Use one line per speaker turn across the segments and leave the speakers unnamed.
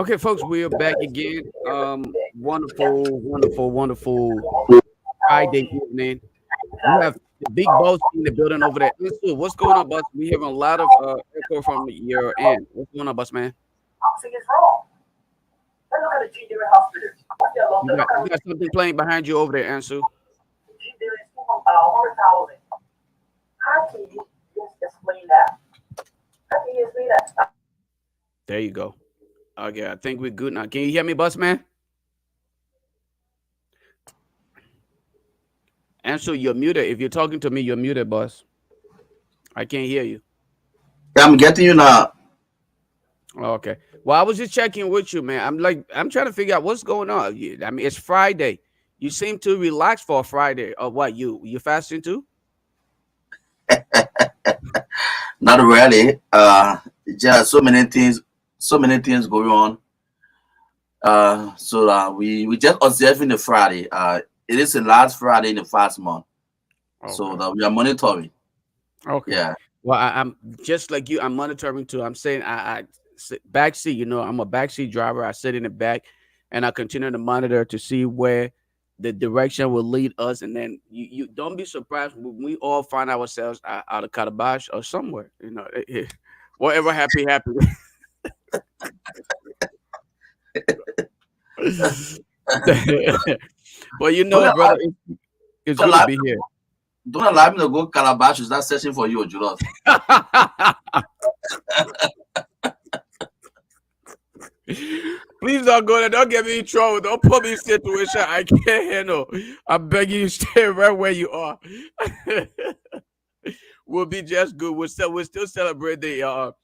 Okay, folks, we are back again. Wonderful Friday evening. We have the big boss in the building over there. Listen, what's going on, boss? We have a lot of echo from your end. What's going on, boss man? You got something playing behind you over there, Ansu. There you go. Okay, I think we're good now. Can you hear me, boss man? Ansu, you're muted. If you're talking to me, you're muted, boss. I can't hear you.
I'm getting you now.
Okay. Well, I was just checking with you, man. I'm trying to figure out what's going on. I mean, it's Friday. You seem to relax for a Friday. Or what? You fasting too?
Not really. Just so many things going on. We just observing the Friday. It is the last Friday in the fast month, so
Okay.
that we are monitoring.
Okay.
Yeah.
Well, I'm just like you. I'm monitoring too. I'm saying I sit backseat. I'm a backseat driver. I sit in the back, and I continue to monitor to see where the direction will lead us. And then you don't be surprised when we all find ourselves out of Calabash or somewhere. Whatever happy. Well,
Don't allow,
brother, it's
don't
good to
allow,
be here.
don't allow me to go Calabash. Is that searching for you, Julius?
Please don't go there. Don't get me in trouble. Don't put me in situation I can't handle. I'm begging you, stay right where you are. We'll be just good. We'll still celebrate the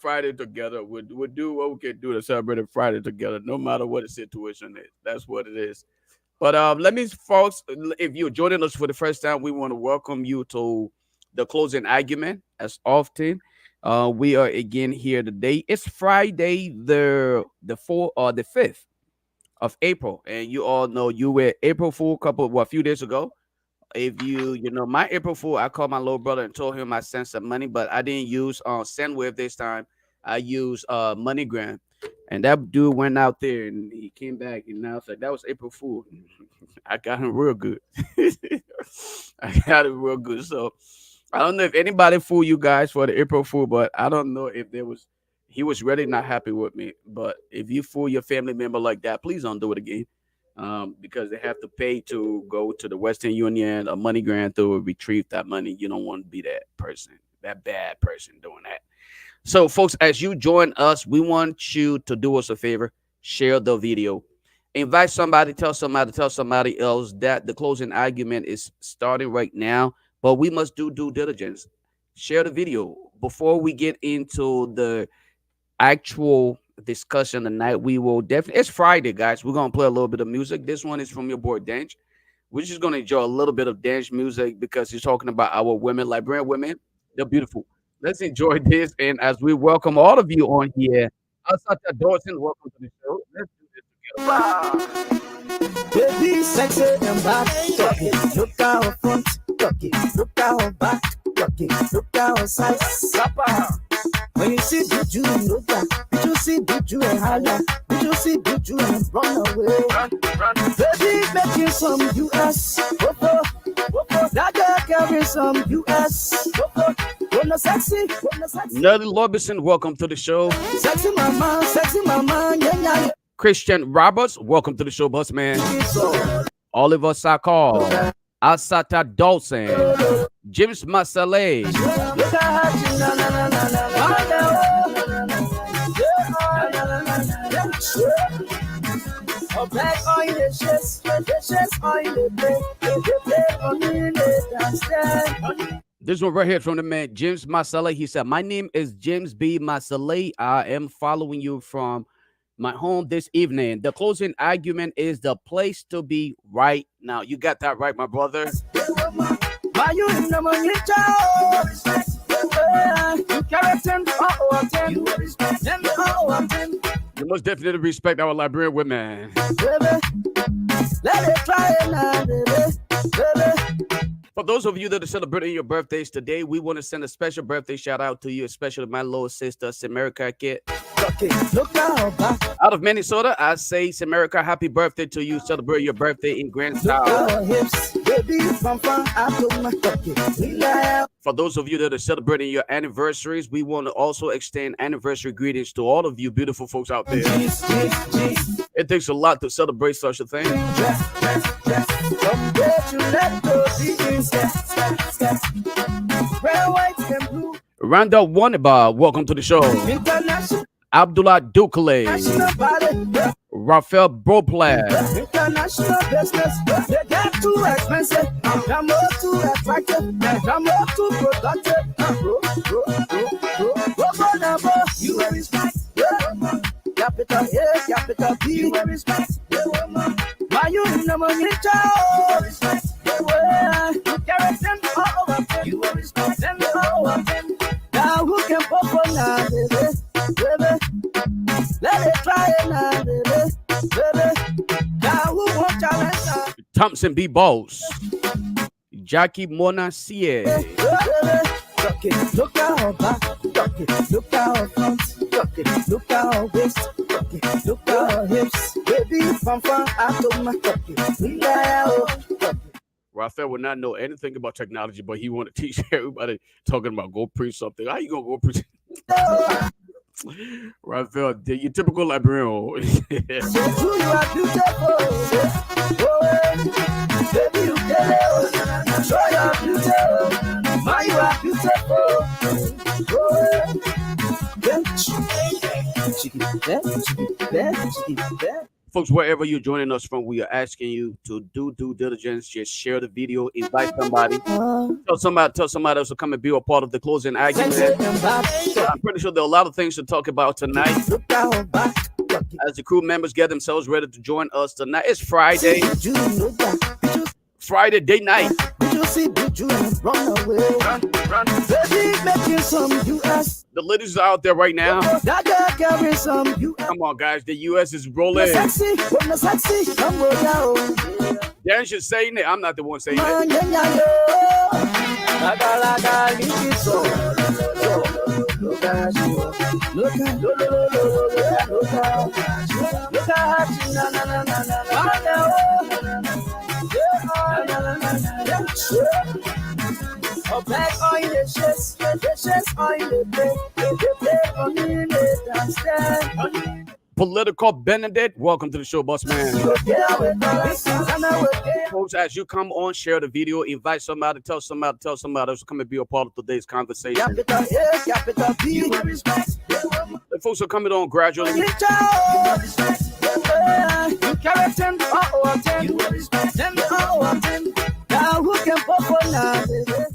Friday together. We'll do what we can do to celebrate the Friday together, no matter what the situation is. That's what it is. But let me, folks, if you're joining us for the first time, we want to welcome you to the closing argument. As often, we are again here today. It's Friday, the 5th of April, and you all know you were April Fool a few days ago. If my April Fool, I called my little brother and told him I sent some money, but I didn't use Sendwave this time. I used MoneyGram, and that dude went out there and he came back and now it's like that was April Fool. I got him real good. I got him real good. So I don't know if anybody fooled you guys for the April Fool, but I don't know if there was. He was really not happy with me. But if you fool your family member like that, please don't do it again. Because they have to pay to go to the Western Union or MoneyGram to retrieve that money. You don't want to be that person, that bad person doing that. So, folks, as you join us, we want you to do us a favor, share the video, invite somebody, tell somebody else that the closing argument is starting right now. But we must do due diligence. Share the video before we get into the actual discussion tonight. We will definitely. It's Friday, guys. We're gonna play a little bit of music. This one is from your boy Dench. We're just gonna enjoy a little bit of dance music because he's talking about our women, Liberian women. They're beautiful. Let's enjoy this, and as we welcome all of you on here, Asata Dawson, welcome to the show. Let's do this together.
Baby, sexy and back, tuck it. Look out front, tuck it. Look out back, tuck it. Look out side, slapper. When you see Buju, look back. Did you see Buju and holla? Did you see Buju and run away? Run. Baby, making some US. Whoa, that girl carrying some US. Whoa, sexy.
Nelly Lobison, welcome to the show.
Sexy mama, yeah.
Christian Roberts, welcome to the show, boss man. Oliver Sakal, Asata Dawson, James Masale. This one right here from the man James Masale. He said, "My name is James B. Masale. I am following you from my home this evening. The closing argument is the place to be right now." You got that right, my brother. You must definitely respect our Liberian women.
Let it try now, baby.
For those of you that are celebrating your birthdays today, we want to send a special birthday shout out to you, especially my little sister, Samerica Kid. Out of Minnesota, I say, Samerica, happy birthday to you. Celebrate your birthday in grand style. For those of you that are celebrating your anniversaries, we want to also extend anniversary greetings to all of you beautiful folks out there. It takes a lot to celebrate such a thing. Randall Waneba, welcome to the show. Abdullah Dukle, Rafael Broplat,
international business, they get too expensive. I'm not too attractive, I'm not too productive. You will respect, capital A, capital B. You will respect, my you know my child. Respect, you carry them all over them. You will respect them all over them. Now who can pop on now, baby? Let it try it now, baby. Now who won't challenge now?
Thompson B. Balls, Jackie Mona Sie,
look at her back, look at her front, look at her waist, look at her hips, baby, from out of my
Raphael would not know anything about technology, but he wanted to teach everybody talking about go preach something. How you gonna go preach? Raphael, your typical librarian.
You are beautiful. Baby, you are beautiful. My, you are beautiful.
Folks, wherever you're joining us from, we are asking you to do due diligence. Just share the video, invite somebody, tell somebody else to come and be a part of the closing argument. I'm pretty sure there are a lot of things to talk about tonight as the crew members get themselves ready to join us tonight. It's Friday day night. The ladies are out there right now. Come on, guys. The U.S. is rolling. Dan should say it. I'm not the one saying it. Political Benedict, welcome to the show, boss man. Folks, as you come on, share the video, invite somebody, tell somebody else to come and be a part of today's conversation. The folks are coming on gradually.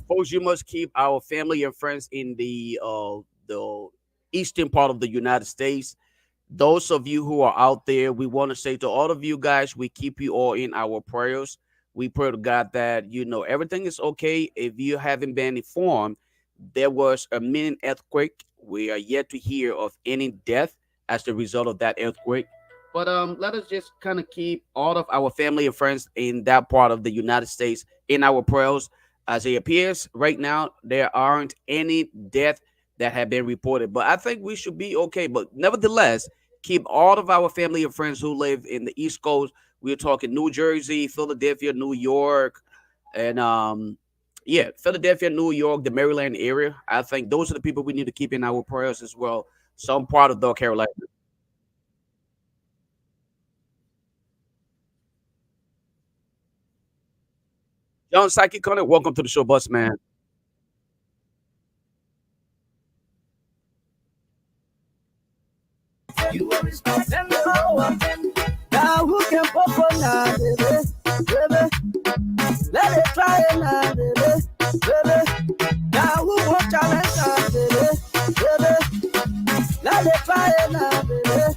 Folks, you must keep our family and friends in the eastern part of the United States. Those of you who are out there, we want to say to all of you guys, we keep you all in our prayers. We pray to God that, everything is okay. If you haven't been informed, there was a mini earthquake. We are yet to hear of any death as the result of that earthquake. But let us just kind of keep all of our family and friends in that part of the United States in our prayers. As it appears right now, there aren't any death that have been reported. But I think we should be okay. But nevertheless, keep all of our family and friends who live in the East Coast. We're talking New Jersey, Philadelphia, New York, and Philadelphia, New York, the Maryland area. I think those are the people we need to keep in our prayers as well. Some part of North Carolina. John Psychic Connor, welcome to the show, boss man.
You will respect them all. Now who can pop on now, baby? Let it try it now, baby. Now who won't challenge now, baby? Let it try it now, baby.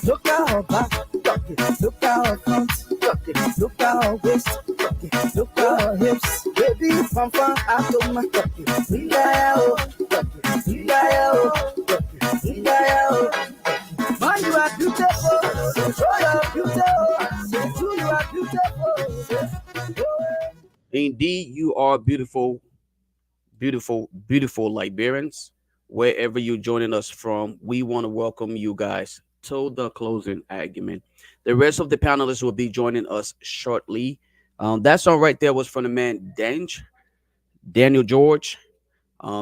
Look at her back, look at her front, look at her waist, look at her hips, baby, from out of my man, you are beautiful, you are beautiful, you are beautiful.
Indeed, you are beautiful, beautiful, beautiful Liberians. Wherever you're joining us from, we want to welcome you guys to the closing argument. The rest of the panelists will be joining us shortly. That song right there was from the man Daniel George.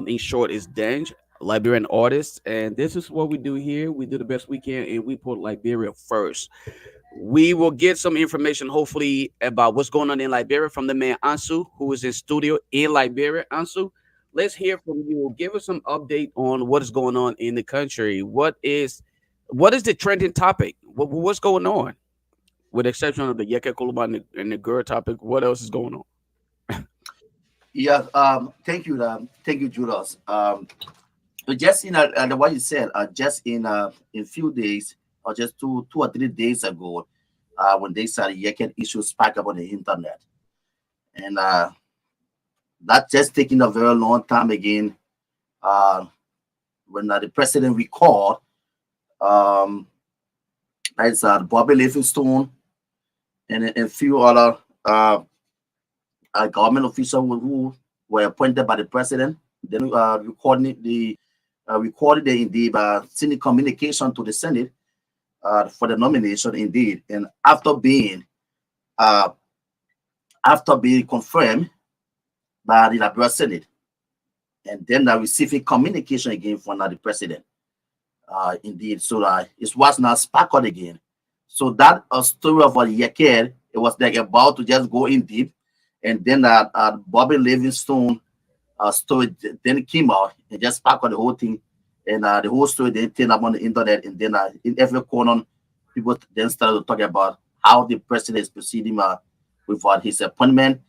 In short, is Dange, Liberian artist. And this is what we do here. We do the best we can and we put Liberia first. We will get some information, hopefully, about what's going on in Liberia from the man Ansu, who is in studio in Liberia. Ansu, let's hear from you. Give us some update on what is going on in the country. What is the trending topic? What's going on? With the exception of the Yeke Kuluba and the girl topic, what else is going on?
Yeah, thank you, Julius. But just in what you said, just in few days or just 2 or 3 days ago, when they started Yeket issues spike up on the internet, and that just taking a very long time again. When the president recalled, um, that's Bobby Livingstone and a few other government officials who were appointed by the president. Then recorded in the Senate communication to the Senate for the nomination, indeed, and uh, after being confirmed by the Liberal Senate, and then receiving communication again from the president. Indeed, so it was not sparkled again. So that story of Yeked, it was like about to just go in deep, and then Bobby Livingstone story then came out and just sparkled the whole thing, and the whole story then turned up on the internet, and then in every corner, people then started to talk about how the president is proceeding with his appointment.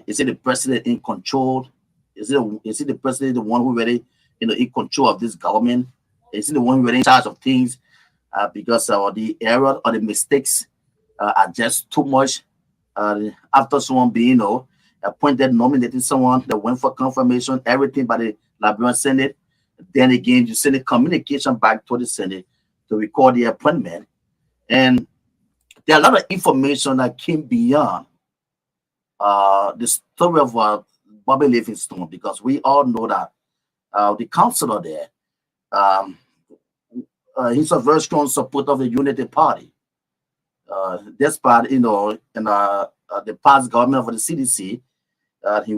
Is it the president in control? Is it the president the one who really in control of this government? Is it the one who really in charge of things? Because the error or the mistakes are just too much. After someone being appointed, nominating someone that went for confirmation, everything by the Liberian Senate. Then again, you send a communication back to the Senate to record the appointment. And there are a lot of information that came beyond the story of Bobby Livingstone, because we all know that the councillor there, um, he's a very strong supporter of the Unity Party. Despite, in the past government of the CDC, he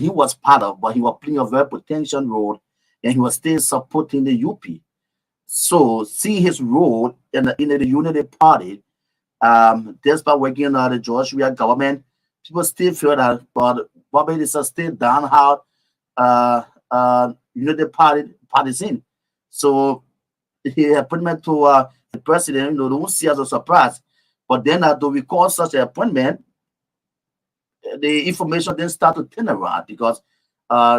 was part of, but he was playing a very potential role, and he was still supporting the UP. So, see his role in the Unity Party, despite working in the Georgia government, people still feel that but Bobby is still down hard Unity partisan. So, he appointment to the president, don't see as a surprise. But then to recall such an appointment, the information then start to turn around, because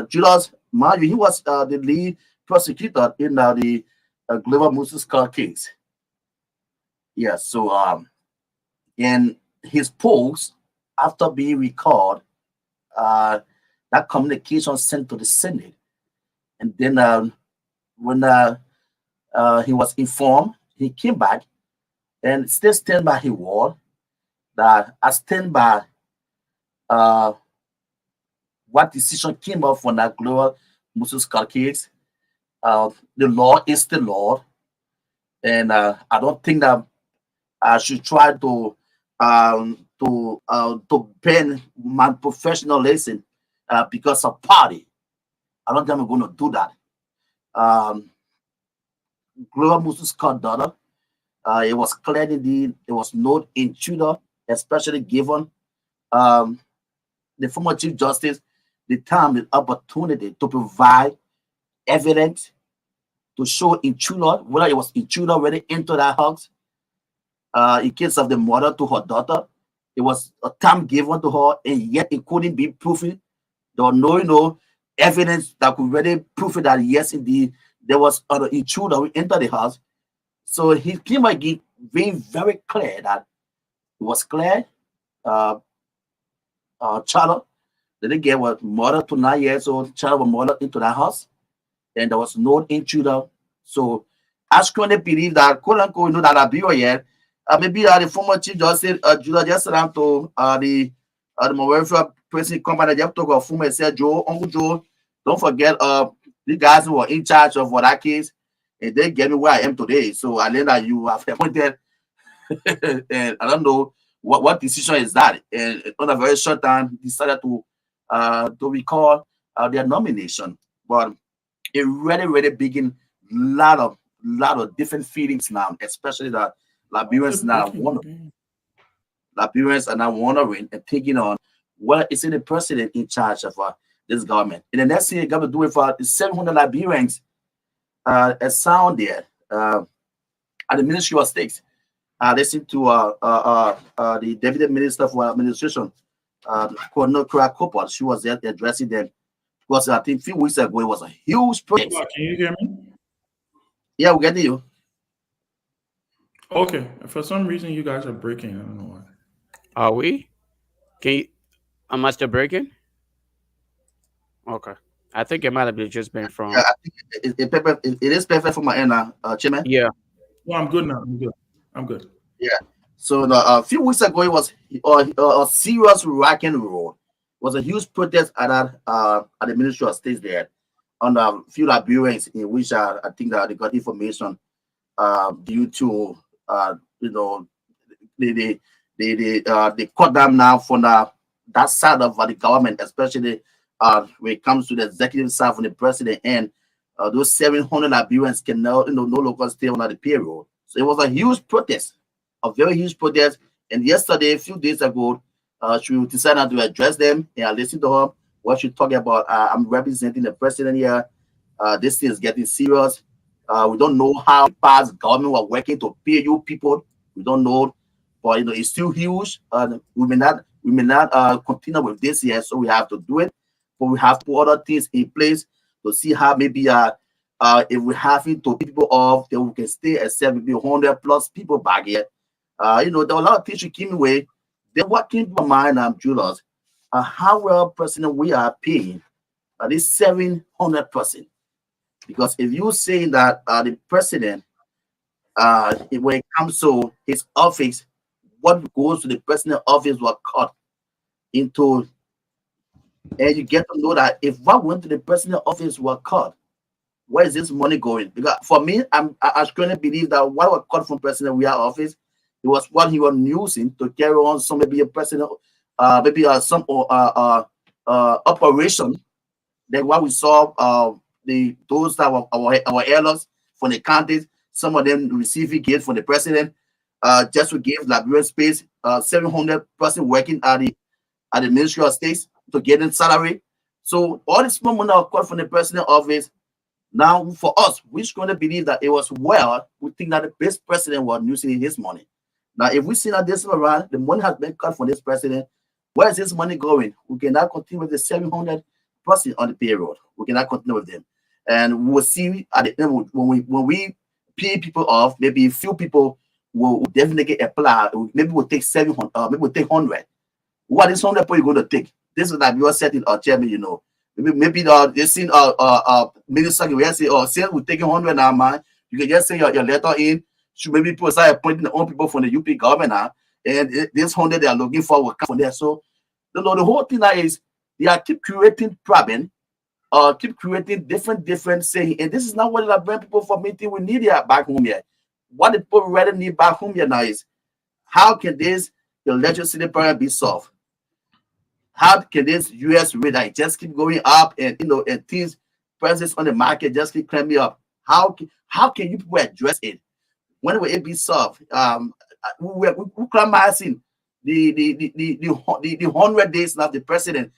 Julius Maju, he was the lead prosecutor in the Global Moses case. Yes, so in his post, after being recalled, that communication sent to the Senate, and then when he was informed, he came back and still stand by his word that I stand by what decision came up from that global Moses case. The law is the law, and I don't think that I should try to bend my professionalism because of party. I don't think I'm going to do that. Global Moses daughter, it was clear indeed there was no intruder, especially given the former Chief Justice the time and opportunity to provide evidence to show intruder, whether it was intruder already into that house. In case of the murder to her daughter, it was a time given to her, and yet it couldn't be proven. There was no evidence that could really prove it that yes, indeed, there was an intruder who entered the house. So he came again being very clear that it was clear child that they gave was murdered to 9 years old, child was murdered into that house, and there was no intruder. So I strongly believe that quote unquote, that Abio yet, maybe the former Chief Justice Judah just ran to the The Monrovia president come by the talk of Fume and said, Joe, Uncle Joe, don't forget the guys who were in charge of what that case, and they get me where I am today. So I learned that you have appointed, and I don't know what decision is that. And on a very short time, decided to recall their nomination. But it really begin lot of different feelings now, especially that
What's
Liberians
it
now
breaking
want
again?
Liberians are now wondering and thinking on what is it the president in charge of this government. And the next thing you got to do with the 700 Liberians a sound there at the Ministry of States. Listen to the Deputy Minister for Administration, Colonel Kra Cooper. She was there addressing them because I think a few weeks ago it was a huge project.
Can you hear me?
Yeah, we get you.
Okay. For some reason, you guys are breaking. I don't know why.
Are we? Can you, am I still breaking? Okay. I think it might have just been
Yeah,
from.
I think it is perfect for my end, Chairman.
Yeah.
No, I'm good now. I'm good. I'm good.
Yeah. So a few weeks ago, it was a serious rock and roll. It was a huge protest at the Ministry of State there on a few Liberians in which I think that they got information due to you know they they cut them now from that side of the government, especially when it comes to the executive side from the president and those 700 Liberians can now no longer stay on the payroll. So it was a huge protest, a very huge protest. And yesterday, a few days ago, she decided to address them and I listened to her. What she talking about? I'm representing the president here. This thing is getting serious. We don't know how past government were working to pay you people. We don't know, but it's still huge. We may not continue with this year, so we have to do it. But we have to put other things in place to see how maybe if we're having to pay people off, then we can stay at 100 plus people back here. There are a lot of things you keep away. Then what came to my mind, Julius, how well president we are paying this 700%. Because if you say that the president, when it comes to his office, what goes to the president office was cut into, and you get to know that if what went to the president office was cut, where is this money going? Because for me, I strongly believe that what was cut from president we office, it was what he was using to carry on some maybe a president, maybe some operation. Then what we saw, those that were our airlines from the counties, some of them receiving gifts from the president, just to give Liberian space, 700 working at the Ministry of States to get in salary. So all this money are cut from the president office. Now, for us, we strongly believe that it was well. We think that the best president was using his money. Now, if we see that this time around, the money has been cut from this president, where is this money going? We cannot continue with the 700% on the payroll. We cannot continue with them. And we will see at the end when we pay people off, maybe a few people will definitely apply. Maybe we'll take 700, maybe we'll take 100. What is 100 people going to take? This is like you are setting our chairman. Maybe they seen minister will say, oh, since we're taking 100 now, man, you can just send your letter in. Should maybe people start appointing their own people from the UP government now, and this 100 they are looking for will come from there. So, the whole thing that is they are keep creating problem, keep creating different saying, and this is not what the Liberian people for meeting we need here back home here. What the people really need back home here now is how can this the legislative power be solved? How can this US rate like just keep going up and and things prices on the market just keep climbing up? How can you people address it? When will it be solved? We climbing the 100 days of the president.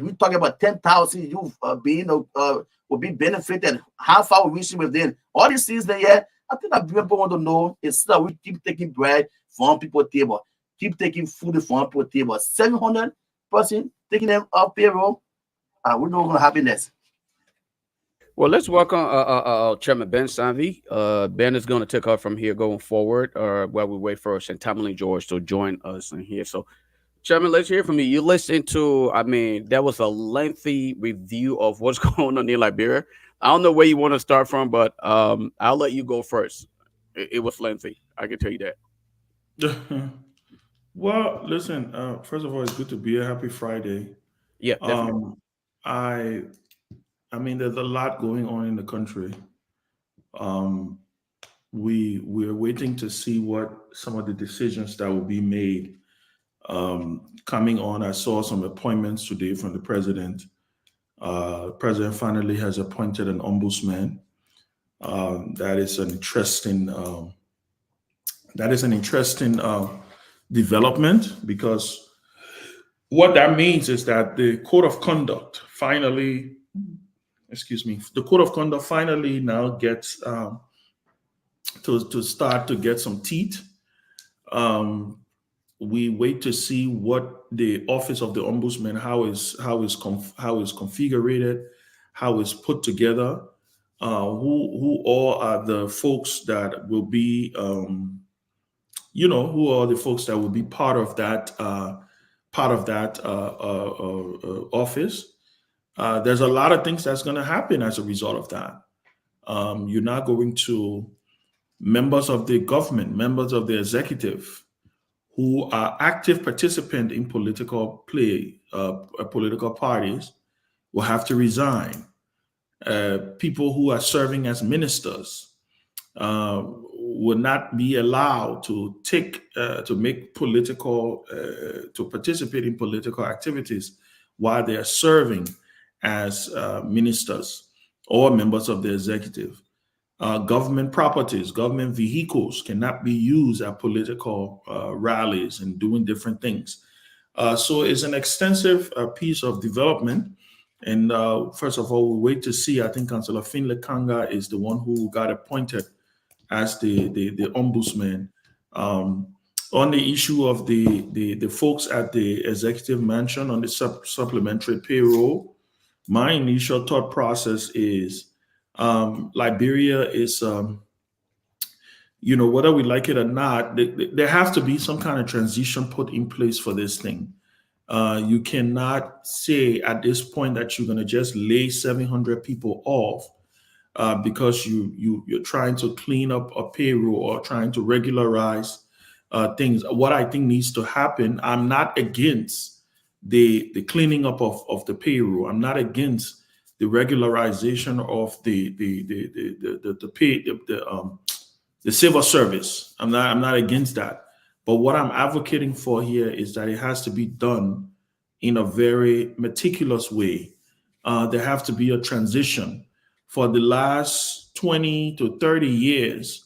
We talking about 10,000 youth being will be benefited. How far we reaching within all these things that I think that people want to know is that we keep taking bread from people's table, keep taking food from people's table. 700% taking them off payroll. We're not going to happiness.
Well, let's welcome Chairman Ben Sanvee. Ben is going to take off from here going forward, while we wait for Tomalin George to join us in here. So, Chairman, let's hear from you. You listened to, I mean, that was a lengthy review of what's going on in Liberia. I don't know where you want to start from, but I'll let you go first. It was lengthy. I can tell you that.
Well, listen. First of all, it's good to be here. Happy Friday.
Yeah, definitely.
Um, I I mean, there's a lot going on in the country. Um, we're waiting to see what some of the decisions that will be made coming on. I saw some appointments today from the president. President finally has appointed an ombudsman. That is an interesting. That is an interesting development because what that means is that the code of conduct finally, excuse me, the code of conduct finally now gets to start to get some teeth. Um, we wait to see what the office of the ombudsman how is configured, how is put together, who all are the folks that will be who are the folks that will be part of that office. There's a lot of things that's going to happen as a result of that. You're not going to members of the government, members of the executive, who are active participants in political play, political parties, will have to resign. People who are serving as ministers would not be allowed to make political to participate in political activities while they are serving as ministers or members of the executive. Government properties, government vehicles cannot be used at political rallies and doing different things. So it's an extensive piece of development. And first of all, we wait to see. I think Councillor Finlay Kanga is the one who got appointed as the ombudsman. On the issue of the folks at the executive mansion on the supplementary payroll, my initial thought process is Liberia is, whether we like it or not, there has to be some kind of transition put in place for this thing. You cannot say at this point that you're going to just lay 700 people off because you're trying to clean up a payroll or trying to regularize things. What I think needs to happen, I'm not against the cleaning up of the payroll. I'm not against the regularization of the civil service. I'm not against that. But what I'm advocating for here is that it has to be done in a very meticulous way. There have to be a transition. For the last 20 to 30 years,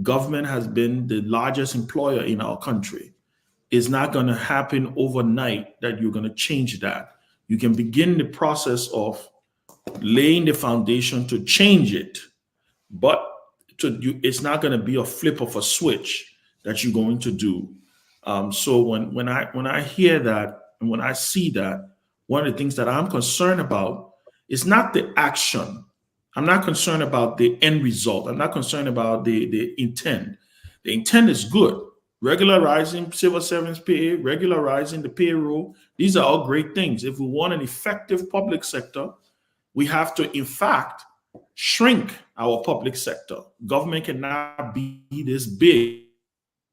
government has been the largest employer in our country. It's not going to happen overnight that you're going to change that. You can begin the process of laying the foundation to change it, but it's not going to be a flip of a switch that you're going to do. So when I hear that and when I see that, one of the things that I'm concerned about is not the action. I'm not concerned about the end result. I'm not concerned about the intent. The intent is good. Regularizing civil servants' pay, regularizing the payroll. These are all great things. If we want an effective public sector, we have to, in fact, shrink our public sector. Government cannot be this big.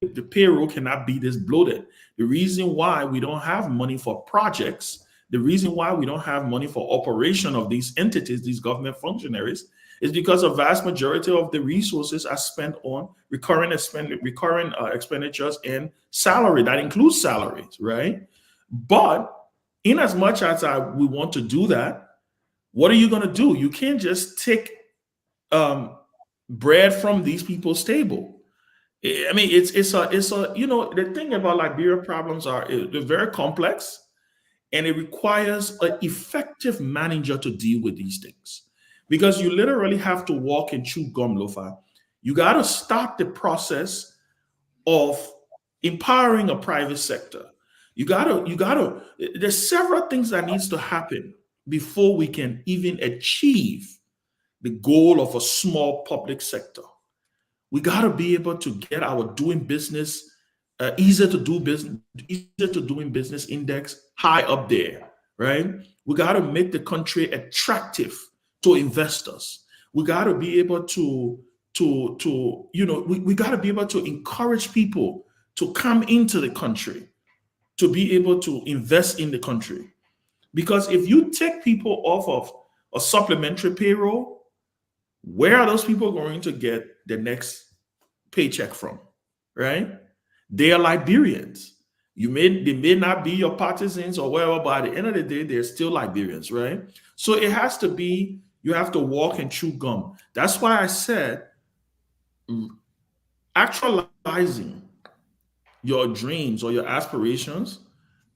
The payroll cannot be this bloated. The reason why we don't have money for projects, the reason why we don't have money for operation of these entities, these government functionaries, is because a vast majority of the resources are spent on recurring expenditures and salary. That includes salaries, right? But in as much as we want to do that, what are you going to do? You can't just take bread from these people's table. I mean, it's a the thing about Liberia problems they're very complex, and it requires an effective manager to deal with these things. Because you literally have to walk and chew gum, Lofa. You got to start the process of empowering a private sector. There's several things that needs to happen before we can even achieve the goal of a small public sector. We got to be able to get our doing business, easier to doing business index high up there, right? We got to make the country attractive to investors. We got to be able to we got to be able to encourage people to come into the country, to be able to invest in the country. Because if you take people off of a supplementary payroll, where are those people going to get the next paycheck from? Right? They are Liberians. They may not be your partisans or whatever, but at the end of the day, they're still Liberians, right? So it has to be, you have to walk and chew gum. That's why I said actualizing your dreams or your aspirations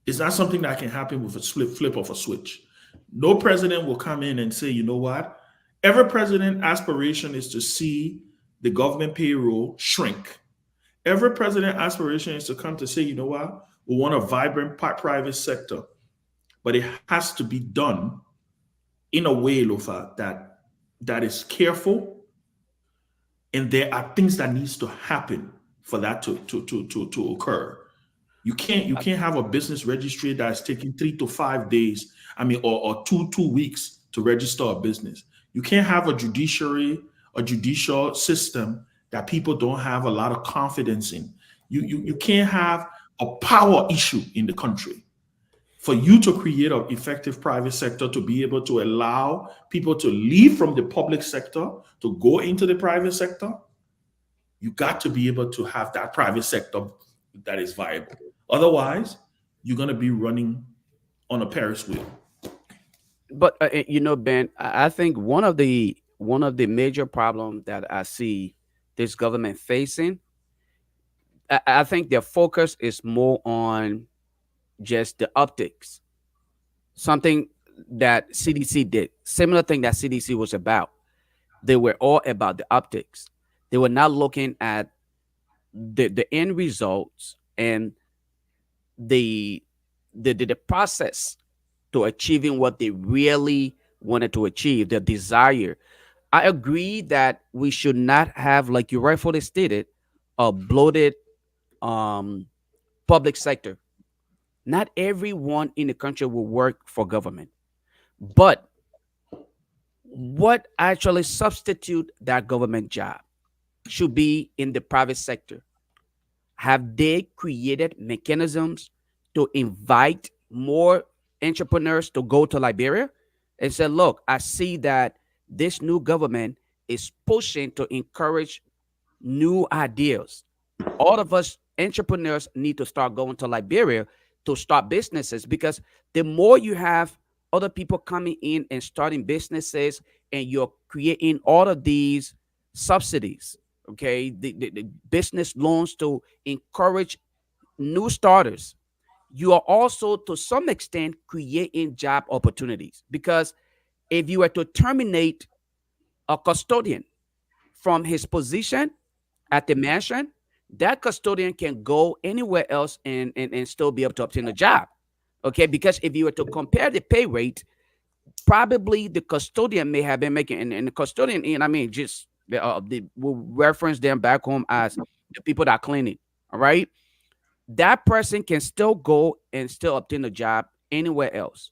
is not something that can happen with a flip of a switch. No president will come in and say, you know what? Every president aspiration is to see the government payroll shrink. Every president aspiration is to come to say, you know what? We want a vibrant private sector, but it has to be done in a way, Lofa, that is careful, and there are things that needs to happen for that to occur. You can't have a business registry that's taking 3 to 5 days. I mean, or two weeks to register a business. You can't have a judicial system that people don't have a lot of confidence in. You can't have a power issue in the country. For you to create an effective private sector to be able to allow people to leave from the public sector to go into the private sector, you got to be able to have that private sector that is viable. Otherwise, you're going to be running on a Paris wheel.
But Ben, I think one of the major problems that I see this government facing, I think their focus is more on just the optics. Something that CDC did, similar thing that CDC was about. They were all about the optics. They were not looking at the end results and the the process to achieving what they really wanted to achieve, their desire. I agree that we should not have, like you rightfully stated, a bloated um, public sector. Not everyone in the country will work for government, but what actually substitute that government job should be in the private sector. Have they created mechanisms to invite more entrepreneurs to go to Liberia and say, look, I see that this new government is pushing to encourage new ideas. All of us entrepreneurs need to start going to Liberia to start businesses, because the more you have other people coming in and starting businesses, and you're creating all of these subsidies, okay, the business loans to encourage new starters, you are also to some extent creating job opportunities. Because if you were to terminate a custodian from his position at the mansion, that custodian can go anywhere else and still be able to obtain a job. Okay, because if you were to compare the pay rate, probably the custodian may have been making, and the custodian, and I mean, just we'll reference them back home as the people that are cleaning. All right, that person can still go and still obtain a job anywhere else,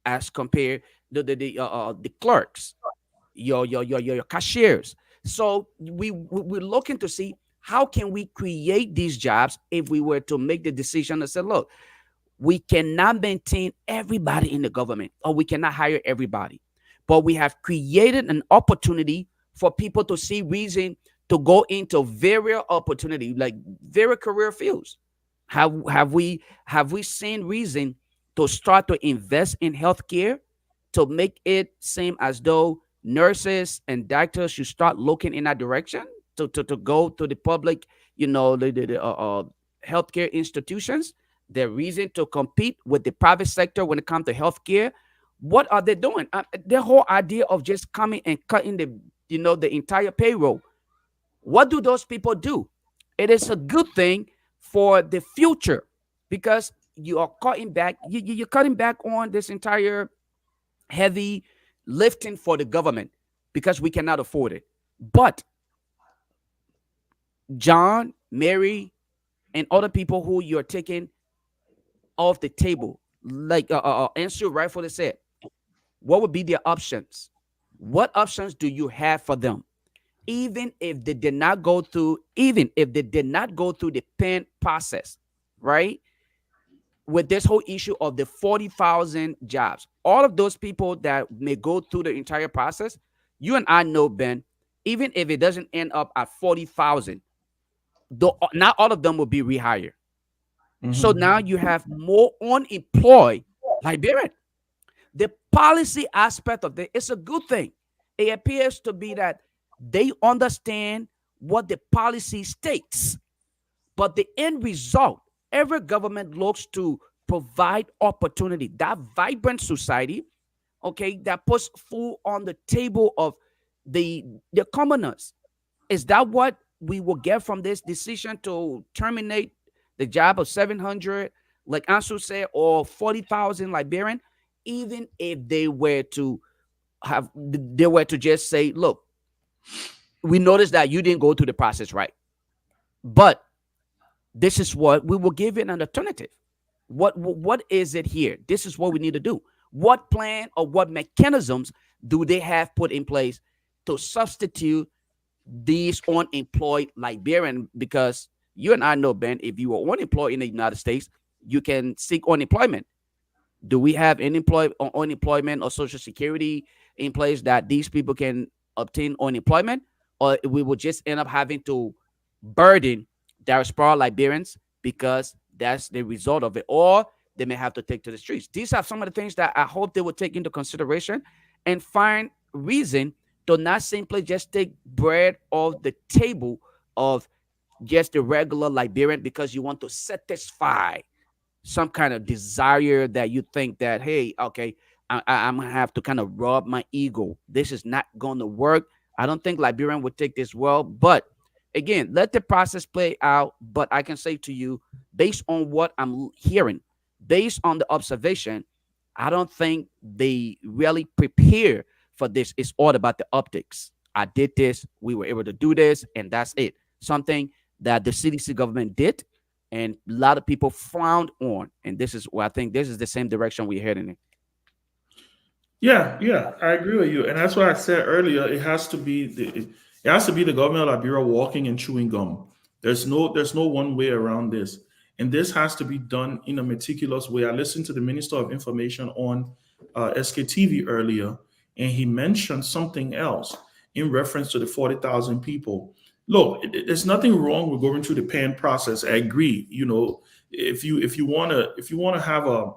as compared to the clerks, your cashiers. So we're looking to see how can we create these jobs if we were to make the decision to say, look, we cannot maintain everybody in the government, or we cannot hire everybody, but we have created an opportunity for people to see reason to go into various opportunity, like various career fields. Have we seen reason to start to invest in healthcare, to make it seem as though nurses and doctors should start looking in that direction, to go to the public, the healthcare institutions? Their reason to compete with the private sector when it comes to healthcare. What are they doing? The whole idea of just coming and cutting the entire payroll. What do those people do? It is a good thing for the future, because you are cutting back. You're cutting back on this entire heavy lifting for the government, because we cannot afford it. But John, Mary, and other people who you're taking off the table, like answer rightfully said, what would be their options? What options do you have for them? even if they did not go through the pen process, right? With this whole issue of the 40,000 jobs, all of those people that may go through the entire process, you and I know, Ben, even if it doesn't end up at 40,000, though not all of them will be rehired. So
Mhm.
now you have more unemployed Liberian. The policy aspect of it is a good thing. It appears to be that they understand what the policy states, but the end result, every government looks to provide opportunity, that vibrant society, okay, that puts food on the table of the commoners. Is that what we will get from this decision to terminate the job of 700, like Ansu said, or 40,000 Liberian? Even if they were to just say, look, we noticed that you didn't go through the process right, but this is what we will give it an alternative. What is it here? This is what we need to do. What plan or what mechanisms do they have put in place to substitute these unemployed Liberian? Because you and I know, Ben, if you are unemployed in the United States, you can seek unemployment. Do we have unemployment or social security in place that these people can obtain unemployment, or we will just end up having to burden diaspora Liberians because that's the result of it, or they may have to take to the streets. These are some of the things that I hope they will take into consideration and find reason to not simply just take bread off the table of just the regular Liberian because you want to satisfy some kind of desire that you think that, hey, okay, I'm gonna have to kind of rub my ego. This is not going to work. I don't think Liberian would take this well, but again, let the process play out. But I can say to you, based on what I'm hearing, based on the observation, I don't think they really prepare for this. It's all about the optics. I did this, we were able to do this, and that's it. Something that the CDC government did, and a lot of people frowned on. And this is what I think this is the same direction we're heading in.
Yeah, yeah, I agree with you, and that's why I said earlier it has to be it has to be the government of Liberia walking and chewing gum. There's no one way around this, and this has to be done in a meticulous way. I listened to the Minister of Information on SKTV earlier, and he mentioned something else in reference to the 40,000 people. Look, there's nothing wrong with going through the PAN process. I agree. If you want to have a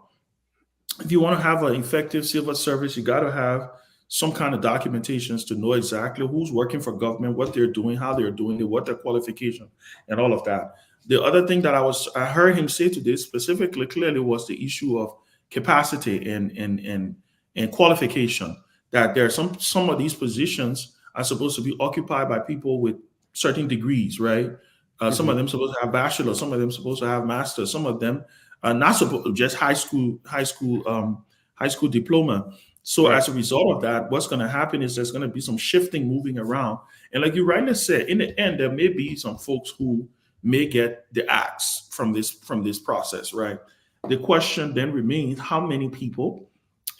if you want to have an effective civil service, you got to have some kind of documentations to know exactly who's working for government, what they're doing, how they're doing it, what their qualification, and all of that. The other thing that I heard him say today specifically clearly was the issue of capacity and qualification. That there are some of these positions are supposed to be occupied by people with certain degrees, right? Some
Mm-hmm.
of them supposed to have bachelor, some of them supposed to have master, some of them not supposed just high school diploma. So
Right.
as a result of that, what's going to happen is there's going to be some shifting, moving around, and like you rightly said, in the end, there may be some folks who may get the axe from this process, right? The question then remains: how many people,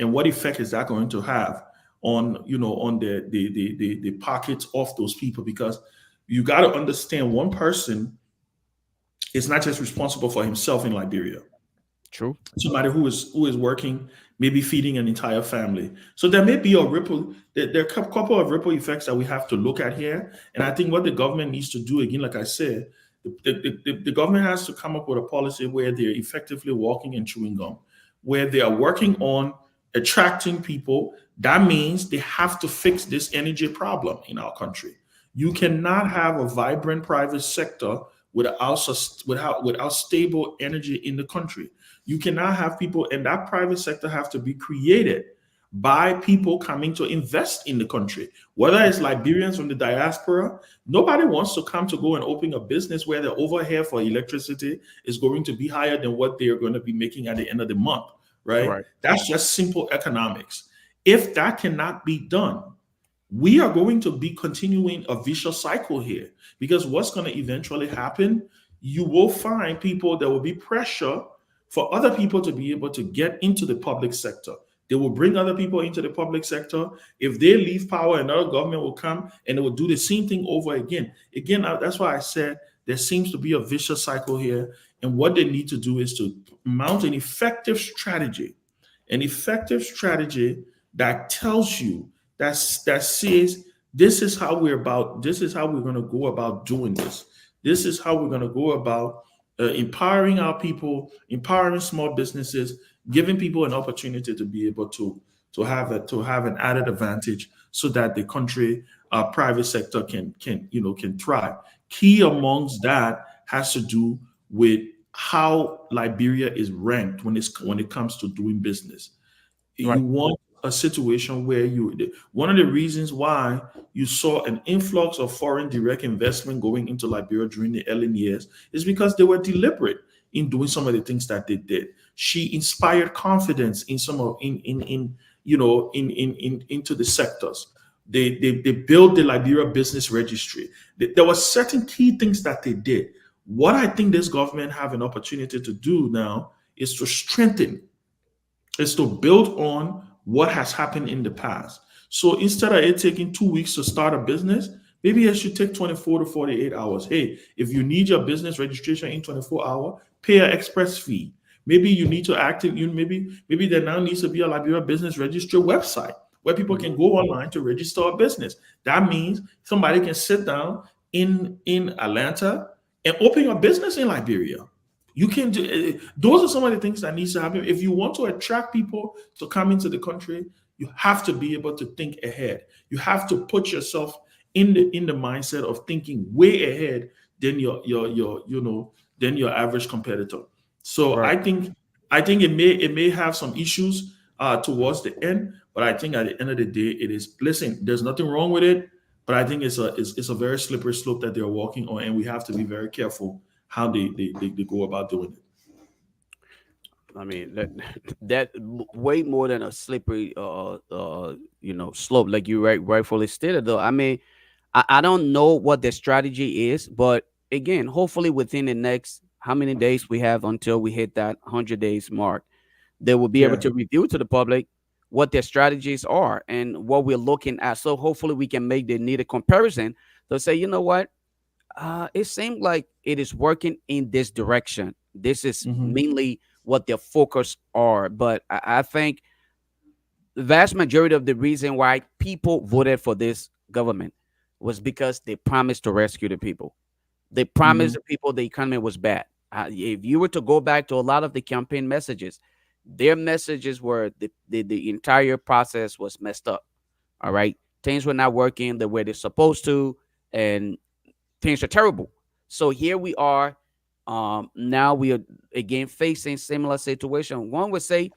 and what effect is that going to have on the pockets of those people? Because you got to understand, one person is not just responsible for himself in Liberia.
True.
Somebody who is working, maybe feeding an entire family. So there may be a ripple. There are a couple of ripple effects that we have to look at here. And I think what the government needs to do, again, like I said, the government has to come up with a policy where they're effectively walking and chewing gum, where they are working on attracting people. That means they have to fix this energy problem in our country. You cannot have a vibrant private sector without stable energy in the country. You cannot have people, and that private sector have to be created by people coming to invest in the country. Whether it's Liberians from the diaspora, nobody wants to come to go and open a business where the overhead for electricity is going to be higher than what they're going to be making at the end of the month, right?
Right.
That's just simple economics. If that cannot be done, we are going to be continuing a vicious cycle here, because what's going to eventually happen, you will find people, there will be pressure for other people to be able to get into the public sector. They will bring other people into the public sector. If they leave power, another government will come and it will do the same thing over again. Again, that's why I said there seems to be a vicious cycle here. And what they need to do is to mount an effective strategy that tells you that says this is how we're going to go about doing this. This is how we're going to go about empowering our people, empowering small businesses, giving people an opportunity to be able to have an added advantage, so that the country private sector can thrive. Key amongst that has to do with how Liberia is ranked when it comes to doing business. You
Right.
want a situation where one of the reasons why you saw an influx of foreign direct investment going into Liberia during the early years is because they were deliberate in doing some of the things that they did. She inspired confidence in some of in you know in into the sectors. They built the Liberia Business Registry. There were certain key things that they did. What I think this government have an opportunity to do now is to strengthen, is to build on what has happened in the past. So instead of it taking 2 weeks to start a business, maybe it should take 24 to 48 hours. Hey, if you need your business registration in 24 hours, pay an express fee. Maybe you need to maybe there now needs to be a Liberia Business Registry website where people can go online to register a business. That means somebody can sit down in Atlanta and open a business in Liberia. You can do those are some of the things that needs to happen. If you want to attract people to come into the country, you have to be able to think ahead. You have to put yourself in the mindset of thinking way ahead than your average competitor. So
Right.
I think it may have some issues towards the end, but I think at the end of the day, it is, listen, there's nothing wrong with it, but I think it's a very slippery slope that they're walking on, and we have to be very careful how they go about doing it.
I mean that way more than a slippery slope, like you rightfully stated. Though I mean, I don't know what the strategy is, but again, hopefully within the next how many days we have until we hit that 100 days mark, they will be able
Yeah.
to review to the public what their strategies are and what we're looking at. So hopefully we can make the needed comparison to say, you know what, it seems like it is working in this direction. This is
Mhm.
mainly what their focus are. But I think the vast majority of the reason why people voted for this government was because they promised to rescue the people. They promised
Mhm.
the people the economy was bad. If you were to go back to a lot of the campaign messages, their messages were the entire process was messed up. All right. Things were not working the way they're supposed to. And things are terrible. So here we are. Now we are again facing similar situation. One would say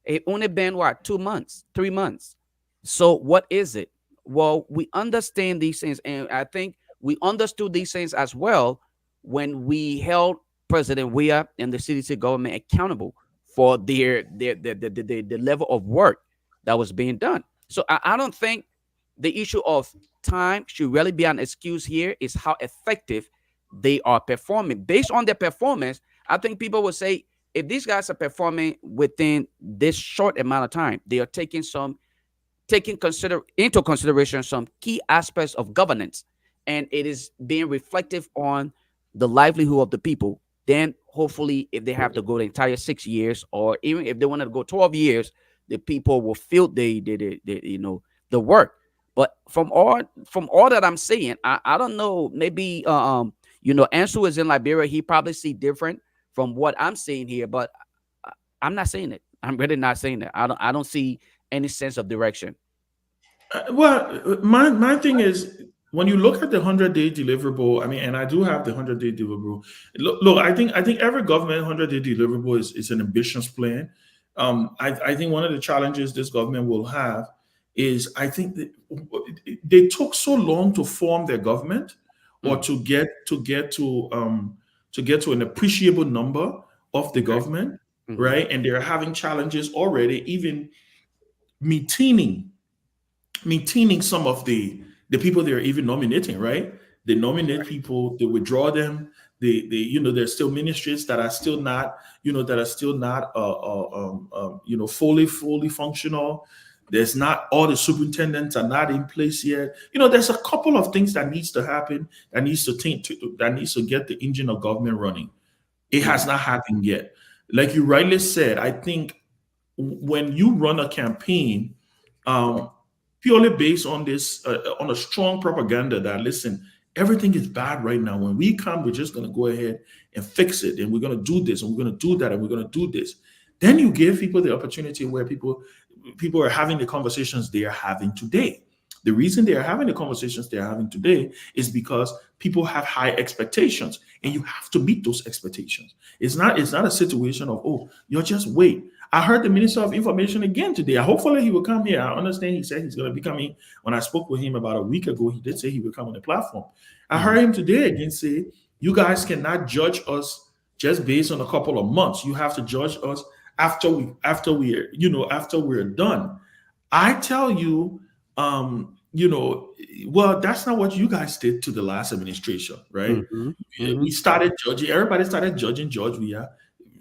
it only been what 2 months, 3 months. So what is it? Well, we understand these things, and I think we understood these things as well when we held President Weah and the CDC government accountable for the level of work that was being done. So I don't think the issue of time should really be an excuse here. Is how effective they are performing. Based on their performance, I think people will say if these guys are performing within this short amount of time, they are into consideration some key aspects of governance, and it is being reflective on the livelihood of the people. Then hopefully, if they have to go the entire 6 years, or even if they want to go 12 years, the people will feel the work. But from all that I'm seeing, I don't know. Maybe Ansu is in Liberia. He probably see different from what I'm seeing here, but I'm not seeing it. I'm really not seeing it. I don't see any sense of direction.
Well, my thing is, when you look at the 100-day deliverable, I mean, and I do have the 100-day deliverable. Look, I think every government 100-day deliverable is an ambitious plan. I think one of the challenges this government will have is, I think that they took so long to form their government, or
Mm,
to get to an appreciable number of the
okay.
government,
Hmm.
right? And they're having challenges already, even maintaining maintaining some of the people they're even nominating, right? They nominate
Right.
people, they withdraw them, there's still ministries that are still not, fully functional. There's not, all the superintendents are not in place yet. There's a couple of things that needs to happen, that needs to get the engine of government running. It has not happened yet. Like you rightly said, I think when you run a campaign, purely based on this, on a strong propaganda that, listen, everything is bad right now. When we come, we're just going to go ahead and fix it, and we're going to do this, and we're going to do that, and we're going to do this. Then you give people the opportunity where people are having the conversations they are having today. The reason they are having the conversations they are having today is because people have high expectations, and you have to meet those expectations. It's not a situation of, oh, you'll just wait. I heard the Minister of Information again today. Hopefully he will come here. I understand he said he's going to be coming. When I spoke with him about a week ago, he did say he would come on the platform. I heard him today again say, you guys cannot judge us just based on a couple of months. You have to judge us after we're done. I tell you, well, that's not what you guys did to the last administration, right? We started judging. Everybody started judging George Weah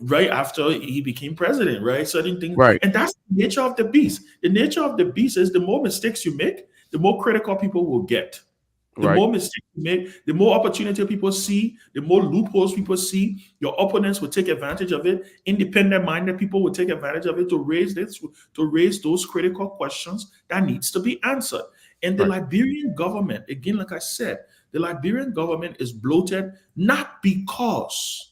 right after he became president, right? Certain things,
right?
And that's the nature of the beast. The nature of the beast is the more mistakes you make, the more critical people will get. The more mistakes you make, the more opportunity people see, the more loopholes people see. Your opponents will take advantage of it. Independent-minded people will take advantage of it to raise those critical questions that needs to be answered. And the Liberian government, again, like I said, the Liberian government is bloated not because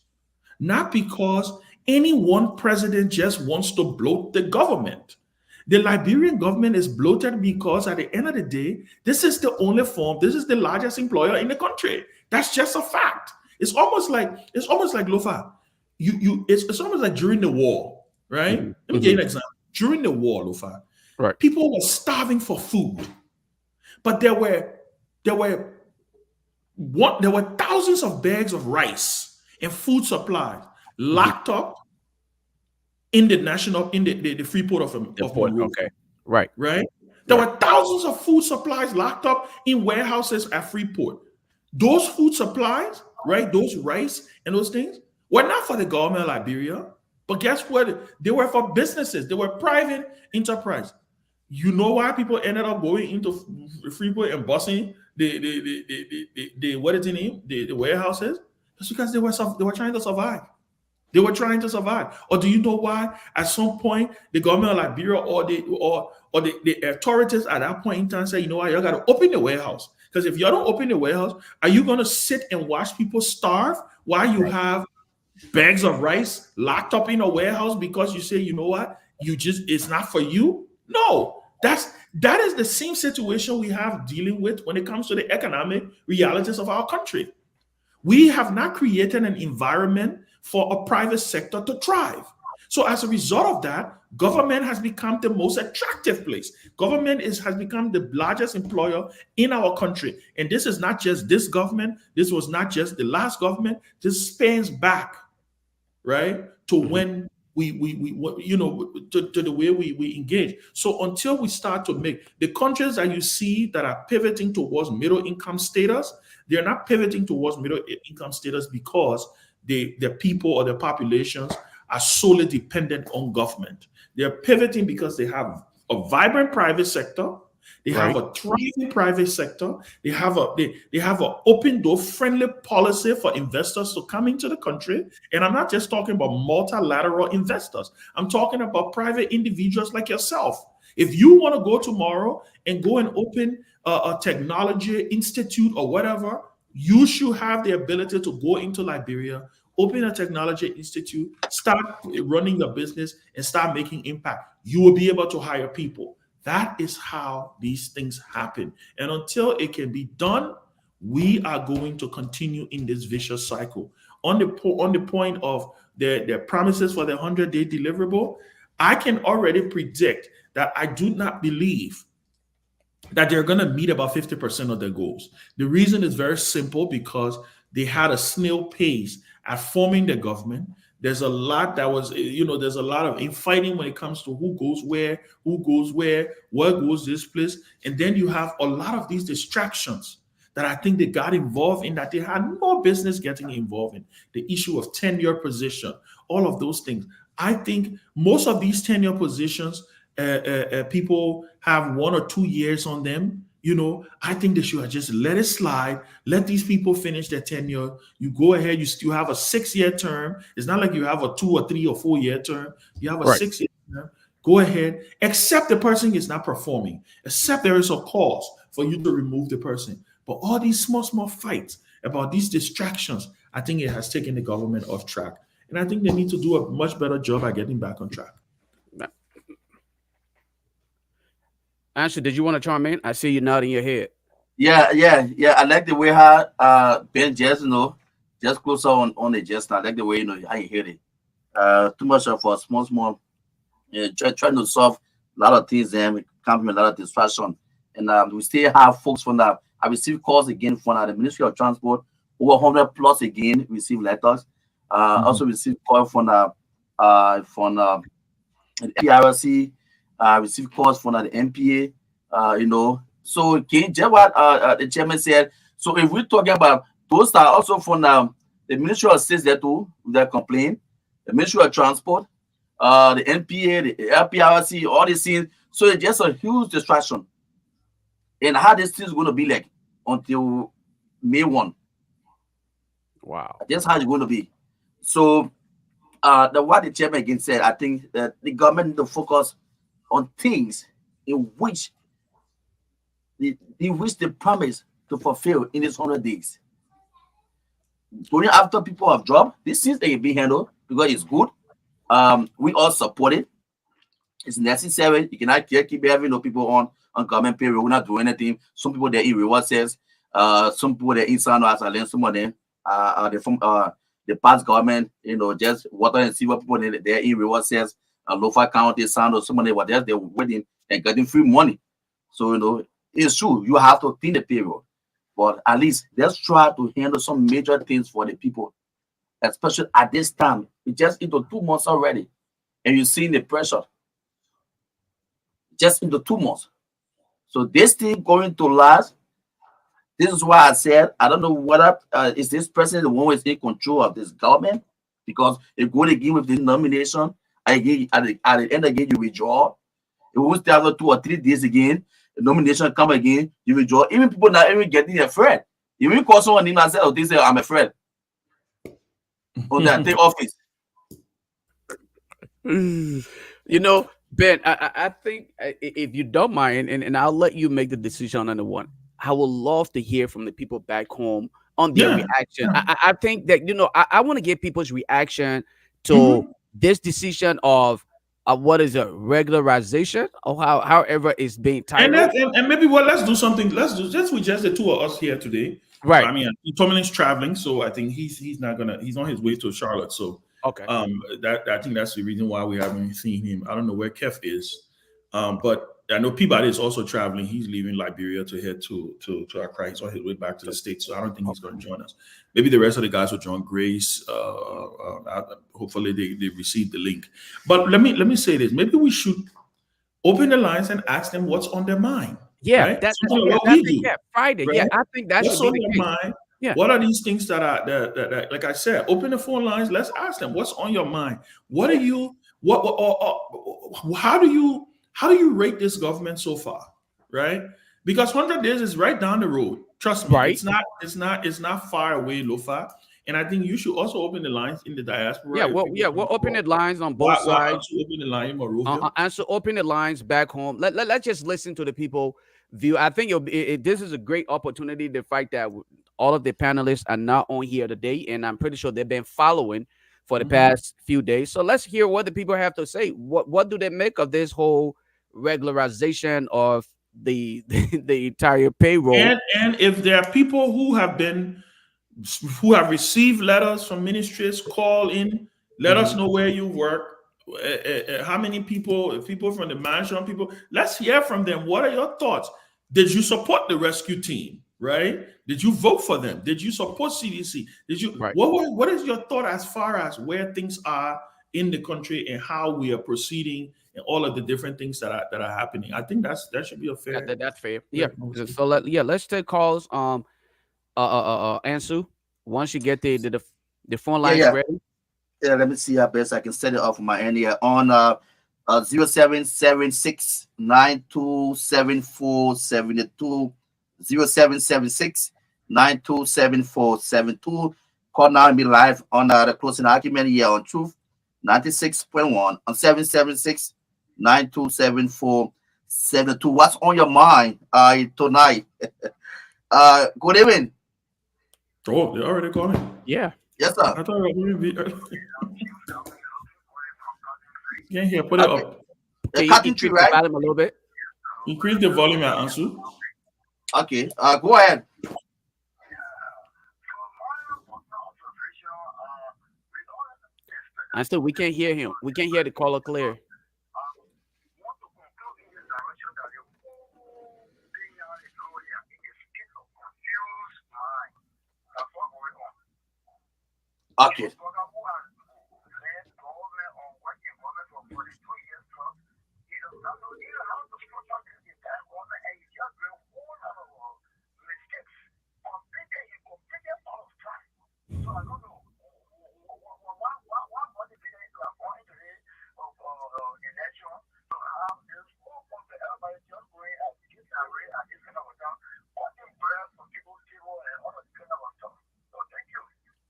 any one president just wants to bloat the government. The Liberian government is bloated because at the end of the day, this is the largest employer in the country. That's just a fact. It's almost like Lofa. It's almost like during the war, right? Let me give you an example. During the war, Lofa, people were starving for food, but there were thousands of bags of rice and food supplies locked up in the free port of Monrovia.
Okay. Right.
There were thousands of food supplies locked up in warehouses at Freeport. Those food supplies, right? Those rice and those things were not for the government of Liberia, but guess what? They were for businesses. They were private enterprise. You know why people ended up going into Freeport and busting the what is the name? The warehouses? It's because they were trying to survive. They were trying to survive. Or do you know why? At some point, the government of Liberia or the authorities at that point in time say, you know what, you got to open the warehouse. Because if you don't open the warehouse, are you going to sit and watch people starve while you have bags of rice locked up in a warehouse because you say, you know what, it's not for you? No, that is the same situation we have dealing with when it comes to the economic realities of our country. We have not created an environment for a private sector to thrive. So as a result of that, government has become the most attractive place. Government has become the largest employer in our country. And this is not just this government. This was not just the last government. This spans back, right, to when to the way we engage. So until we start to make the countries that you see that are pivoting towards middle income status, they're not pivoting towards middle income status because the people or the populations are solely dependent on government. They're pivoting because they have a vibrant private sector. They have a thriving private sector. They have an open door friendly policy for investors to come into the country. And I'm not just talking about multilateral investors. I'm talking about private individuals like yourself. If you want to go tomorrow and go and open a technology institute or whatever, you should have the ability to go into Liberia, open a technology institute, start running your business, and start making impact. You will be able to hire people. That is how these things happen. And until it can be done, we are going to continue in this vicious cycle. On the point of their promises for the 100-day deliverable, I can already predict that I do not believe that they're going to meet about 50% of their goals. The reason is very simple, because they had a snail pace at forming the government. There's a lot there's a lot of infighting when it comes to who goes where, what goes this place. And then you have a lot of these distractions that I think they got involved in that they had no business getting involved in. The issue of tenure position, all of those things. I think most of these tenure positions, people have 1 or 2 years on them. I think they should just let it slide. Let these people finish their tenure. You go ahead. You still have a 6-year term. It's not like you have a 2 or 3 or 4-year term. You have a
Right.
6-year term. Go ahead, except the person is not performing, except there is a cause for you to remove the person. But all these small fights about these distractions, I think it has taken the government off track. And I think they need to do a much better job at getting back on track.
Answer, did you want to chime in? I see you nodding your head.
Yeah. I like the way how Ben just just closer on it just now. I like the way how you hear it. Too much of a small trying to solve a lot of things and we come from a lot of distraction. And we still have folks from that. I received calls again from the Ministry of Transport, over 100 plus again receive letters. Also received call from the PRC, received calls from the MPA, So again, just what the chairman said. So if we're talking about those are also from the Ministry of State there too, their complaint, the Ministry of Transport, the NPA, the LPRC, all these things. So it's just a huge distraction. And how this thing is going to be like until May 1.
Wow.
That's how it's going to be. So what the chairman again said, I think that the government need to focus on things in which they promise to fulfill in these 100 days. Going after people have dropped, this things they can be handled because it's good. We all support it. It's necessary. You cannot keep having people on government payroll. We're not doing anything. Some people they're in reward sales. Some people they're inside as I learned. Some of them they're from the past government. Just water and see what people they're in reward sales. Lofa County, Sound, or some of them were there. They're waiting and getting free money. So it's true. You have to clean the payroll, but at least let's try to handle some major things for the people, especially at this time. We just into 2 months already, and you're seeing the pressure. Just into 2 months. So this thing going to last. This is why I said I don't know whether is this president the one who is in control of this government, because if go again with the nomination, again at the end again you withdraw. It will stay after 2 or 3 days again. The nomination come again, you withdraw. Even people not even getting afraid. You even call someone in and say, "Oh, they say I'm afraid." Or that take office.
Ben, I think if you don't mind, and I'll let you make the decision on the one. I would love to hear from the people back home on their reaction. I think that I want to get people's reaction to this decision of what is a regularization or however it's being titled.
And maybe let's do something. Let's with just the two of us here today.
Right.
I mean, Tomalin's traveling, so I think he's not gonna. He's on his way to Charlotte, so.
Okay.
That I think that's the reason why we haven't seen him. I don't know where Keff is, but I know Peabody is also traveling. He's leaving Liberia to head to Accra. He's on his way back to the States, so I don't think he's going to join us. Maybe the rest of the guys will join Grace. Hopefully they receive the link. But let me say this. Maybe we should open the lines and ask them what's on their mind.
Yeah,
right?
that's Friday.
Right?
Yeah, I think that
what's
should
on
be the
your
case.
mind.
Yeah.
What are these things that are that like I said, open the phone lines. Let's ask them what's on your mind. What are you? How do you rate this government so far? Right? Because 100 days is right down the road. Trust me.
Right.
It's not far away, Lofa. And I think you should also open the lines in the diaspora.
Yeah, we'll open the lines on both sides.
Open the line,
and so open the lines back home. Let's just listen to the people view. I think this is a great opportunity. The fact that all of the panelists are not on here today, and I'm pretty sure they've been following for the past few days. So let's hear what the people have to say. What do they make of this whole regularization of the entire payroll?
And if there are people who have received letters from ministries, call in, let us know where you work, how many people from the management people. Let's hear from them. What are your thoughts? Did you support the rescue team? Right? Did you vote for them? Did you support CDC? Did you? Right. What is your thought as far as where things are in the country and how we are proceeding and all of the different things that are happening? I think that should be a fair.
That's fair. Yeah. So let's take calls. Ansu. Once you get the phone
Yeah,
lines
yeah.
ready,
Yeah, let me see how best I can set it up from my end here on 0776 Call now and be live on the closing argument here on Truth 96.1 on 776 What's on your mind tonight? Good evening.
Oh, they're already calling.
yeah.
Yes, sir.
I thought it was be. Can't hear. Put it
Okay.
up.
The
Can you
cutting tree,
increase the
right?
volume a little bit?
Increase the volume at Ansu.
Okay. Go ahead.
And still, we can't hear him. We can't hear the caller clear.
Okay.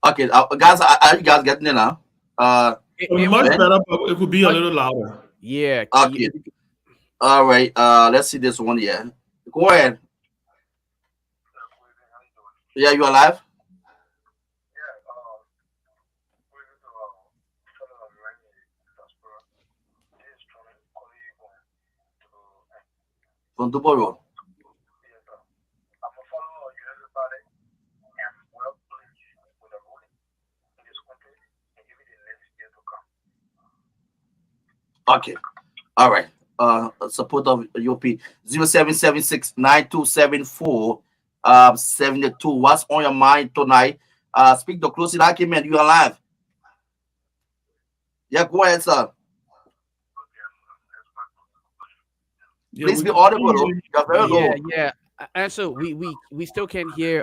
Okay, guys, are you guys getting it now?
Much
Ben?
better, but it could be a little louder.
Yeah.
Okay. All right. Let's see this one here. Go ahead. Yeah, you alive? From Dubai Road. Okay. All right. Support of UP 0776 9274 72. What's on your mind tonight? Speak the closing argument. You alive? Yeah, go ahead, sir.
Yeah,
Please
we
be
can
audible.
hear you.
You're very
Yeah,
low.
yeah. And so we still can't hear.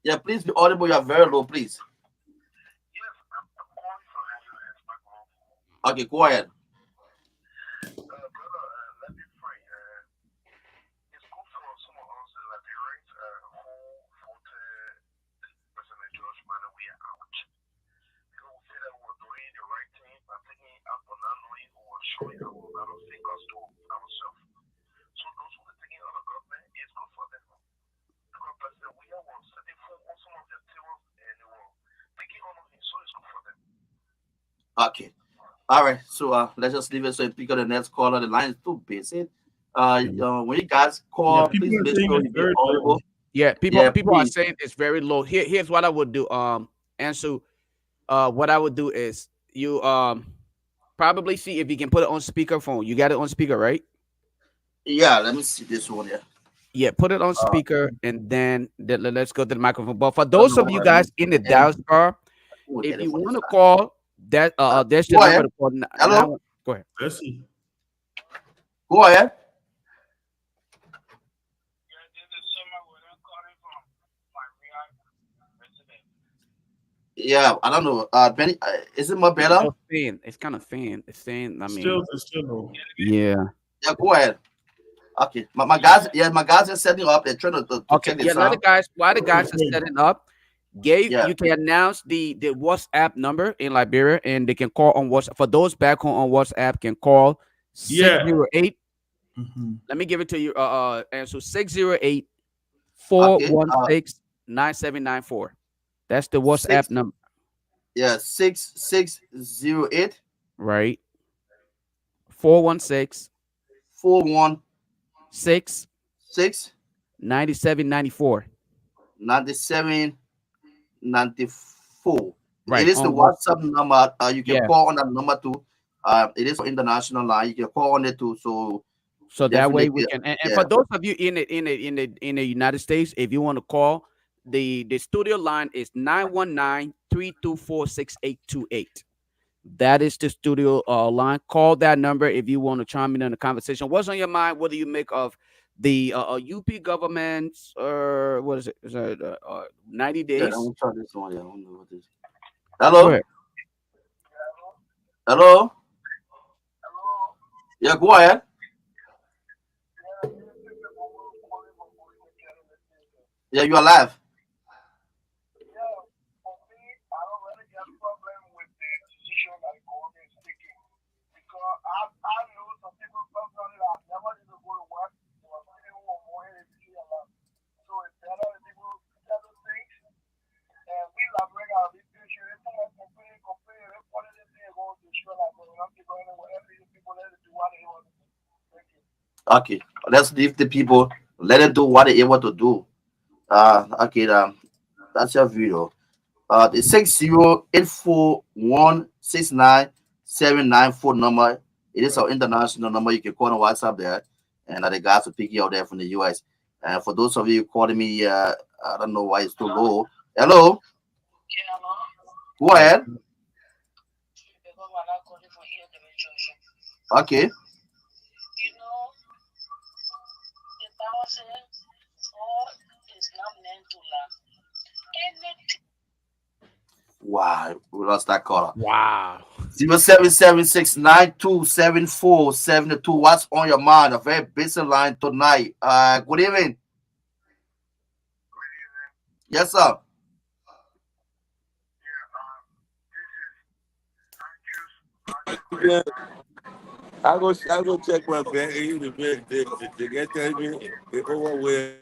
Yeah, please be audible. You're very low, please. Okay, go ahead. Okay. All right. So let's just leave it so pick up the next caller. The line is too busy. When you guys
Yeah,
call,
people
please
are
make
saying
sure
it's
you be
very low.
audible.
Yeah,
Yeah,
people are
please.
saying it's very low. Here's what I would do. And so what I would do is you probably see if you can put it on speakerphone. You got it on speaker, right?
Yeah, let me see this one here.
Yeah, put it on
Uh,
speaker and then let's go to the microphone. But for
I don't
those
know
of
why
you
I don't
guys in the
see and
diaspora,
oh,
if you
telephone
want
is
to
fast.
call, that's the
Go
number
ahead.
to call.
Hello.
Go ahead.
Let's see.
Go ahead. Yeah, I don't know. Benny, is it more
It's
better?
so thin. It's kind of thin. It's thin. I mean,
It's still low.
yeah.
Yeah, go ahead. Okay, my guys, yeah, my guys are setting up. They're trying to
Okay.
check the
Yeah. Let the
sound.
guys. While the
Okay,
guys are
great.
setting up, Gabe,
Yeah,
you can announce the WhatsApp number in Liberia, and they can call on WhatsApp. For those back home on WhatsApp, can call
Yeah.
608.
Mhm.
Let me give it to you. And so 608 four
okay.
one six 9794. That's the WhatsApp
Six,
number,
yeah, 6608
right? 416
416
6 9794.
9794. It
Right.
is the
On what?
WhatsApp number. You can
Yeah.
call on that number too. It is international line. You can call on it too. So
So that way we
definitely,
can, and
yeah.
for those of you in the United States, if you want to call, the studio line is 919-324-6828. That is the studio line. Call that number if you want to chime in on the conversation. What's on your mind? What do you make of the UP government's what is it? Is it 90
Yeah, I'm
days?
gonna try this one. Yeah, I don't know what this.
Go
Hello,
ahead.
hello. Yeah, go ahead. Yeah, you are live. Okay, let's leave the people. Let them do what they're able to do. Okay, that's your video. The 6084169794 phone number. It is our international number. You can call on WhatsApp there, and the guys will pick you out there from the US. And for those of you calling me, I don't know why it's too low. Hello, go
All right.
ahead. Okay. Wow, we lost that caller.
Wow.
0776927472. What's on your mind? A very busy line tonight. Good evening. Yes, sir.
Yeah, I go check my bank. They get tell me they overwhelmed.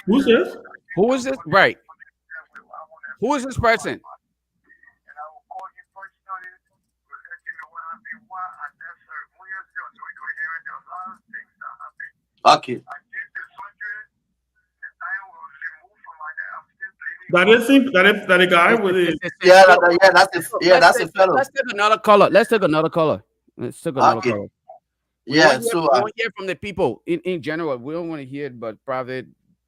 Who's this?
Who is this? Right. Who is this person?
Okay.
That a guy with it.
Yeah,
Look,
yeah, that's it.
look,
Yeah, that's a fellow.
let's take another color. Let's take another color. Let's take another
Okay.
color.
Yeah, so
We want to hear from the people in general. We don't want to hear it, but private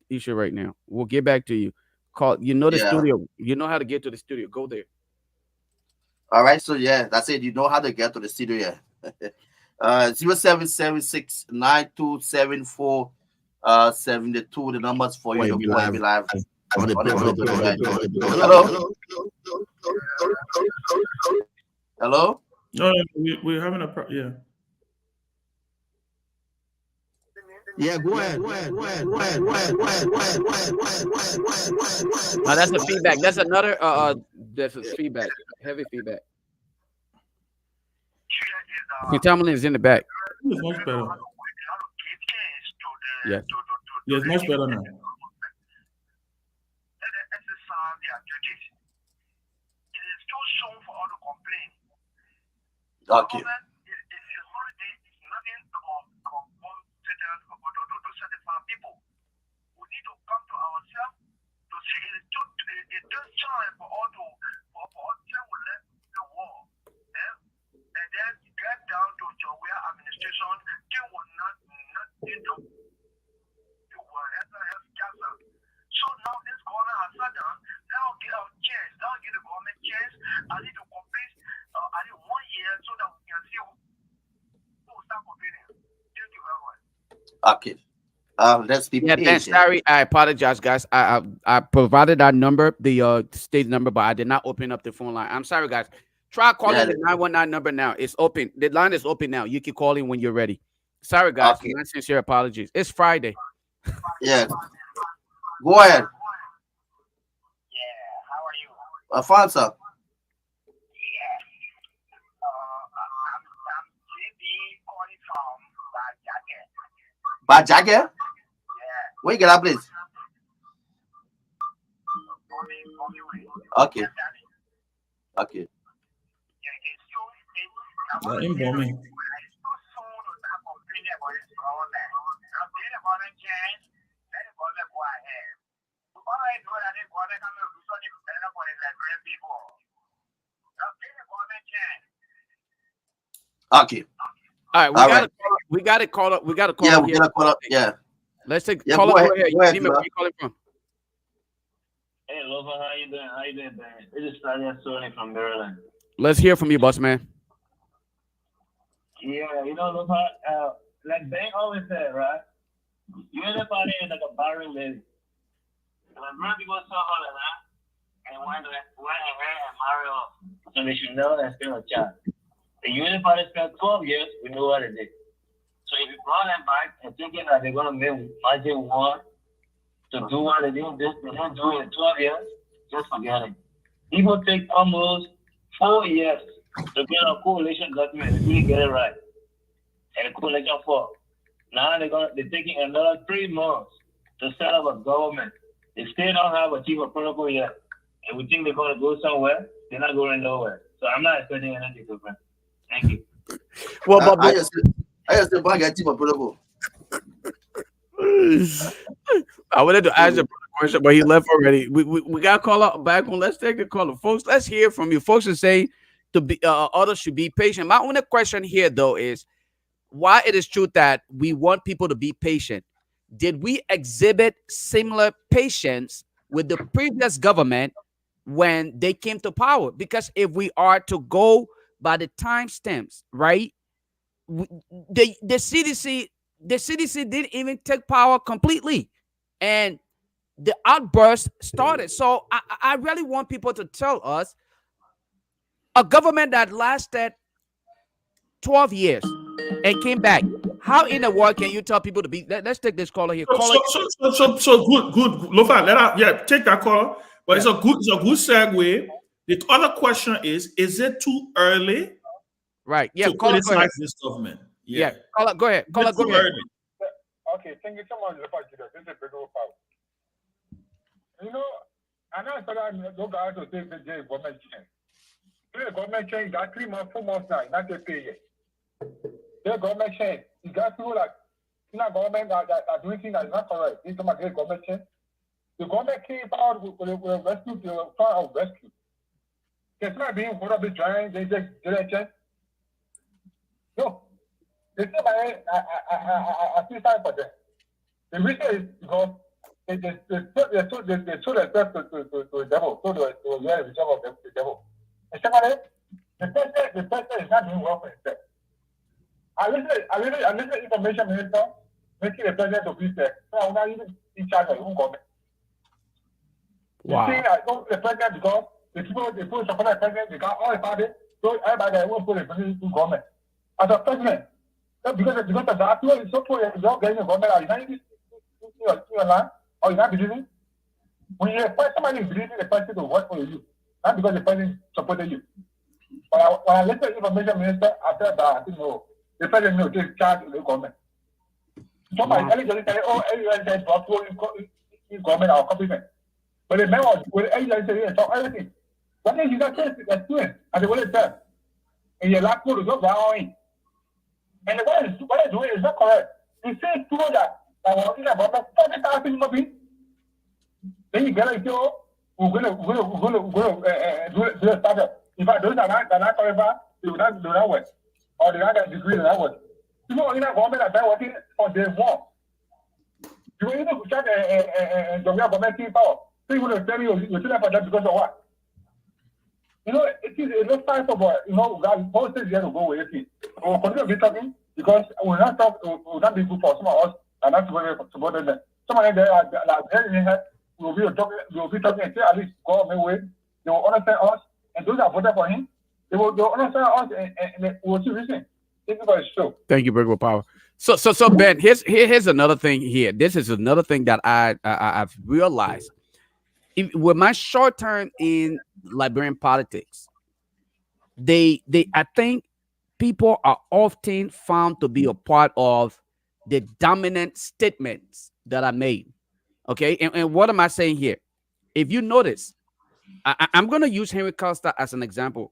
issue right now. We'll get back to you. Call. You know the
yeah.
studio. You know how to get to the studio. Go there.
All right, so yeah, that's it. You know how to get to the studio. Yeah. 07769274 72. The numbers for you to call and be live on the program tonight. Hello? Hello?
No, no, we're having yeah.
Yeah, go ahead.
Now that's a feedback. That's another that's a feedback. Heavy feedback. Tomalin is in the back.
It's much better.
Yeah.
Yeah, it's much better now.
Okay. Okay. Let's be
Yeah, Ben,
patient.
sorry. I apologize, guys. I provided our number, the state number, but I did not open up the phone line. I'm sorry, guys. Try calling
Yeah.
the 919 number now. It's open. The line is open now. You can call in when you're ready. Sorry, guys.
Okay.
My sincere apologies. It's Friday.
Yeah. Go ahead. Alfonso. Bajage? Where you get that place? Okay. Okay.
That ain't bombing.
Okay.
All right,
All right.
we got it called up. We got to call
Yeah,
up
we
here.
gotta call up. Yeah.
Let's take
Yeah,
call
go
up.
ahead.
Go ahead.
Go ahead,
Name it,
Dula.
where you calling from?
Hey, Lofa, how you doing? How you doing, Ben? This is Tanya Sony from Maryland.
Let's hear from you, boss man.
Yeah, Lofa, like Ben always said, right? You end up out here like a barren lady. Like, when people saw all of that and went ahead and marry off. So they should know that's still a child. The unit party spent 12 years, we know what it did. So if you brought them back and thinking that they're going to make magic war to do what they didn't do in 12 years, just forget it. People take almost 4 years to get a coalition document and really get it right. And the coalition fall. Now they're taking another 3 months to set up a government. They still don't have a chief of protocol yet. And we think they're going to go somewhere. They're not going nowhere. So I'm not expecting anything different. Thank you.
Well,
I just said, "Bang, I team of protocol."
I wanted to ask a question, but he left already. We got to call out back on. Let's take the caller, folks. Let's hear from you, folks. And say to be others should be patient. My only question here, though, is why it is true that we want people to be patient. Did we exhibit similar patience with the previous government when they came to power? Because if we are to go by the timestamps, right? The CDC didn't even take power completely, and the outburst started. So I really want people to tell us a government that lasted 12 years and came back. How in the world can you tell people to be? Let's take this caller here.
So good. Lofa, take that caller. But it's a good segue. The other question is it too early?
Right. Yeah.
To criticize this government.
Yeah. Call it. Go ahead. Call it. Go ahead.
Okay. Thank you so much, Lofa. This is a big old power. I know that no guys will take the government change. The government change got 3 months, 4 months now. Not the pay yet. The government change. You got people like government that are doing things that is not correct. This is my great government change. The government came out with rescue, the plan of rescue. It's not being put up the giant, they just change. No. They say I feel sorry for them. The reason is because they sold themselves to the devil, so they were the result of the devil. And secondly, the president is not doing well for himself. I listen information minister making the president to be there. So I'm not even in charge of his own government.
Wow.
You see, I don't the president because the people they put support the president, they got all the party, so everybody won't put the president to government. As a president, because of that, you are so poor, you're not getting a government, are you not in your land, or you're not believing? When you find somebody believing the president to work for you, not because the president supported you. When I listen to the information minister, I said that I didn't know. The president will take charge of the government. Somebody everybody say, oh, everybody said to uphold in government or compliment. But the man was with everybody say, talk everything. What is you got to experience? And the way it said, and your last put is up down. And what is doing is not correct. You say to that I want to about 40,000 human beings. Then you get it, we're gonna do a startup. In fact, those are not qualified, they will not do that work. Or they don't get a degree in that work. People in the government are trying working for their work. You will even check the government team power. People will tell you you're doing for that because of what? It is time for both things you have to go with it. We'll continue to be talking because we'll not be good for some of us and not support them. Some of them that are very in head, we'll be talking and say at least go on their way. They will understand us, and those that voted for him, they will understand us and we'll see reason. Thank you for the show.
Thank you, Breakable Power. So Ben, here's another thing here. This is another thing that I've realized. With my short term in Liberian politics, I think people are often found to be a part of the dominant statements that are made. Okay, and what am I saying here? If you notice, I'm going to use Henry Costa as an example.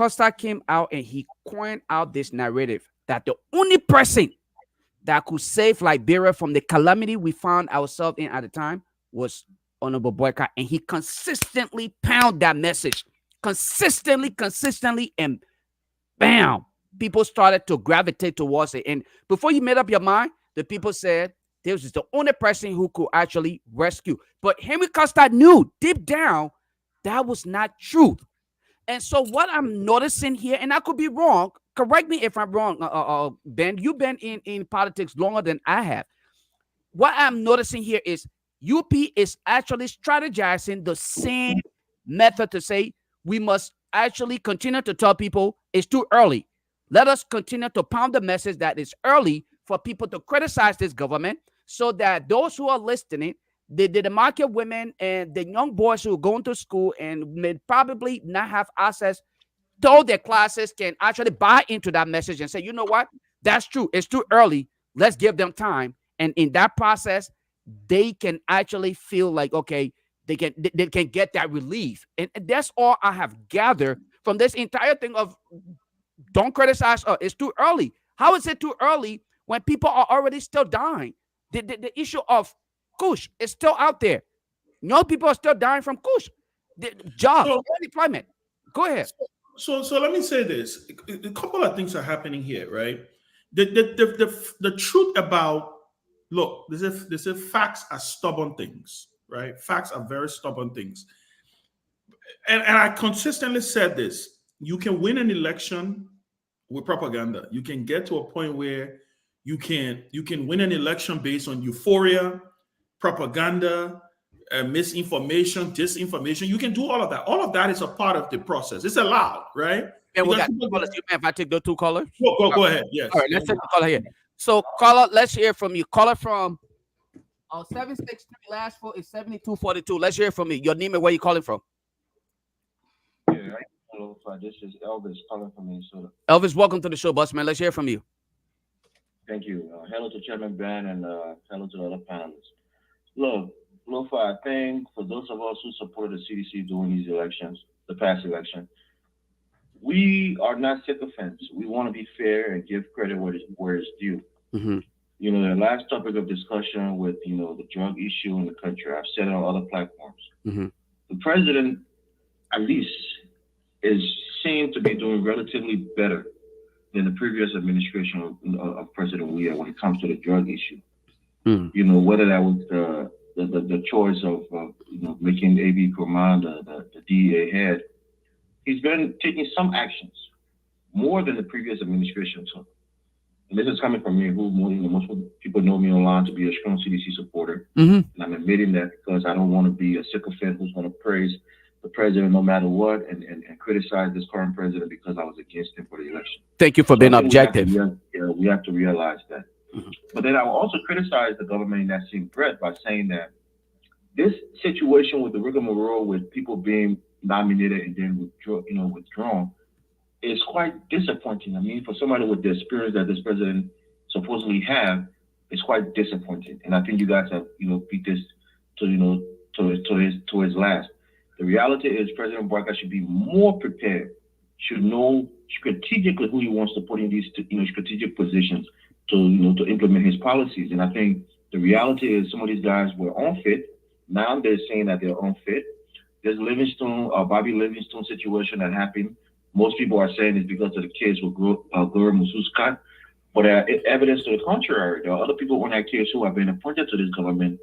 Costa came out and he coined out this narrative that the only person that could save Liberia from the calamity we found ourselves in at the time was Honorable Boycott. And he consistently pounded that message. Consistently, and bam, people started to gravitate towards it. And before you made up your mind, the people said this is the only person who could actually rescue. But Henry Costa knew deep down that was not truth. And so what I'm noticing here, and I could be wrong, correct me if I'm wrong, Ben, you've been in politics longer than I have. What I'm noticing here is UP is actually strategizing the same method to say we must actually continue to tell people it's too early. Let us continue to pound the message that it's early for people to criticize this government so that those who are listening, the market women and the young boys who are going to school and may probably not have access to their classes can actually buy into that message and say, you know what? That's true. It's too early. Let's give them time. And in that process, they can actually feel like, okay, they can get that relief. And that's all I have gathered from this entire thing of don't criticize us. It's too early. How is it too early when people are already still dying? The issue of Kush is still out there. Young people are still dying from Kush. The jobs, unemployment. Go ahead.
So let me say this. A couple of things are happening here, right? The truth about, look, they say facts are stubborn things, right? Facts are very stubborn things. And I consistently said this. You can win an election with propaganda. You can get to a point where you can win an election based on euphoria, propaganda, misinformation, disinformation. You can do all of that. All of that is a part of the process. It's allowed, right?
And we got two callers. You mind if I take those two callers?
Go ahead. Yes.
All right, let's take the caller here. So, caller, let's hear from you. Caller from 763, last four is 7242. Let's hear from you. Your name and where you calling from.
Yeah, hello. This is Elvis calling from Minnesota.
Elvis, welcome to the show, boss man. Let's hear from you.
Thank you. Hello to Chairman Ben and hello to the other panelists. Look, I think for those of us who supported the CDC during these elections, the past election, we are not sycophants. We want to be fair and give credit where it's due.
Mm-hmm.
You know, the last topic of discussion with, the drug issue in the country, I've said it on other platforms.
Mm-hmm.
The president, at least, is seen to be doing relatively better than the previous administration of President Weah when it comes to the drug issue.
Mm.
Whether that was the choice of making A.B. Kurman the DEA head, he's been taking some actions more than the previous administration took. And this is coming from me, who most people know me online to be a strong CDC supporter.
Mm-hmm.
And I'm admitting that because I don't want to be a sycophant who's going to praise the president no matter what and criticize this current president because I was against him for the election.
Thank you for being objective.
We have to realize that. Mm-hmm. But then I will also criticize the government in that same breath by saying that this situation with the rigmarole with people being nominated and then withdrawn is quite disappointing. I mean, for somebody with the experience that this president supposedly have, it's quite disappointing. And I think you guys have, beat this to his last. The reality is President Barker should be more prepared, should know strategically who he wants to put in these strategic positions to implement his policies. And I think the reality is some of these guys were unfit. Now they're saying that they're unfit. There's Bobby Livingstone situation that happened. Most people are saying it's because of the case with Gloria Mususkat. But evidence to the contrary, there are other people on that case who have been appointed to this government,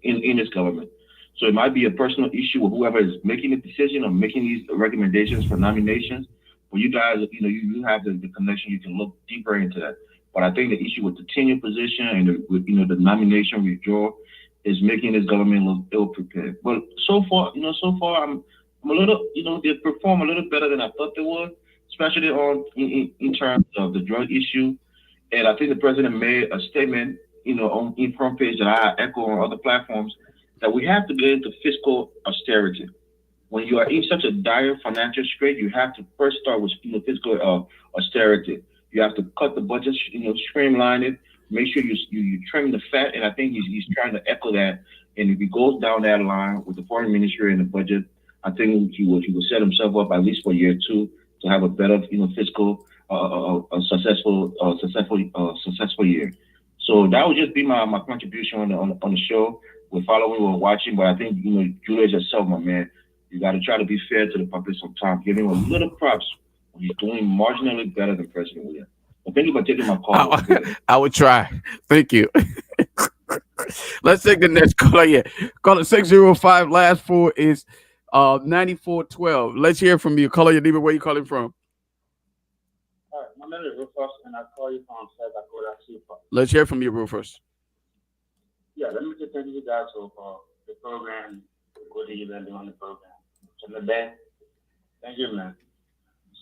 in this government. So it might be a personal issue with whoever is making the decision or making these recommendations for nominations. But you guys, you have the connection. You can look deeper into that. But I think the issue with the tenure position and the nomination withdrawal is making this government look ill prepared. But so far, I'm a little, they perform a little better than I thought they would, especially in terms of the drug issue. And I think the president made a statement, on in front page that I echo on other platforms, that we have to get into fiscal austerity. When you are in such a dire financial strait, you have to first start with fiscal austerity. You have to cut the budget, streamline it, make sure you trim the fat. And I think he's trying to echo that. And if he goes down that line with the foreign ministry and the budget, I think he will set himself up at least for year two to have a better, fiscal, successful year. So that would just be my contribution on the show. We're following, we're watching, but I think Julius yourself, my man, you got to try to be fair to the public sometimes. Give him a little props when he's doing marginally better than President William. Well, thank you for taking my call.
I would try. Thank you. Let's take the next caller here. Caller 605. Last four is 9412. Let's hear from you. Caller your name and where you calling from.
All right, my name is Rufus, and I call you from South Dakota.
Let's hear from you, Rufus.
Yeah, let me just thank you guys for the program, the good that you've been doing the program. So, Ben, thank you, man.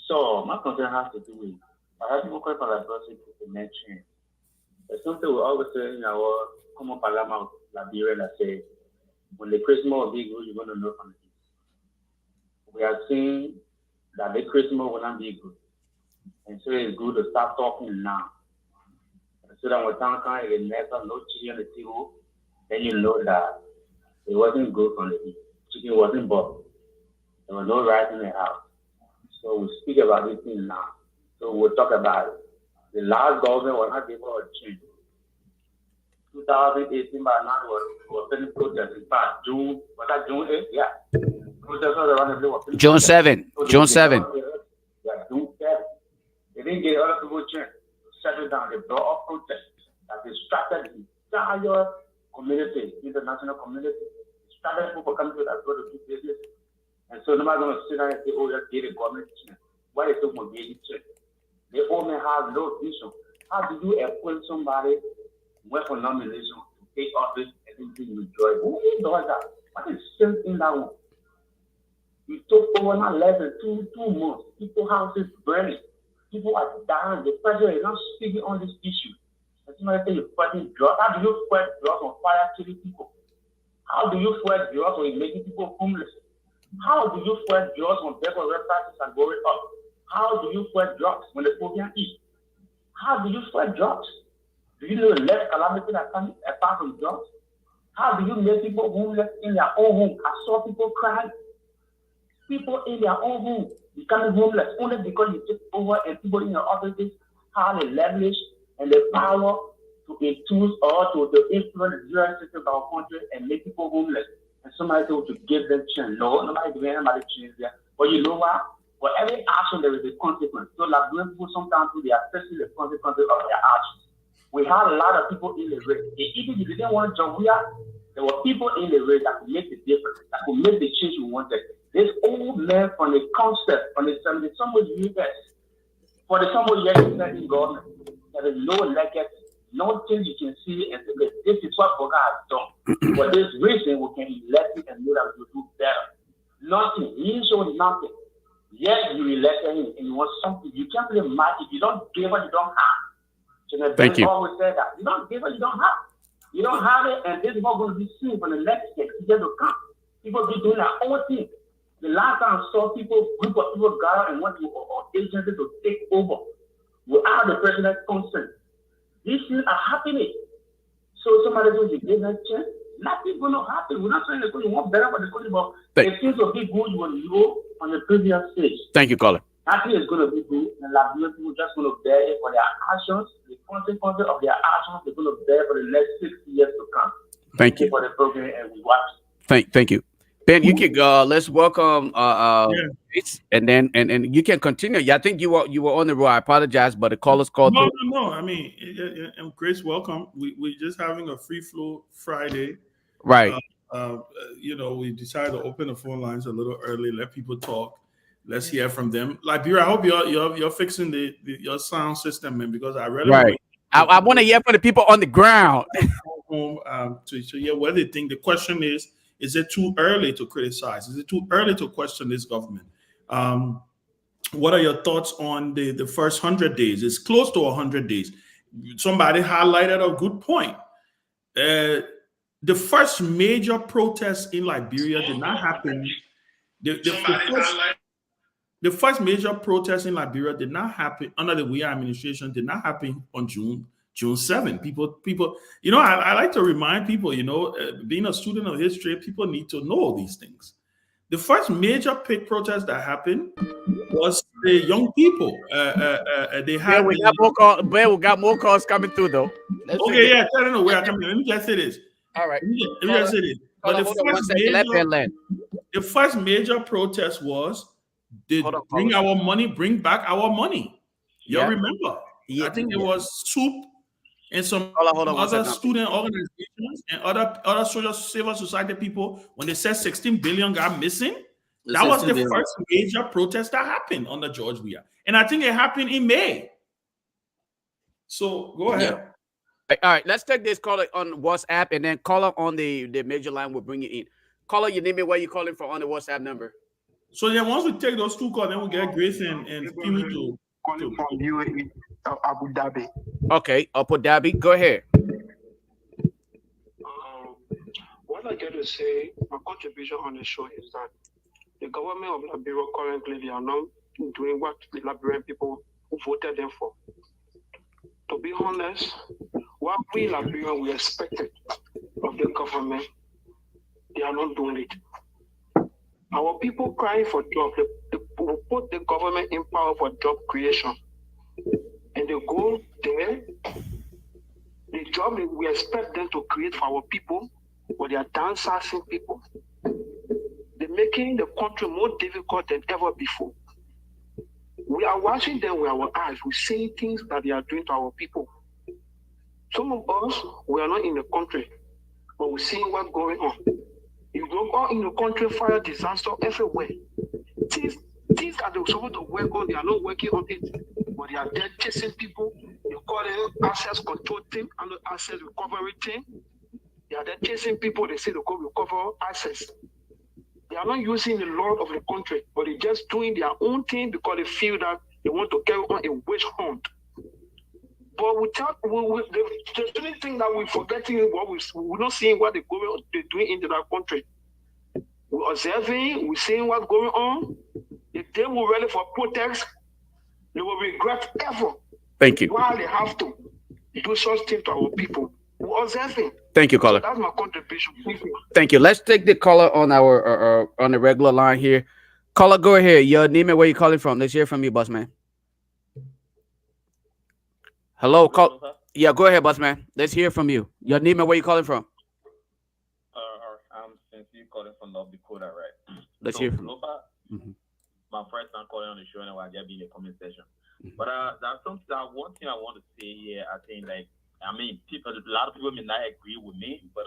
So, my concern has to do with, I have people call for the process to mention. There's something we always say in our common parliament, Liberia, that say, when the Christmas will be good, you're going to know from it. We are seeing that the Christmas will not be good. And so it's good to start talking now. So that when time comes, it never no chicken on the table, then you know that it wasn't good from the eat. Chicken wasn't bought. There was no rice in the house. So we speak about this thing now. So we'll talk about it. The last government was not able to change. 2018 by now was finished protest. In fact, June, was that June 8th? Yeah.
June 7. June 7.
Yeah, June 7. They didn't get other people a chance to settle down. They brought up protests that distracted the entire community, international community. Distracted people coming to that go to do business. And so nobody's going to sit down and say, oh, let's get a government change. Why is it going to get a change? The old man has no vision. How do you appoint somebody went for nomination to take office and then you enjoy? Who does that? What is sense in that one? You took over not less than two months. People's houses burning. People are dying. The president is not speaking on this issue. And somebody say you're fighting drugs. How do you fight drugs on fire killing people? How do you fight drugs when you're making people homeless? How do you fight drugs when paper prices are going up? How do you fight drugs when the poor can't eat? How do you fight drugs? Do you know less calamity that comes apart from drugs? How do you make people homeless in their own home? I saw people cry. People in their own home becoming homeless only because you take over and people in your offices have the leverage and the power to influence or to influence the justice system of our country and make people homeless. And somebody told to give them chance. No, nobody giving anybody chance there. But you know what? For every action, there is a consequence. So like people sometimes they are facing the consequences of their actions. We had a lot of people in the race. Even if they didn't want to join, there were people in the race that could make the difference, that could make the change we wanted. This old man from the concept, from the 70-somewhere years, for the somewhere years in government, there is no legacy, nothing you can see and say, this is what Boga has done. For this reason, we can elect him and know that we will do better. Nothing. He showed nothing. Yet you elected him and you want something. You can't really match if you don't give what you don't have. So
Thank you.
Always said that. You don't give what you don't have. You don't have it, and this is not going to be seen for the next 6 years to come. People be doing their own thing. The last time I saw group of people gather and went to agencies to take over without the president's consent. These things are happening. So somebody will give that chance. Nothing's going to happen. We're not saying that you want better for the country, but if things will be good, you will know on the previous stage.
Thank you, caller.
Nothing is going to be good, and Liberian people just going to bear it for their actions. The consequences of their actions, they're going to bear for the next 6 years to come.
Thank you
for the program, and we watch.
Thank you. Ben, you can let's welcome and then you can continue. Yeah, I think you were on the road. I apologize, but the callers called.
No. I mean, Grace, welcome. We're just having a free flow Friday,
right?
We decided to open the phone lines a little early, let people talk. Let's hear from them. Liberia, I hope you're fixing your sound system, man, because I really
right. I want to hear from the people on the ground.
To hear what they think. The question is it too early to criticize? Is it too early to question this government? What are your thoughts on the first 100 days? It's close to 100 days. Somebody highlighted a good point. The first major protest in Liberia did not happen. The first major protest in Liberia did not happen under the Weah administration, did not happen on June 7. People, I like to remind people, being a student of history, people need to know these things. The first major pig protest that happened was the young people. They had.
Yeah, we got more calls. Ben, we got more calls coming through though.
Okay, yeah, I don't know where I come from. Let me just say this.
All right.
Let me just say this. But
Hold on 1 second. Let Ben land.
the first major protest was
Hold on,
bring
caller.
our money, bring back our money. You
Yeah.
remember?
Yeah,
I think it
yeah.
was Soup and some
Hold on 1
other
second.
student organizations and other social civil society people when they said 16 billion got missing. That was the first major protest that happened under George Weah. And I think it happened in May. So go ahead.
Yeah. All right, let's take this caller on WhatsApp and then caller on the major line will bring you in. Caller, your name and where you calling from on the WhatsApp number.
So then once we take those two calls, then we'll get Grace and Peewee to
Calling from UAE, Abu Dhabi.
Okay, Abu Dhabi, go ahead.
What I get to say, my contribution on the show is that the government of Liberia currently, they are not doing what the Liberian people who voted them for. To be honest, what we Liberians we expected of the government, they are not doing it. Our people crying for jobs, they put the government in power for job creation. And they go there, the job that we expect them to create for our people, but they are downsizing people. They're making the country more difficult than ever before. We are watching them with our eyes. We're seeing things that they are doing to our people. Some of us, we are not in the country, but we're seeing what's going on. You go out in the country, fire disaster everywhere. Things that they're supposed to work on, they are not working on it. But they are there chasing people. They call them access control team and the access recovery team. They are there chasing people. They say they go recover access. They are not using the law of the country, but they're just doing their own thing because they feel that they want to carry on a witch hunt. But the only thing that we're forgetting is what we're not seeing what they're doing in that country. We're observing, we're seeing what's going on. If they were ready for protest, they will regret ever.
Thank you.
Why they have to do such things to our people. We're observing.
Thank you, caller.
So that's my contribution.
Thank you. Let's take the caller on our on the regular line here. Caller, go ahead. Your name and where you calling from. Let's hear from you, boss man. Hello, call. Yeah, go ahead, boss man. Let's hear from you. Your name and where you calling from.
I'm Sanvee calling from North Dakota, right?
Let's hear from you.
My first time calling on the show, and I get in the comment section. But that's something. One thing I want to say here. I think, like, I mean, a lot of people may not agree with me, but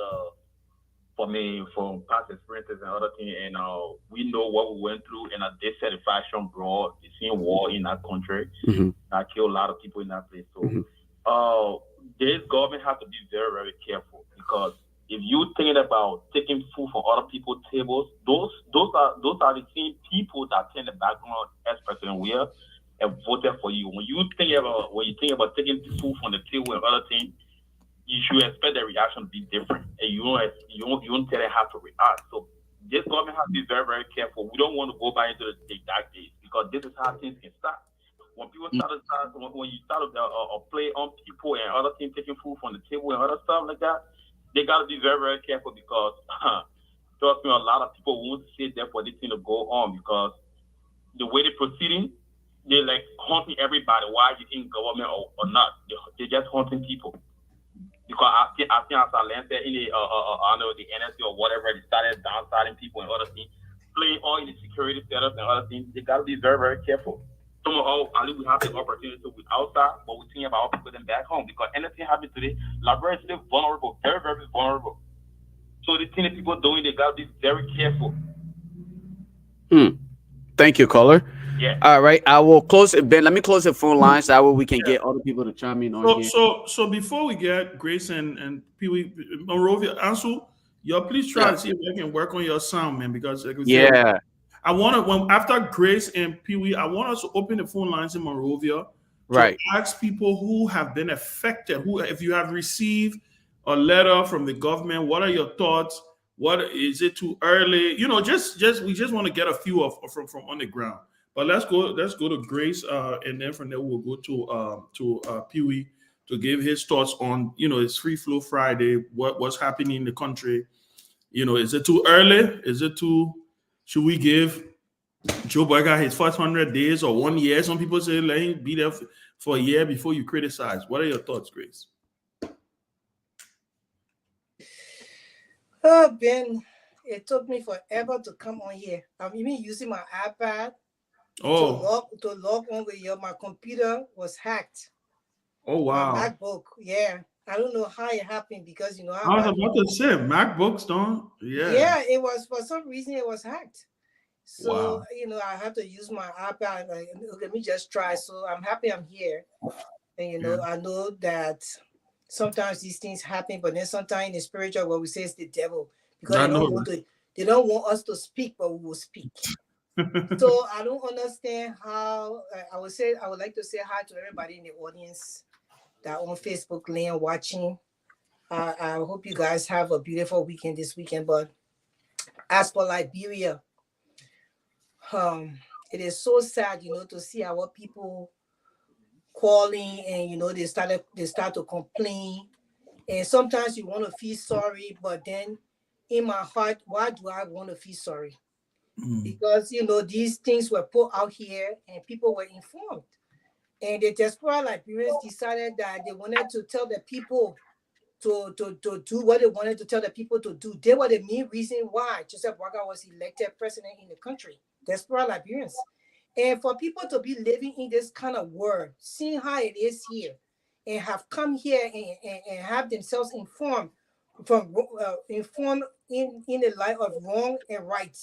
for me, from past experiences and other things, and we know what we went through in a dissatisfaction brought, you seen war in that country, that killed a lot of people in that place. So, this government has to be very, very careful, because if you thinking about taking food from other people's tables, those are the same people that turn the background as President Weah and voted for you. When you think about taking food from the table and other things, you should expect the reaction to be different, and you don't tell them how to react. So this government has to be very, very careful. We don't want to go back into the dark days, because this is how things can start. When people when you start to play on people and other things, taking food from the table and other stuff like that, they got to be very, very careful, because trust me, a lot of people won't sit there for this thing to go on, because the way they're proceeding, they're like haunting everybody. Why you in government or not? They're just haunting people. Because I think as I landed in the NSC or whatever, they started downsizing people and other things, playing all in the security setups and other things. They got to be very, very careful. At least we have the opportunity to be outside, but we're thinking about how to put them back home, because anything happens today, Liberia is still vulnerable, very, very vulnerable. So the thing that people are doing, they got to be very careful.
Thank you, caller.
Yeah.
All right. I will close it. Ben, let me close the phone line so that way we can get other people to chime in on here.
So before we get Grace and Peewee, Monrovia, Ansu, y'all please try to see if I can work on your sound, man, because I want to, after Grace and Peewee, I want us to open the phone lines in Monrovia to ask people who have been affected, who, if you have received a letter from the government, what are your thoughts? What is it too early? You know, we just want to get a few from on the ground. But let's go to Grace, and then from there we'll go to Peewee to give his thoughts on, you know, it's Free Flow Friday, what's happening in the country. You know, is it too early? Is it too Should we give Joe Boyka his first 100 days or 1 year? Some people say let him be there for a year before you criticize. What are your thoughts, Grace?
Oh, Ben, it took me forever to come on here. I'm even using my iPad to log on with you. My computer was hacked.
Oh, wow.
My MacBook, yeah. I don't know how it happened because how
I was about to say MacBooks don't.
Yeah, it was for some reason it was hacked. So
wow.
I have to use my iPad. Like, let me just try. So I'm happy I'm here. And I know that sometimes these things happen, but then sometimes in the spiritual world we say it's the devil because they don't want us to speak, but we will speak. So I don't understand how I would like to say hi to everybody in the audience that on Facebook land watching. I hope you guys have a beautiful weekend this weekend. But as for Liberia, it is so sad, to see our people calling and they start to complain. And sometimes you want to feel sorry, but then in my heart, why do I want to feel sorry? Because these things were put out here and people were informed. And the diaspora Liberians decided that they wanted to tell the people to do what they wanted to tell the people to do. They were the main reason why Joseph Boakai was elected president in the country. Diaspora Liberians. And for people to be living in this kind of world, seeing how it is here, and have come here and have themselves informed in the light of wrong and right,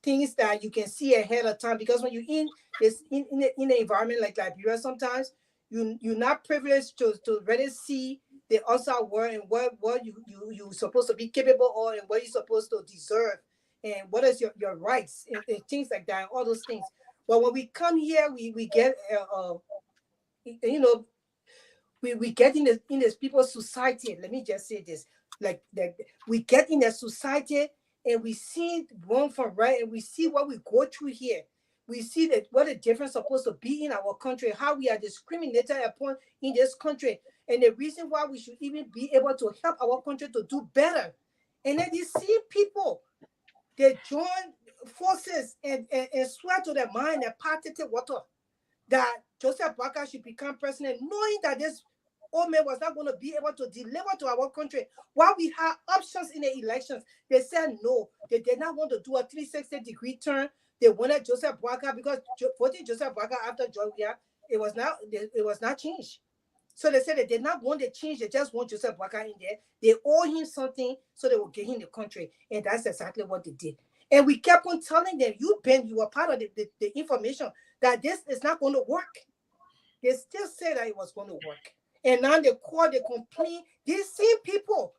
things that you can see ahead of time. Because when you're in an environment like Liberia, sometimes you're not privileged to really see the outside world and what you're supposed to be capable of and what you're supposed to deserve and what is your rights and things like that, all those things. But when we come here, we get we get in this people's society. Let me just say this: like we get in the society and we see wrong from right, and we see what we go through here. We see that what the difference supposed to be in our country, how we are discriminated upon in this country, and the reason why we should even be able to help our country to do better. And then these same people, they join forces and swear to their mind and party to water that Joseph Boakai should become president, knowing that this old man was not going to be able to deliver to our country. While we had options in the elections, they said no. They did not want to do a 360-degree turn. They wanted Joseph Boakai because voting Joseph Boakai after Georgia, it was not changed. So they said they did not want the change. They just want Joseph Boakai in there. They owe him something, so they will get him the country. And that's exactly what they did. And we kept on telling them, you were part of the information that this is not going to work. They still said that it was going to work. And now they call, they complain. These same people,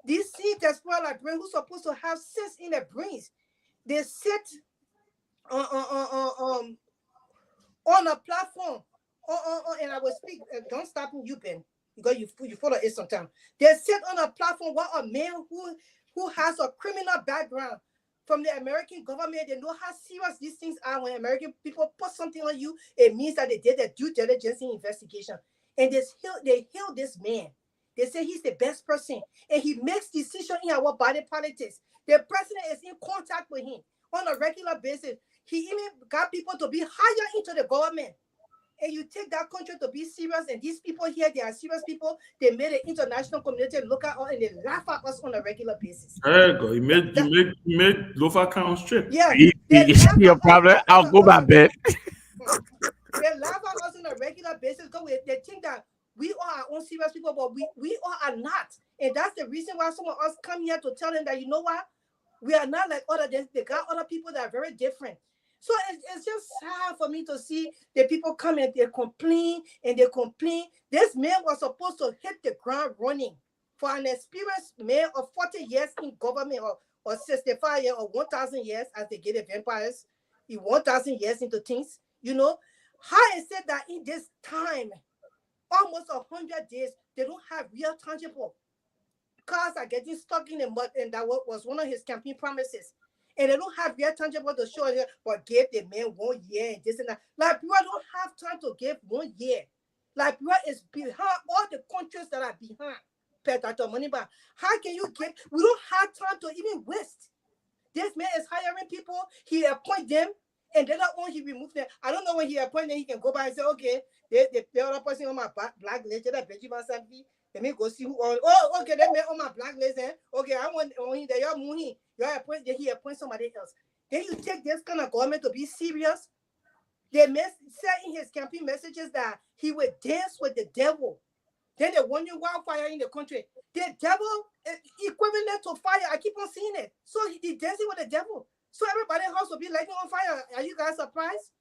these same diaspora Liberians who's supposed to have sense in their brains, they sit on a platform. And I will speak. Don't stop me, you Ben, because you follow it sometimes. They sit on a platform where a man who has a criminal background from the American government, they know how serious these things are. When American people put something on you, it means that they did their due diligence investigation. And they hail this man. They say he's the best person. And he makes decisions in our body politics. The president is in contact with him on a regular basis. He even got people to be hired into the government. And you take that country to be serious, and these people here, they are serious people. They made an international community look at us and they laugh at us on a regular basis.
There you go. You made local accounts strip.
Yeah.
Your problem. I'll go back bed.
They laugh at us on a regular basis because they think that we are our own serious people, but we all are not. And that's the reason why some of us come here to tell them that, you know what? We are not like other. They got other people that are very different. So it's just sad for me to see the people come and they complain and they complain. This man was supposed to hit the ground running for an experienced man of 40 years in government or 65 years or 1,000 years as they get the vampires, in 1,000 years into things. How is it that in this time, almost 100 days, they don't have real tangible? Cars are getting stuck in the mud, and that was one of his campaign promises. And they don't have real tangible to show it, but give the man 1 year and this and that. Liberia don't have time to give 1 year. Liberia is behind all the countries that are behind. How can you give? We don't have time to even waste. This man is hiring people. He appoint them, and then on he remove them. I don't know when he appoint them, he can go by and say, okay, the other person on my black list, that Ben Sanvee. Let me go see who on. Oh, okay, that man on my black list. Eh? Okay, I want on that you're moving. You appoint. Then he appoint somebody else. Then you take this kind of government to be serious. They said in his campaign messages that he would dance with the devil. Then they want you wildfire in the country. The devil is equivalent to fire. I keep on seeing it. So he dancing with the devil. So everybody's house will be lighting on fire. Are you guys surprised?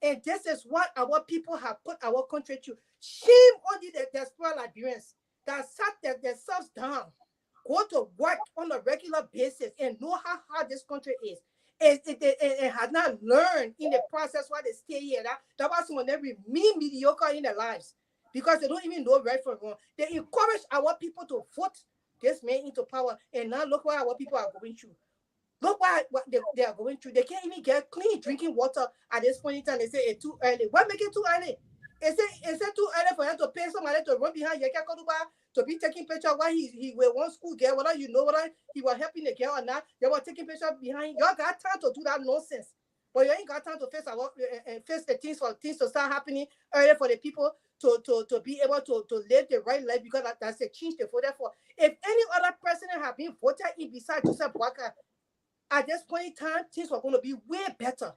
And this is what our people have put our country to. Shame on the desperate Liberians that sat themselves down, go to work on a regular basis and know how hard this country is. It has not learned in the process why they stay here. That was when they remain mediocre in their lives because they don't even know right from wrong. They encourage our people to vote this man into power. And now look what our people are going through. Look what they are going through. They can't even get clean drinking water at this point in time. They say it's too early. What make it too early? Is it too early for him to pay somebody to run behind Yeka Koduba to be taking picture while he was one school girl, whether you know whether he was helping the girl or not? They were taking picture behind. Y'all got time to do that nonsense. But you ain't got time to face the things for things to start happening early for the people to be able to live the right life because that's the change they voted for. If any other president had been voted in beside Joseph Boakai, at this point in time, things were going to be way better.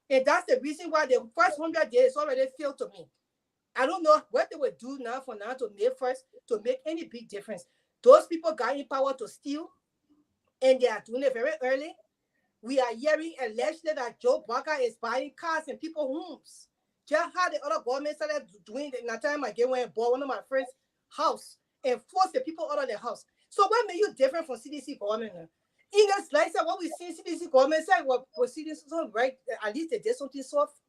And that's the reason why the first 100 days already failed to me. I don't know what they will do now to May 1st to make any big difference. Those people got in power to steal, and they are doing it very early. We are hearing allegedly that Joe Boakai is buying cars in people's homes. Just how the other government started doing it. In that time, I went and bought one of my friends' house and forced the people out of their house. So what made you different from CDC government now? In this like what we see CDC government said was proceedings right. At least they did something soft.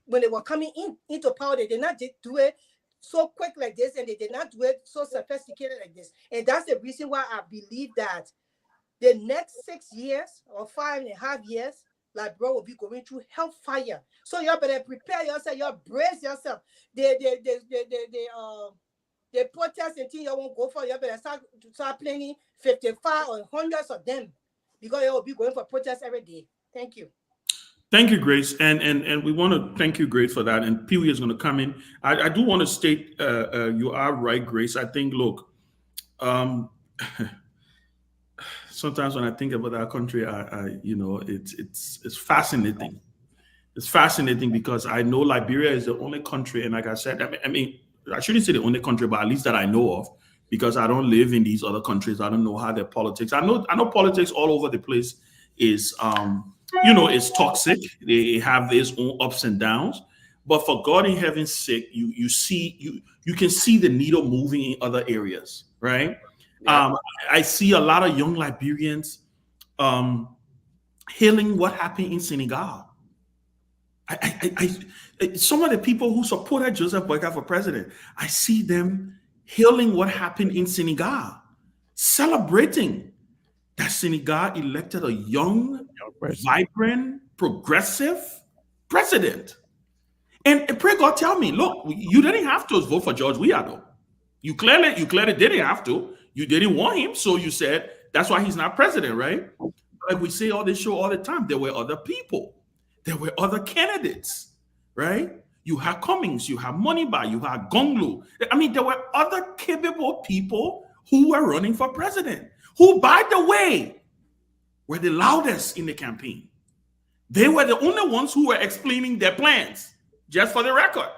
When they were coming into power, they did not do it so quick like this, and they did not do it so sophisticated like this. And that's the reason why I believe that the next 6 years or 5.5 years, like bro, will be going through hellfire. So you better prepare yourself, you brace yourself. The protests and things you won't go for, you better start planning 55 or hundreds of them because you will be going for protests every day. Thank you.
Thank you, Grace, and we want to thank you, Grace, for that. And Pee Wee is going to come in. I do want to state you are right, Grace. I think, look, sometimes when I think about our country, it's fascinating. It's fascinating because I know Liberia is the only country, and like I said, I mean, I shouldn't say the only country, but at least that I know of, because I don't live in these other countries. I don't know how their politics. I know politics all over the place is. It's toxic. They have their own ups and downs. But for God in heaven's sake, you can see the needle moving in other areas, right? Yeah. I see a lot of young Liberians hailing what happened in Senegal. Some of the people who supported Joseph Boakai for president, I see them hailing what happened in Senegal, celebrating that Senegal elected a young, vibrant, progressive president. And pray God, tell me, look, you didn't have to vote for George Weah, though. You clearly didn't have to. You didn't want him, so you said that's why he's not president, right? Like we say on this show all the time, there were other people. There were other candidates, right? You had Cummings, you had Moniba, you had Gonglu. I mean, there were other capable people who were running for president, who, by the way, were the loudest in the campaign. They were the only ones who were explaining their plans, just for the record,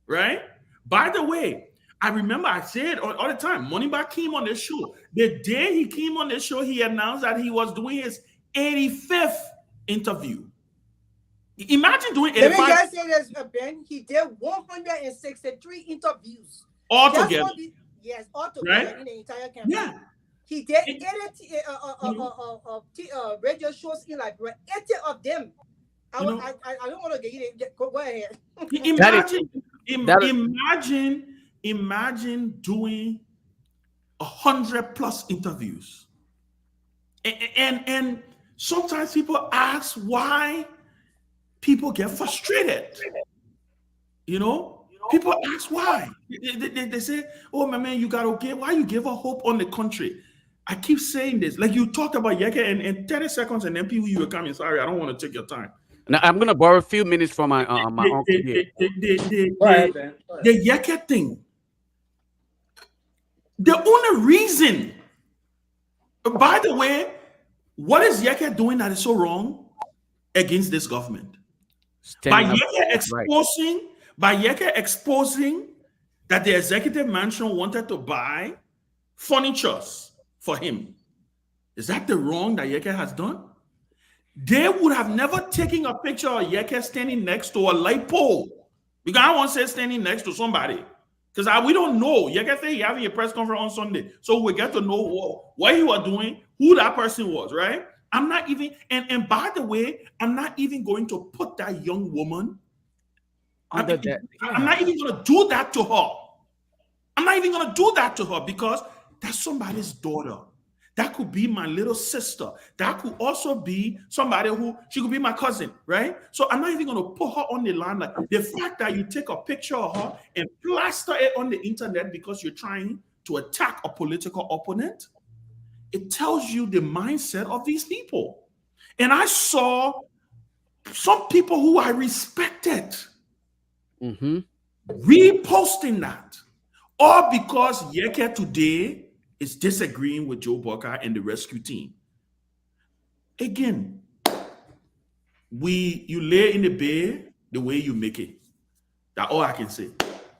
right? By the way, I remember I said all the time, Moniba came on the show. The day he came on the show, he announced that he was doing his 85th interview. Imagine doing 85.
Let me just say this, Ben. He did 163 interviews.
Altogether.
Yes, altogether, right? In the entire campaign. Yeah. He did 80 radio shows in Liberia. 80 of them. I don't want to get it. Go ahead.
Imagine doing 100+ interviews. And sometimes people ask why people get frustrated. People ask why. They say, oh, my man, you got to give. Why you give a hope on the country? I keep saying this. Like you talked about Yeke and 30 seconds, and then people you were coming. Sorry, I don't want to take your time.
Now I'm gonna borrow a few minutes from my my uncle here.
The Yeke thing. The only reason, by the way, what is Yeke doing that is so wrong against this government? By Yeke exposing that the executive mansion wanted to buy furnitures for him. Is that the wrong that Yeke has done? They would have never taken a picture of Yeke standing next to a light pole. Because I want to say standing next to somebody. Because we don't know. Yeke said he having a press conference on Sunday. So we get to know what he was doing, who that person was, right? I'm not even, and by the way, I'm not even going to put that young woman I'm not even going to do that to her. I'm not even going to do that to her because that's somebody's daughter. That could be my little sister. That could also be somebody she could be my cousin, right? So I'm not even going to put her on the line. Like the fact that you take a picture of her and plaster it on the internet because you're trying to attack a political opponent, it tells you the mindset of these people. And I saw some people who I respected reposting that, all because Yeke today is disagreeing with Joe Bucker and the rescue team. Again, you lay in the bed the way you make it. That's all I can say.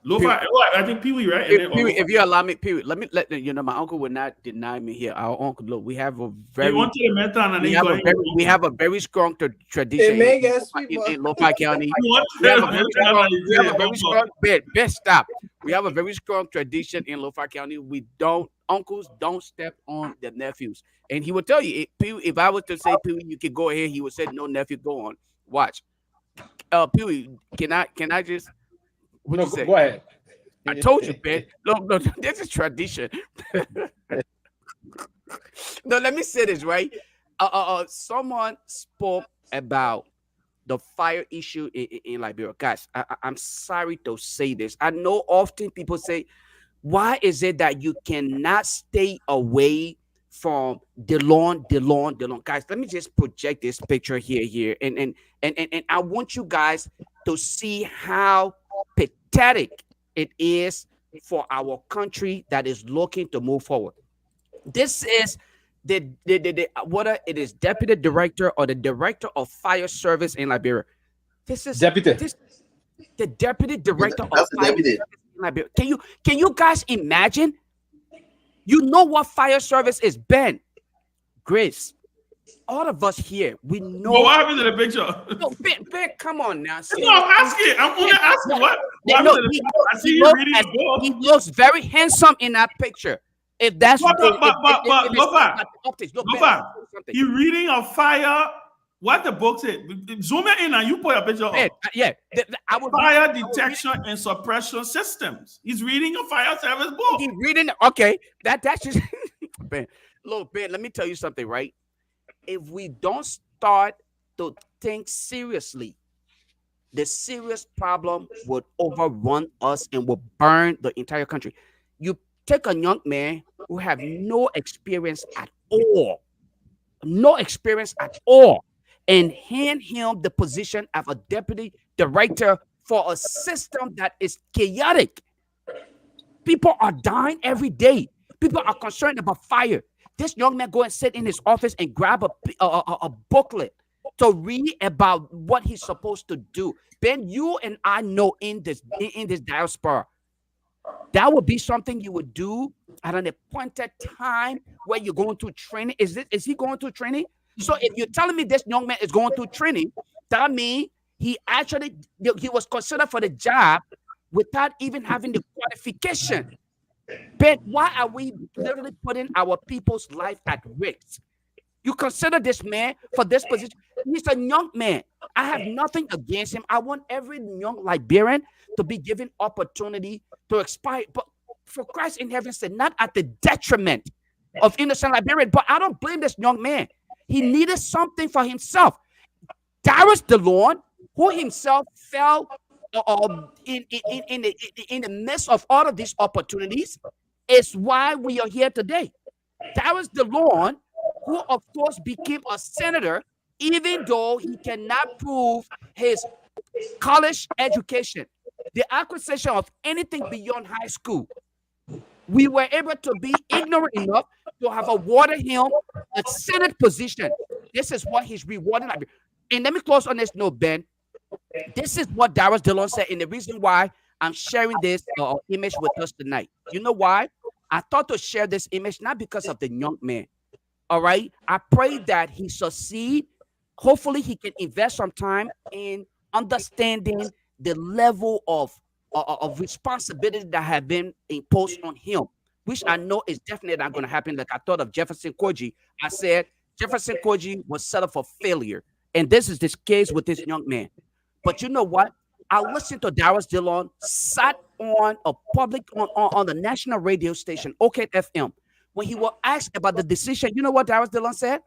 I think Pee-wee, right?
Pee-wee, if you allow me, Pee-wee, let me let you know. My uncle would not deny me here. Our uncle, look, we have a very, we have a very strong tradition in Lopi County. We have a very strong best stop. We have a very strong tradition in Lopi County. Uncles don't step on their nephews, and he would tell you if I was to say, Pee-wee, you can go ahead. He would say, no, nephew, go on. Watch, Pee-wee, can I just? What you say?
Go ahead.
I told you, Ben. No, this is tradition. No, let me say this, right? Someone spoke about the fire issue in Liberia. Guys, I'm sorry to say this. I know often people say, why is it that you cannot stay away from the lawn? Guys, let me just project this picture here. And I want you guys to see how pathetic it is for our country that is looking to move forward. This is whether it is deputy director or the director of fire service in Liberia. This is the deputy director of fire service in Liberia. Can you guys imagine? You know what fire service is, Ben, Grace. All of us here, we know.
But what happened to the picture?
No, Ben, come on now.
No, I'm only asking what happened to the picture. I see you reading the book.
He looks very handsome in that picture. If that's
You're reading a fire. What the book said? Zoom in and you put a picture of. Fire detection and suppression systems. He's reading a fire service book.
He's reading. Okay, that's just Ben. Look, Ben. Let me tell you something, right? If we don't start to think seriously, the serious problem would overrun us and will burn the entire country. You take a young man who have no experience at all, and hand him the position of a deputy director for a system that is chaotic. People are dying every day. People are concerned about fire. This young man go and sit in his office and grab a booklet to read about what he's supposed to do. Ben, you and I know in this diaspora, that would be something you would do at an appointed time where you're going through training. Is he going through training? So if you're telling me this young man is going through training, that means he was considered for the job without even having the qualification. But why are we literally putting our people's life at risk? You consider this man for this position. He's a young man. I have nothing against him. I want every young Liberian to be given opportunity to expire. But for Christ in heaven said, not at the detriment of innocent Liberian. But I don't blame this young man. He needed something for himself. Darius DeLorme, who himself fell in the midst of all of these opportunities, is why we are here today. Darius DeLon, who of course became a senator, even though he cannot prove his college education, the acquisition of anything beyond high school. We were able to be ignorant enough to have awarded him a Senate position. This is what he's rewarding. And let me close on this note, Ben. This is what Darius DeLon said, and the reason why I'm sharing this image with us tonight. You know why? I thought to share this image not because of the young man. All right. I pray that he succeed. Hopefully, he can invest some time in understanding the level of responsibility that have been imposed on him, which I know is definitely not going to happen. Like I thought of Jefferson Koji. I said Jefferson Koji was set up for failure, and this is this case with this young man. But you know what? I listened to Darius DeLon sat on a public on the national radio station, OKFM, when he was asked about the decision. You know what Darius DeLon said?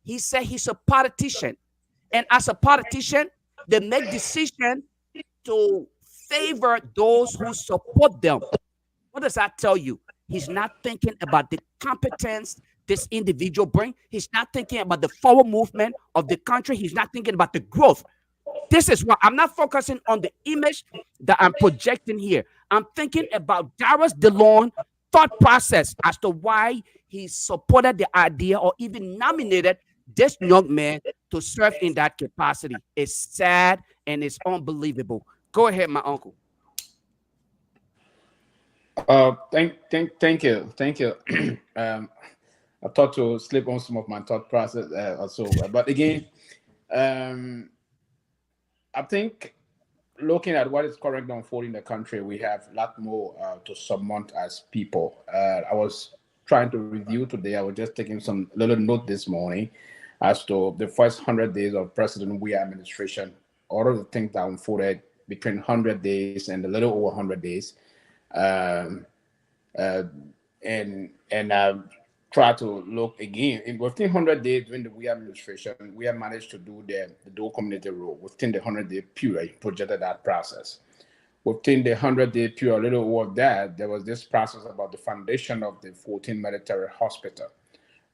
He said he's a politician, and as a politician, they make decisions to favor those who support them. What does that tell you? He's not thinking about the competence this individual brings. He's not thinking about the forward movement of the country. He's not thinking about the growth. This is what I'm not focusing on the image that I'm projecting here. I'm thinking about Darius DeLon thought process as to why he supported the idea or even nominated this young man to serve in that capacity. It's sad and it's unbelievable. Go ahead, my uncle.
Thank you. I thought to slip on some of my thought process also, but again, I think looking at what is currently unfolding in the country, we have a lot more to surmount as people. I was trying to review today. I was just taking some little note this morning as to the first 100 days of President Weah administration, all of the things that unfolded between 100 days and a little over 100 days. And try to look again. Within 100 days during the Weah administration, we have managed to do the dual community rule. Within the 100-day period, projected that process. Within the 100-day period, a little over that, there was this process about the foundation of the 14th Military Hospital.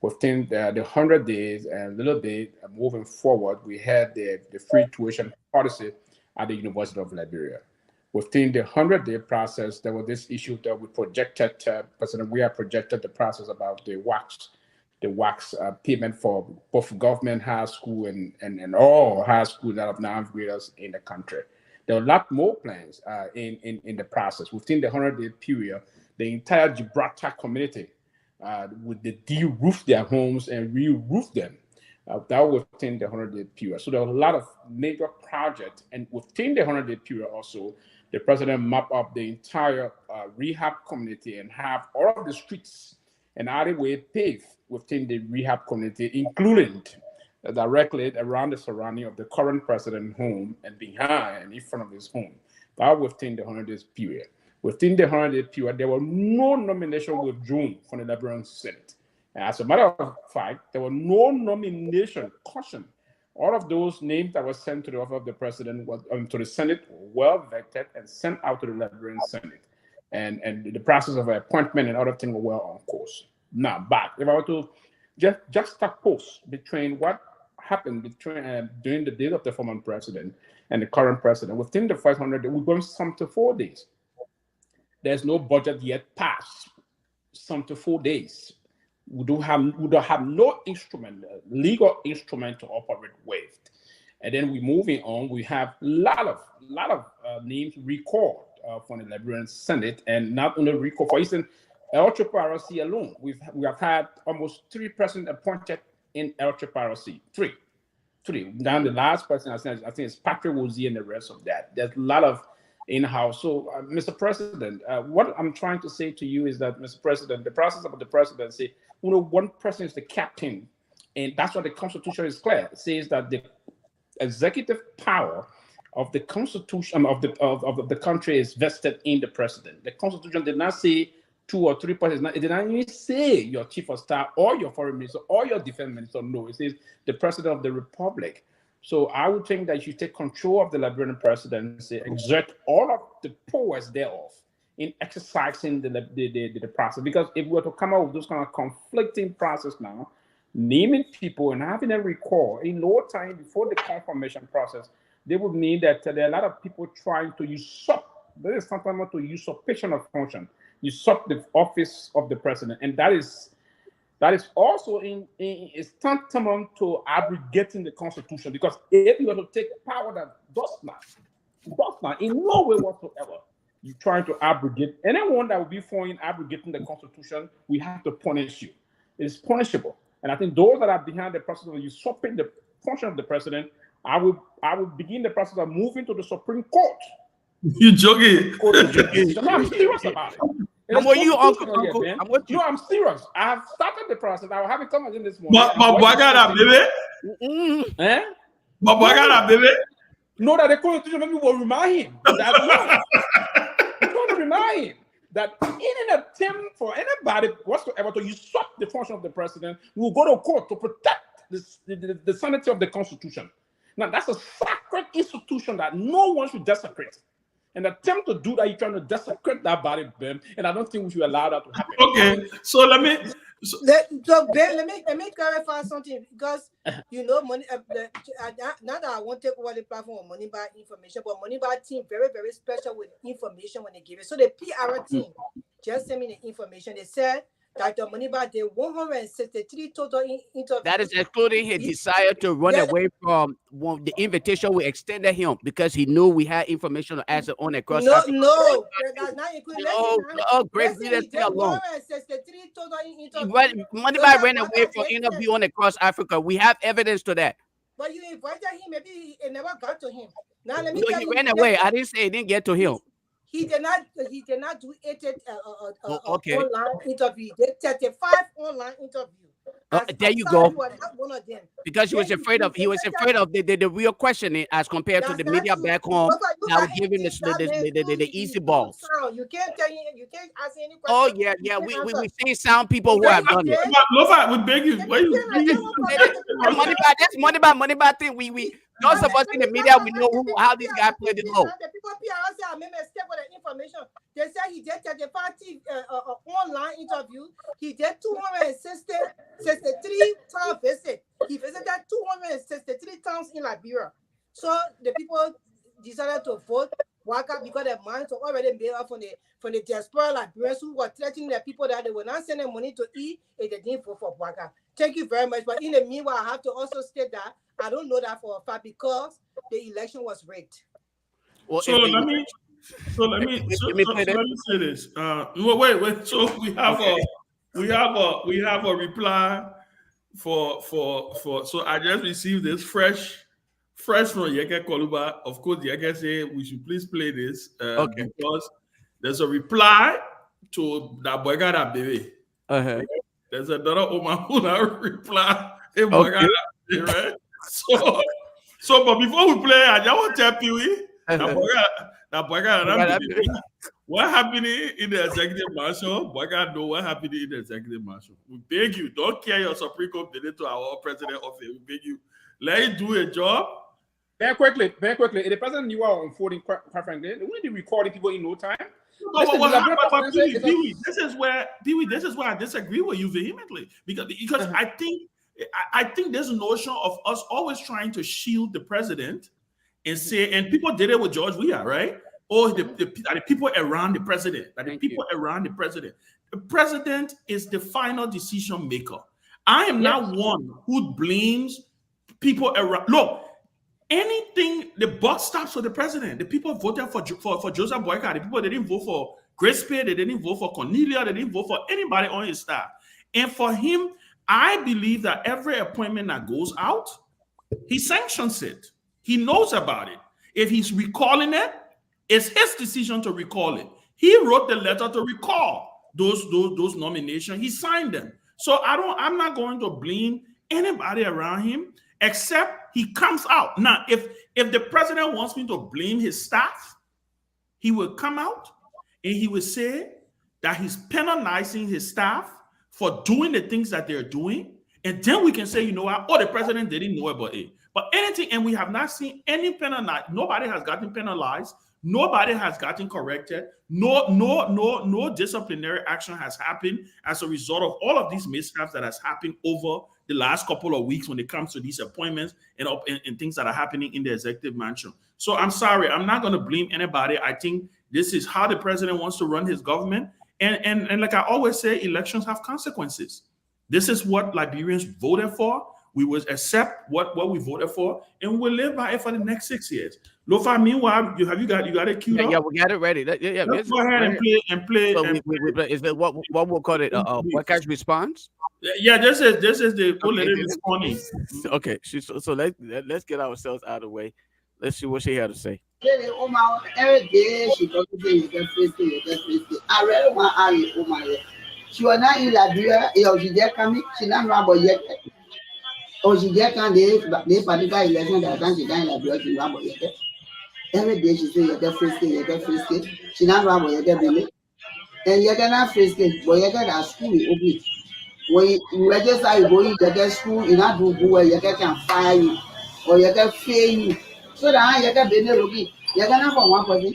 Within the 100 days and a little bit moving forward, we had the free tuition policy at the University of Liberia. Within the 100-day process, there was this issue that we projected, President Weah projected the process about the wax payment for both government high school and all high schools that have now graders in the country. There are a lot more plans in the process. Within the 100-day period, the entire Gibraltar community would de-roof their homes and re-roof them. That was within the 100-day period. So there were a lot of major projects. And within the 100-day period also, the president mapped up the entire rehab community and have all of the streets and alleyway paved within the rehab community, including directly around the surrounding of the current president's home and behind and in front of his home. That was within the 100-day period. Within the 100-day period, there were no nominations withdrawn from the Liberian Senate. And as a matter of fact, there were no nomination caution. All of those names that were sent to the office of the president to the Senate were well vetted and sent out to the Liberian Senate. And the process of appointment and other things were well on course. Now, back, if I were to just juxtapose between what happened between during the days of the former president and the current president, within the 500 days, we're going some to 4 days. There's no budget yet passed, some to 4 days. We don't have no instrument, legal instrument to operate with. And then we're moving on. We have a lot of names recalled from the Liberian Senate, and not only recall. For instance, LRC alone, we have had almost 3 presidents appointed in LRC. Three. Now the last person I think is Patrick Wozie and the rest of that. There's a lot of in-house. So, Mr. President, what I'm trying to say to you is that, Mr. President, the process of the presidency, one person is the captain, and that's what the Constitution is clear. It says that the executive power of the Constitution of the country is vested in the president. The Constitution did not say 2 or 3 persons. It did not even say your chief of staff or your foreign minister or your defense minister. No, it says the president of the republic. So I would think that you take control of the Liberian presidency, exert all of the powers thereof, in exercising the process. Because if we were to come out with those kind of conflicting process now, naming people and having them recall in no time before the confirmation process, they would mean that there are a lot of people trying to usurp. There is something to usurpation of function, usurp the office of the president, and that is also is tantamount to abrogating the Constitution. Because if you were to take power that does not in no way whatsoever, you're trying to abrogate anyone that will be for abrogating the Constitution, we have to punish you. It's punishable. And I think those that are behind the process of usurping the function of the president, I will begin the process of moving to the Supreme Court.
You joking?
No, I'm serious about it.
I'm with you, Uncle.
I'm with you. No, I'm serious. I have started the process. I will have it come in this morning.
But baby.
Eh?
But baby.
No, that the Constitution maybe will remind him that it's going to remind him that in an attempt for anybody whatsoever to usurp the function of the president, we will go to court to protect the sanity of the Constitution. Now, that's a sacred institution that no one should desecrate. An attempt to do that, you're trying to desecrate that body, Ben, and I don't think we should allow that to happen.
Okay, so let me.
Ben, let me clarify something, because money. Not that I won't take over the platform of Money by information, but Money by team very, very special with information when they give it. So the PR team just sent me the information. They said that the Money by the 163 total interviews.
That is excluding his desire to run away from the invitation we extended him, because he knew we had information to answer on across.
No, that's not including.
Great, leave that alone.
163 total interviews.
Money by ran away from interview on across Africa. We have evidence to that.
But you invited him, maybe it never got to him. Now let me
tell you, he ran away. I didn't say it didn't get to him.
He did not do online interview. They 35 online interview.
There you go.
One of them.
Because he was afraid of the real questioning as compared to the media back home. Now giving the easy balls.
You can't tell him. You can't ask any question.
Oh yeah. We see sound people who have done it.
Lofa, we beg you.
Money by thing. We those of us in the media, we know how these guys play the low.
The people PR say I made a step with the information. They said he did 35 online interview. He did 263 times visit. He visited 263 times in Liberia. So the people decided to vote Waka because their minds were already made up from the diaspora Liberians who were threatening the people that they were not sending money to eat if they didn't vote for Waka. Thank you very much. But in the meanwhile, I have to also state that I don't know that for a fact because the election was rigged.
Well, so let me say this. Wait. So we have a reply for. So I just received this fresh from Yeke Koluba. Of course, Yeke say we should please play this because there's a reply to that Boygada baby. There's another Omahuna reply. Right? So, but before we play, I just want to tell Pee-wee what happened in the executive mansion. Boyga know what happened in the executive mansion. We beg you, don't carry your Supreme Court to our president office. We beg you, let him do a job.
Very quickly. If the president knew our unfolding, quite frankly, we need to record people in no time.
This is where I disagree with you vehemently because I think there's a notion of us always trying to shield the president and say, and people did it with George Weah, right? Or the people around the president. The president is the final decision maker. I am not one who blames people around. Look, anything, the buck stops with the president. The people voted for Joseph Boyka. The people, they didn't vote for Grace Pay, they didn't vote for Cornelia, they didn't vote for anybody on his staff. And for him, I believe that every appointment that goes out, he sanctions it. He knows about it. If he's recalling it, it's his decision to recall it. He wrote the letter to recall those nominations. He signed them. So I'm not going to blame anybody around him except he comes out. Now, if the president wants me to blame his staff, he will come out and he will say that he's penalizing his staff for doing the things that they're doing. And then we can say, you know what? Oh, the president didn't know about it. But anything, and we have not seen any penalized. Nobody has gotten penalized Nobody has gotten corrected. No disciplinary action has happened as a result of all of these mishaps that has happened over the last couple of weeks when it comes to these appointments and things that are happening in the executive mansion. So I'm sorry, I'm not going to blame anybody. I think this is how the president wants to run his government. And like I always say, elections have consequences. This is what Liberians voted for. We will accept what we voted for, and we'll live by it for the next 6 years. Lofa, meanwhile, you got it queued up.
Yeah, we got it ready.
Let's go ahead and play.
So we play. Is that what we'll call it? Podcast response.
Yeah, this is the lady responding.
Okay, so let's get ourselves out of the way. Let's see what she had to say.
Every day she talks to you get free. I really want to she was not in Liberia. She just coming. She not know about yet. Or she just can't. They particular election that she can't Liberia. She not about yet. Every day she say you get free. She not know about yet. And you get not free. But you get at school. Okay. When you register, you go in. You get school. You not do where you can fire you or you can fail you. So that you get better looking. You get not from one person.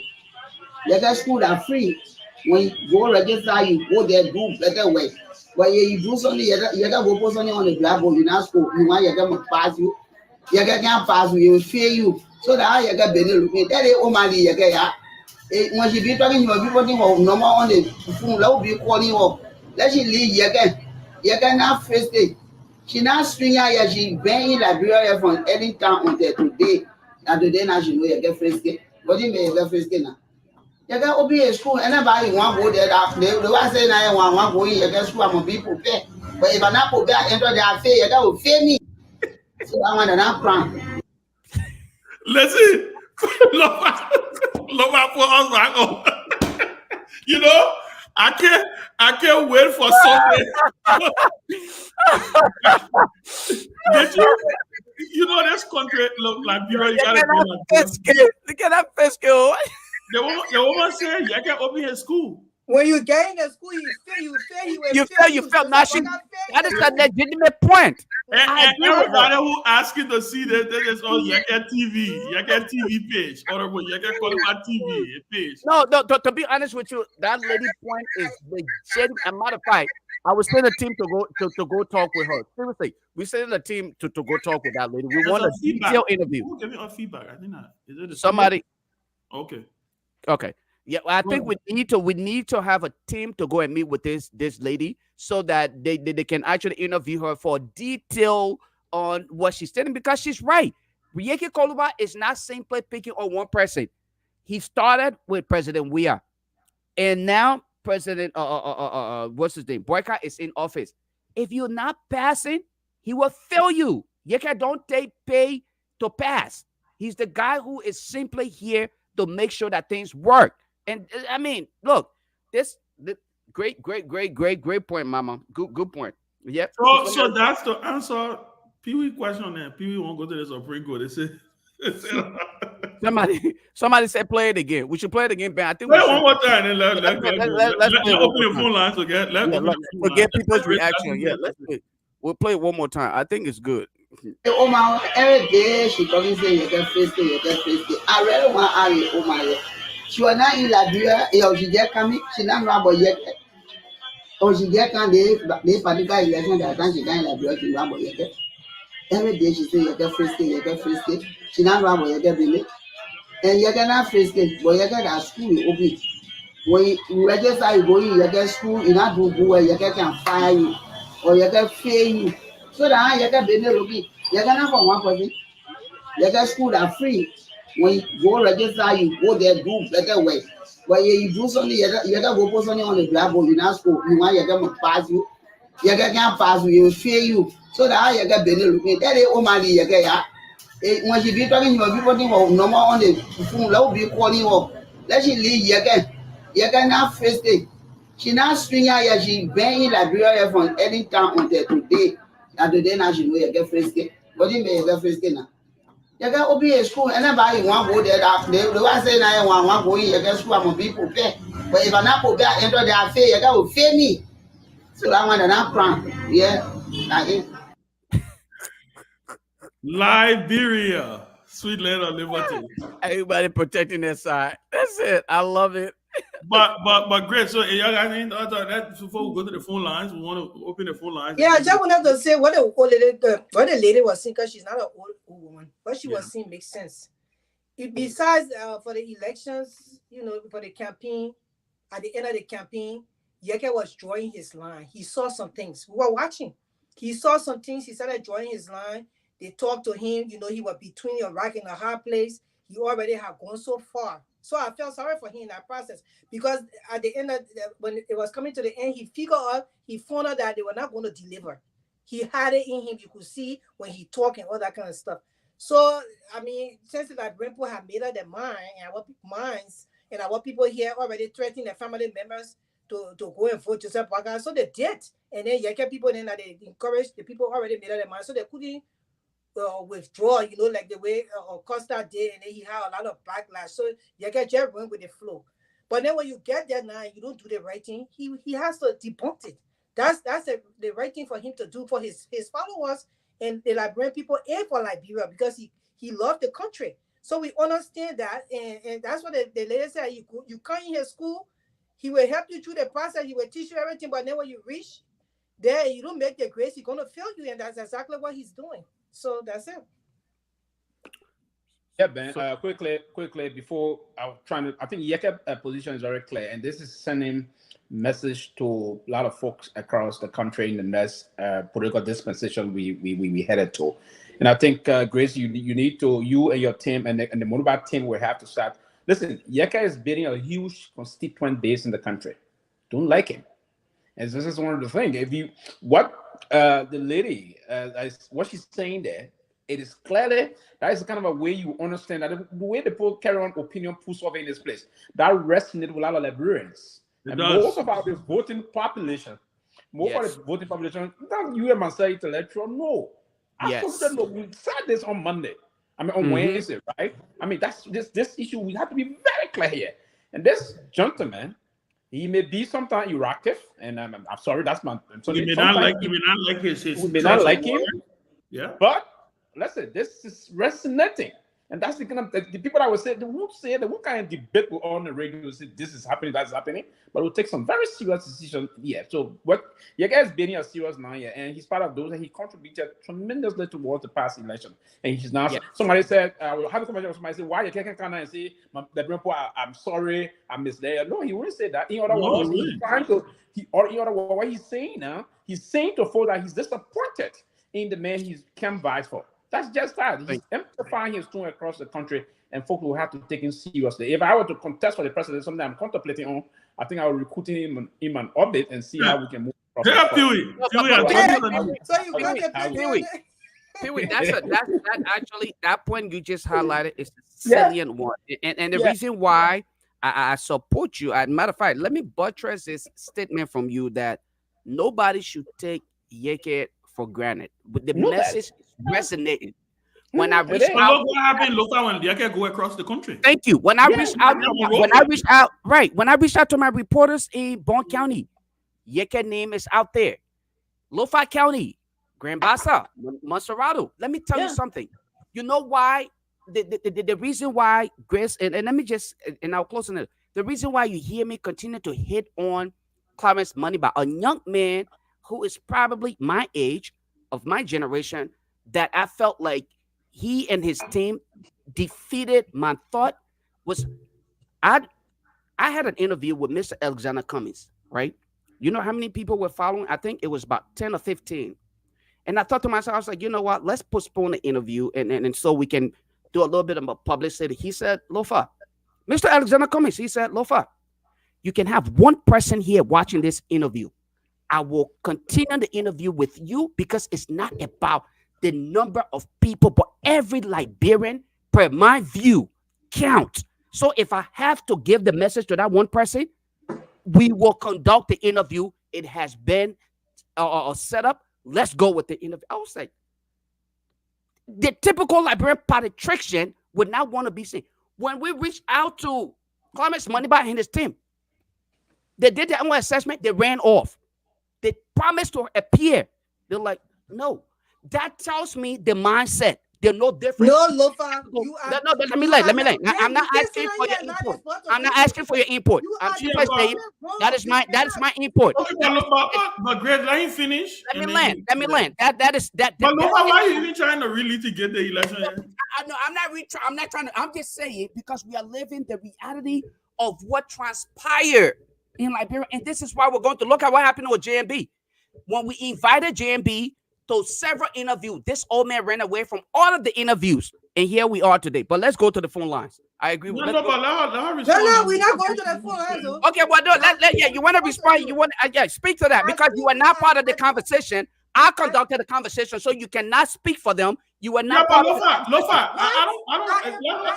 You get school that free. When you go register, you go there, do better way. But you do something, you get go put something on the blackboard, you not school. You want you get pass you. You get can't pass you, will fail you. So that you get better looking. That is all money you get. When she be talking, you will be putting normal on the phone, let be calling up. Let she leave you get. You get not first day. She not string here, she been in Liberia from any time until today. And today now she know you get first day. What do you mean you get first day now? You get open a school, anybody want go there. They want say now you want go in. You get school, I'm gonna be prepared. But if I not prepared, enter their fail. You get will fail me. So I want to not cry.
Listen, Lova put us back on. You know, I can't wait for Sunday. You know this country look like you gotta
look at that first girl.
The woman said you can open her school.
When you get in the school, you
fail. Now that is a legitimate point.
And everybody who asking to see that is on Yaka TV page or Yaka Qualified TV page.
No, to be honest with you, that lady point is legitimate. And matter of fact, I was sending a team to go talk with her. Seriously, we sending a team to go talk with that lady. We want a detailed interview.
Who gave me a feedback? I think not. Is it
somebody?
Okay.
Yeah, I think we need to have a team to go and meet with this lady so that they can actually interview her for detail on what she's saying, because she's right. Rieki Koluba is not simply picking on one person. He started with President Weah, and now President what's his name? Boycott is in office. If you're not passing, he will fail you. Yeka don't take pay to pass. He's the guy who is simply here to make sure that things work. And I mean, look, this great point, Mama. Good point. Yep.
So that's the answer. Pee-wee question on that. Pee-wee won't go to the Supreme Court.
Somebody said play it again. We should play it again, Ben. I think
play it one more time. And let's open the phone lines again.
Let's get people's reaction. Yeah, we'll play it one more time. I think it's good.
Every day she comes say you get first day. I really want to she was not in Liberia. She just coming. She not know about yet. Or she just can't. They particular election that she can't Liberia. She not about yet. Every day she say you get first day. She not know about yet. And you get not first day, but you get at school. Okay. When you register, you go in. You get school. You not do where you can fire you or you can fail you. So that you get better looking. You get not from one person. You get school that free. When you go register, you go there, do better way. But you do something, you get go put something on the blackboard, you not school. You want you get pass you. You get can't pass you, will fail you. So that you get better looking. That is all money you get. When she be talking, you will be putting normal on the phone, let be calling up. Let she leave you get. You get not first day. She not string here, she been in Liberia from any time until today. And today now she know you get first day. What do you mean you get first day now? You get open a school, anybody want go there. They want say now you want go in. You get school, I'm gonna be prepared. But if I'm not prepared, enter their fail. You get will fail me. So I want to not cry. Yeah, like it.
Liberia. Sweet land of liberty.
Everybody protecting their side. That's it. I love it.
But great. So y'all got anything that before we go to the phone lines, we want to open the phone lines.
Yeah, I just wanted to say what the old lady, what the lady was saying, because she's not an old woman. What she was saying makes sense. Besides for the elections, for the campaign, at the end of the campaign, Yeke was drawing his line. He saw some things. We were watching. He saw some things. He started drawing his line. They talked to him. He was between a rock and a hard place. He already had gone so far. So I felt sorry for him in that process, because at the end when it was coming to the end, he found out that they were not going to deliver. He had it in him. You could see when he talked and all that kind of stuff. So, I mean, since the Brimpo have made up their mind, and our minds, and our people here already threatening their family members to go and vote Joseph Boakai, so they did. And then Yeke people, then they encouraged the people already made up their mind, so they couldn't withdraw, like the way Costa did, and then he had a lot of backlash. So Yeke just went with the flow. But then when you get there now, you don't do the right thing, he has to debunk it. That's the right thing for him to do for his followers and the Liberian people and for Liberia, because he loved the country. So we understand that, and that's what the lady said. You come in his school, he will help you through the process, he will teach you everything, but then when you reach there, you don't make the grades, he's going to fail you, and that's exactly what he's doing. So that's it.
Yeah, Ben. Quickly, before I think Yeke position is very clear, and this is sending message to a lot of folks across the country in the next political dispensation we headed to. And I think, Grace, you need to, you and your team and the Monuba team will have to start. Listen, Yeke is building a huge constituent base in the country. Don't like him. And this is one of the things. The lady, what she's saying there, it is clearly that is kind of a way you understand that the way the people carry on opinion push over in this place, that resonates with a lot of Liberians. And most of our voting population, you and myself intellectual, no. I told them, look, we said this on Monday. On Wednesday, right? That's this issue. We have to be very clear here. And this gentleman, he may be sometimes erratic, and I'm sorry, that's my.
We may not like his.
We may not like him.
Yeah.
But listen, this is resonating. And that's the kind of the people that would say, they won't kind of debate on the radio, say this is happening, that's happening, but we'll take some very serious decisions. Yeah. So what your guy is being a serious now, yeah, and he's part of those, and he contributed tremendously towards the past election. And he's now somebody said, I will have a conversation with somebody say, why you can't come and say, I'm sorry, I misled. No, he wouldn't say that. In other words, he's trying to what he's saying now, he's saying to folks that he's disappointed in the man he's canvassed for. That's just that. He's amplifying his tone across the country, and folks will have to take him seriously. If I were to contest for the president, something I'm contemplating on, I think I will recruit him in an orbit and see how we can move.
Peewee, that point you just highlighted is the salient one, and the reason why I support you. As a matter of fact, let me buttress this statement from you that nobody should take Yeke for granted. But the message is resonating. When I reached out,
look what happened. Look when Yeke go across the country.
Thank you. When I reached out to my reporters in Bon County, Yeke name is out there. Lofa County, Grand Bassa, Monserrado. Let me tell you something. You know why? The reason why, Grace, and let me just, and I'll close on it. The reason why you hear me continue to hit on Clarence Money by a young man who is probably my age, of my generation, that I felt like he and his team defeated. My thought was, I had an interview with Mr. Alexander Cummings, right? You know how many people were following? I think it was about 10 or 15. And I thought to myself, I was like, you know what? Let's postpone the interview and so we can do a little bit of publicity. He said, Lofa, Mr. Alexander Cummings, he said, Lofa, you can have one person here watching this interview. I will continue the interview with you because it's not about the number of people, but every Liberian, per my view, counts. So if I have to give the message to that one person, we will conduct the interview. It has been set up. Let's go with the interview. I was like, the typical Liberian politician would not want to be seen. When we reached out to Clarence Moneyba and his team, they did their own assessment. They ran off. They promised to appear. They're like, no. That tells me the mindset. They're no different.
No, Lofa, you are.
No, let me let me. I'm not
you
asking for your
can't say
input.
that
I'm not asking for your input.
You
I'm
are
simply
doing
saying
it wrong.
that is my input.
Okay, but Greg, let him finish.
Let me land. That is that.
But look, why are you even trying to really to get the election?
No, I'm not trying to. I'm just saying because we are living the reality of what transpired in Liberia, and this is why we're going to look at what happened with JMB. When we invited JMB to several interviews, this old man ran away from all of the interviews, and here we are today. But let's go to the phone lines. I agree with
but let her respond.
No, we're not going to the phone lines.
Okay, well, no, you want to respond? You want speak to that because you are not part of the conversation. I conducted the conversation, so you cannot speak for them. You are not part of
Lofa, I don't.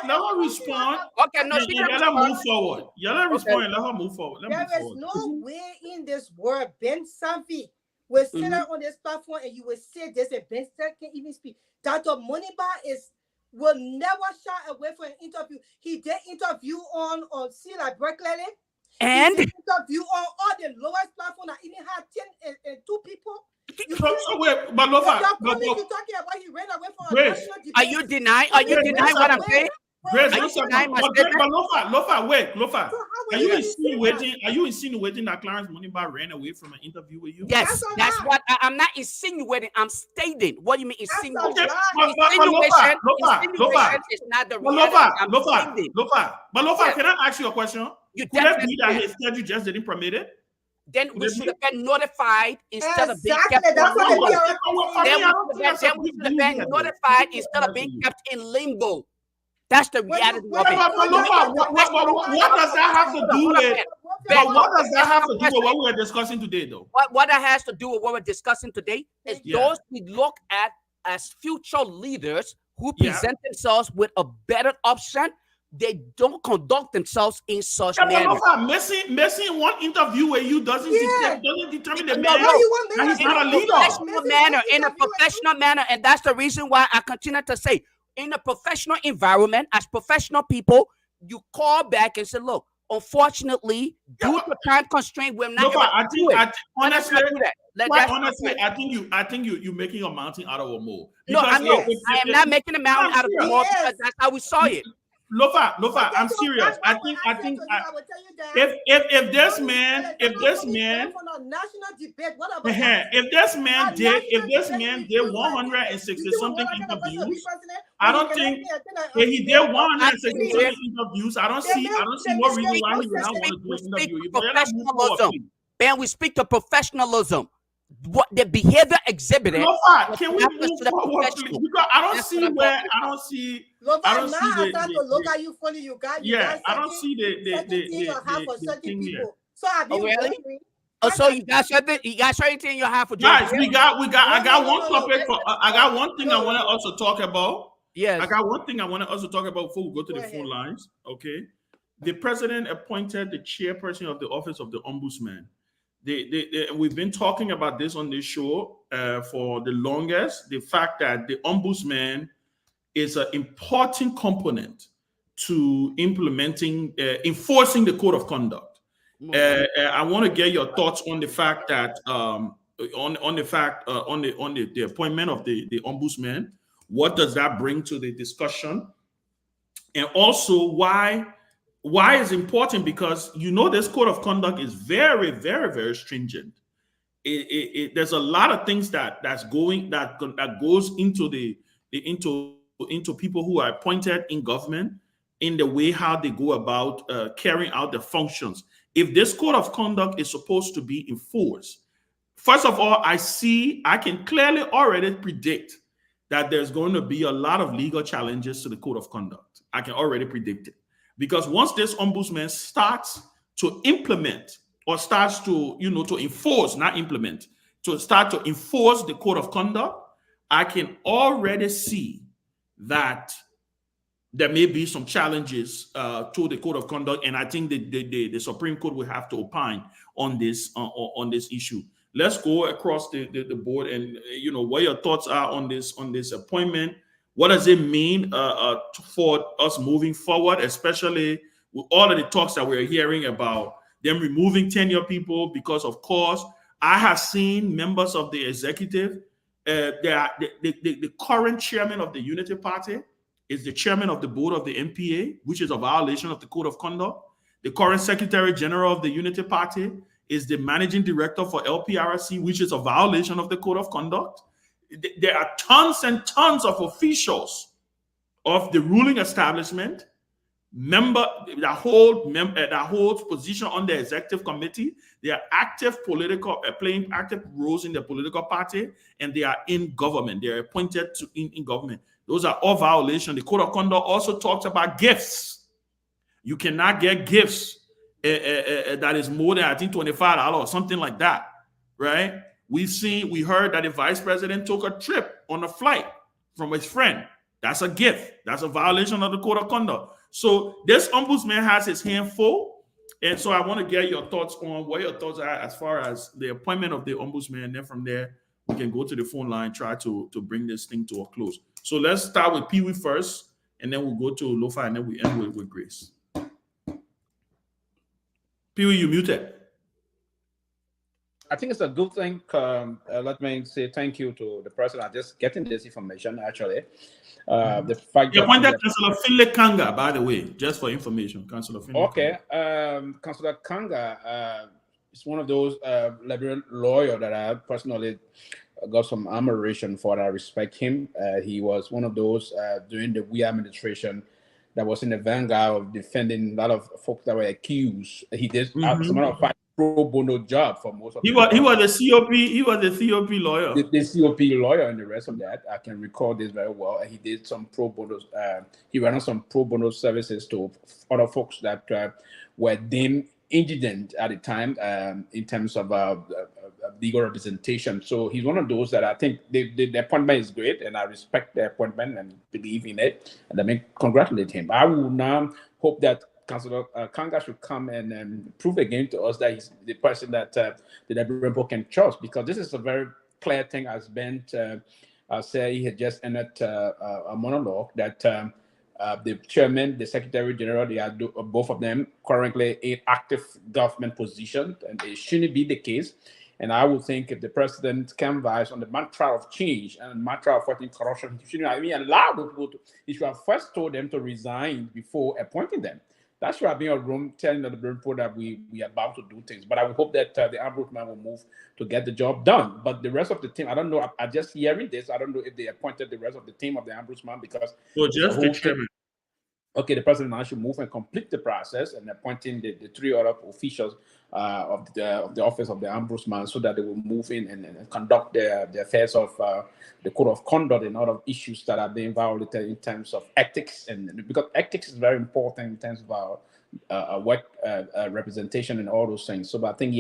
Let her respond.
Okay, no, she
let her move forward. Yeah, let her respond and let her move forward.
There is no way in this world Ben Sanvee will sit out on this platform and you will say this and Ben Sanvee can't even speak. Dr. Moniba will never shy away from an interview. He did interview on see like Berkeley.
And
he did interview on all the lowest platform that even had 10 and 2 people.
So wait, but Lofa,
talking about he ran away from
Grace,
a national debate.
Are you denying what I'm saying?
Grace,
Are you denying my
but
statement?
Lofa, wait, Lofa.
So
Are you insinuating that Clarence Moniba ran away from an interview with you?
Yes, that's what I'm not insinuating. I'm stating. What do you mean insinuation?
Okay,
Insinuation is not the reality.
Lofa, can I ask you a question?
You
Could that be that his schedule just didn't permit it?
Then we should have been notified instead of being
Exactly,
kept
that's
in
what
limbo. Then we should have been notified instead of being kept in limbo. That's the reality of it.
What does that have to do with? But what does that have to do with what we are discussing today, though?
What that has to do with what we're discussing today is those we look at as future leaders who present themselves with a better option. They don't conduct themselves in such manner.
Missing one interview where you doesn't determine the man. And he's not a leader.
In a professional manner, and that's the reason why I continue to say, in a professional environment, as professional people, you call back and say, "Look, unfortunately, due to time constraint, we're not."
Honestly, I think you're making a mountain out of a mole.
No, I am not making a mountain out of a mole because that's how we saw it.
Lofa, I'm serious. I think if this man did 160 something interviews, I don't think if he did 160 something interviews, I don't see no reason why he would not want to do an interview.
Ben, we speak to professionalism. What the behavior exhibited.
Can we move forward, please? Because I don't see
look at you funny. You got
I don't see the thing here.
So
really? Oh, so you got something? You got something in your half for
guys? I got one topic. I got one thing I want to also talk about.
Yes.
I got one thing I want to also talk about before we go to the phone lines. Okay. The president appointed the chairperson of the office of the ombudsman. We've been talking about this on this show for the longest. The fact that the ombudsman is an important component to implementing, enforcing the code of conduct. I want to get your thoughts on the fact that on the appointment of the ombudsman. What does that bring to the discussion, and also why is important? Because this code of conduct is very, very, very stringent. There's a lot of things that goes into people who are appointed in government, in the way how they go about carrying out the functions. If this code of conduct is supposed to be enforced, first of all, I can clearly already predict that there's going to be a lot of legal challenges to the code of conduct. I can already predict it. Because once this ombudsman starts to implement or starts to, to enforce, not implement, to start to enforce the code of conduct, I can already see that there may be some challenges to the code of conduct. And I think the Supreme Court will have to opine on this issue. Let's go across the board and, what your thoughts are on this appointment. What does it mean for us moving forward, especially with all of the talks that we're hearing about them removing tenure people? Because, of course, I have seen members of the executive The current chairman of the Unity Party is the chairman of the board of the MPA, which is a violation of the code of conduct. The current secretary general of the Unity Party is the managing director for LPRC, which is a violation of the code of conduct. There are tons and tons of officials of the ruling establishment that holds position on the executive committee. They are active playing active roles in the political party, and they are in government. They are appointed in government. Those are all violations. The code of conduct also talks about gifts. You cannot get gifts that is more than, I think, $25 or something like that, right? We heard that the vice president took a trip on a flight from his friend. That's a gift. That's a violation of the code of conduct. So this ombudsman has his hand full. And so I want to get your thoughts on what your thoughts are as far as the appointment of the ombudsman. And then from there, we can go to the phone line, try to bring this thing to a close. So let's start with Pee Wee first, and then we'll go to Lofa, and then we end with Grace. Pee Wee, you muted.
I think it's a good thing. Let me say thank you to the person I just getting this information, actually. The fact
you appointed Councillor Finlay Kanga, by the way, just for information. Councillor Finlay.
Okay. Councillor Kanga is one of those Liberian lawyers that I personally got some admiration for. I respect him. He was one of those during the We administration that was in the vanguard of defending a lot of folks that were accused. He did, as a matter of fact, pro bono job for most of
He was the COP. He was the COP lawyer.
The COP lawyer and the rest of that. I can recall this very well. He did some pro bono. He ran some pro bono services to other folks that were deemed indigent at the time in terms of legal representation. So he's one of those that I think the appointment is great, and I respect the appointment and believe in it. And I mean, congratulate him. I will now hope that Councillor Kanga should come and prove again to us that he's the person that the Liberian people can trust, because this is a very clear thing, as Ben said. He had just ended a monologue that the chairman, the secretary general, they are both of them currently in active government position, and it shouldn't be the case. And I would think if the president canvassed on the mantra of change and mantra of fighting corruption, he shouldn't allow those people to. He should have first told them to resign before appointing them. That should have been a room telling the people that we are about to do things. But I would hope that the ombudsman will move to get the job done. But the rest of the team, I don't know. I just hearing this. I don't know if they appointed the rest of the team of the ombudsman, because
just the chairman.
Okay, the president now should move and complete the process and appointing the three other officials of the office of the ombudsman, so that they will move in and conduct the affairs of the code of conduct and other issues that are being violated in terms of ethics, and because ethics is very important in terms of our work representation and all those things. So, but I think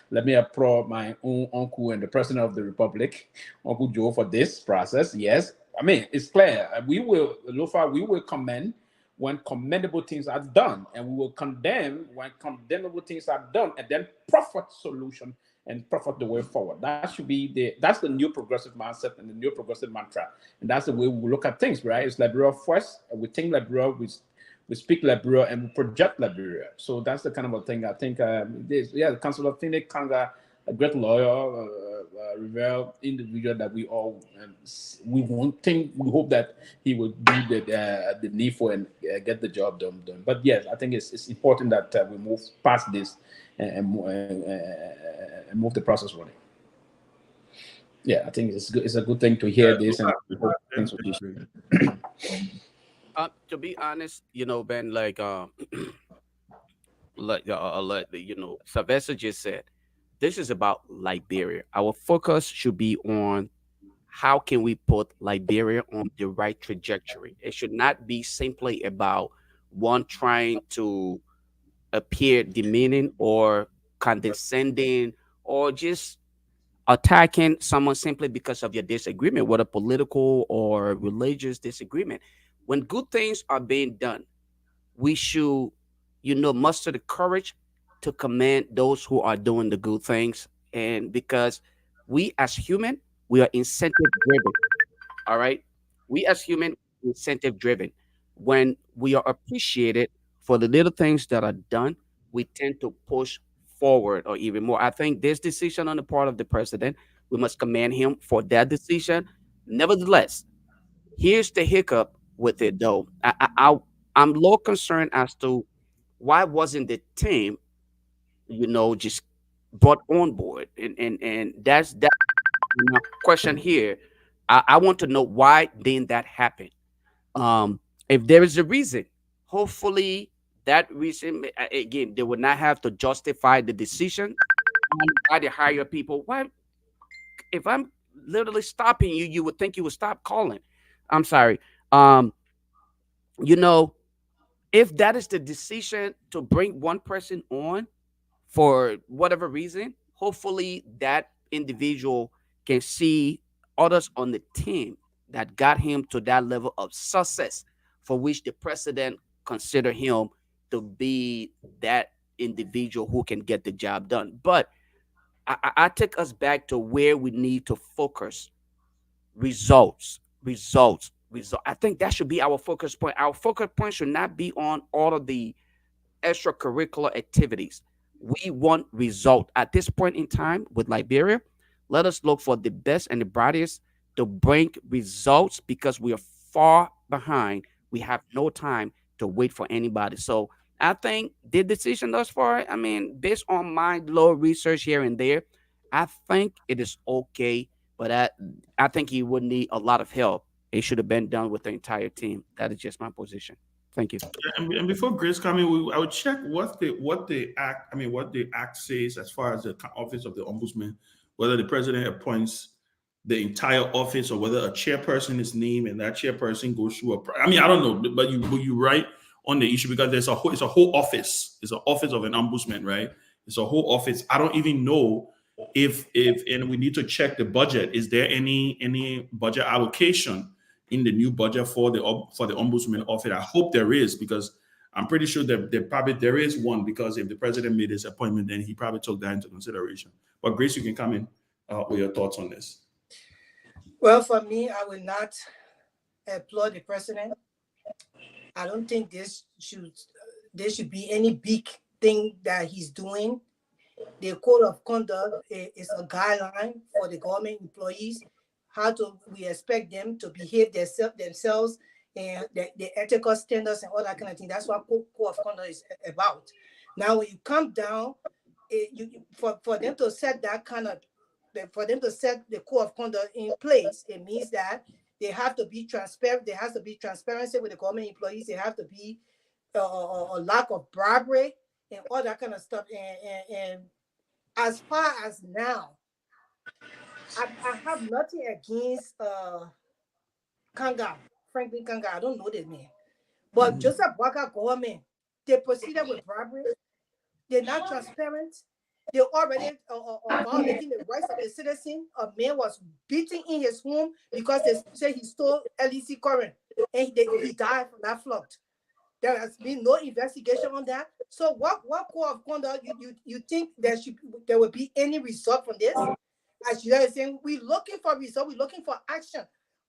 let me applaud my own uncle and the president of the republic, Uncle Joe, for this process. Yes. I mean, it's clear. We will commend when commendable things are done, and we will condemn when condemnable things are done, and then profit solution and profit the way forward. That should be that's the new progressive mindset and the new progressive mantra, and that's the way we look at things, right? It's Liberia first. We think Liberia, we speak Liberia, and we project Liberia. So that's the kind of a thing I think. Councillor Finlay Kanga, a great lawyer, revered individual that we all we hope that he will do the needful and get the job done. But yes, I think it's important that we move past this and move the process running. Yeah, I think it's a good thing to hear this and things with this.
To be honest, Ben, like Sylvester just said, this is about Liberia. Our focus should be on how can we put Liberia on the right trajectory. It should not be simply about one trying to appear demeaning or condescending or just attacking someone simply because of your disagreement, whether political or religious disagreement. When good things are being done, we should, muster the courage to commend those who are doing the good things. And because we as human, we are incentive driven. All right. We as human, incentive driven. When we are appreciated for the little things that are done, we tend to push forward or even more. I think this decision on the part of the president We must commend him for that decision. Nevertheless, here's the hiccup with it, though. I'm a little concerned as to why wasn't the team, just brought on board, and that's my question here. I want to know why didn't that happen? Um, if there is a reason, hopefully that reason again they would not have to justify the decision on why they hire people. Why, if I'm literally stopping you, you would think you would stop calling. I'm sorry. Um, you know, if that is the decision to bring one person on for whatever reason, hopefully that individual can see others on the team that got him to that level of success for which the president consider him to be that individual who can get the job done. But I take us back to where we need to focus: results, results, results. I think that should be our focus point. Our focus point should not be on all of the extracurricular activities. We want result at this point in time with Liberia. Let us look for the best and the brightest to bring results because we are far behind. We have no time to wait for anybody. So I think the decision thus far, I mean, based on my little research here and there, I think it is okay. But I think he would need a lot of help. It should have been done with the entire team. That is just my position. Thank you.
And before Grace coming, I would check what the act. I mean, what the act says as far as the office of the ombudsman, whether the president appoints the entire office or whether a chairperson is named and that chairperson goes through I mean, I don't know, but you right on the issue because it's a whole office. It's an office of an ombudsman, right? It's a whole office. I don't even know if and we need to check the budget. Is there any budget allocation in the new budget for the ombudsman office? I hope there is, because I'm pretty sure that there is one, because if the president made his appointment, then he probably took that into consideration. But Grace, you can come in with your thoughts on this.
Well, for me, I will not applaud the president. I don't think there should be any big thing that he's doing. The code of conduct is a guideline for the government employees. We expect them to behave themselves and the ethical standards and all that kind of thing. That's what code of conduct is about. Now, when you come down, for them to set that kind of, for them to set the code of conduct in place, it means that they have to be transparent. There has to be transparency with the government employees. There have to be a lack of bribery and all that kind of stuff. And as far as now, I have nothing against Kanga, Franklin Kanga. I don't know the man. But Joseph Waka government, they proceeded with bribery. They're not transparent. They're already violating the rights of the citizen. A man was beaten in his home because they say he stole LEC current and he died from that flood. There has been no investigation on that. So what code of conduct you think there will be any result from this? As you are saying, we're looking for result, we're looking for action.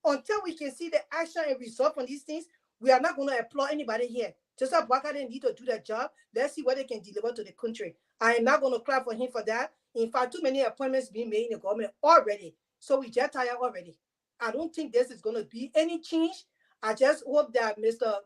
Until we can see the action and result from these things, we are not going to applaud anybody here. Just like Waka didn't need to do their job. Let's see what they can deliver to the country. I am not going to clap for him for that. In fact, too many appointments being made in the government already. So we just tired already. I don't think this is going to be any change. I just hope that Mr.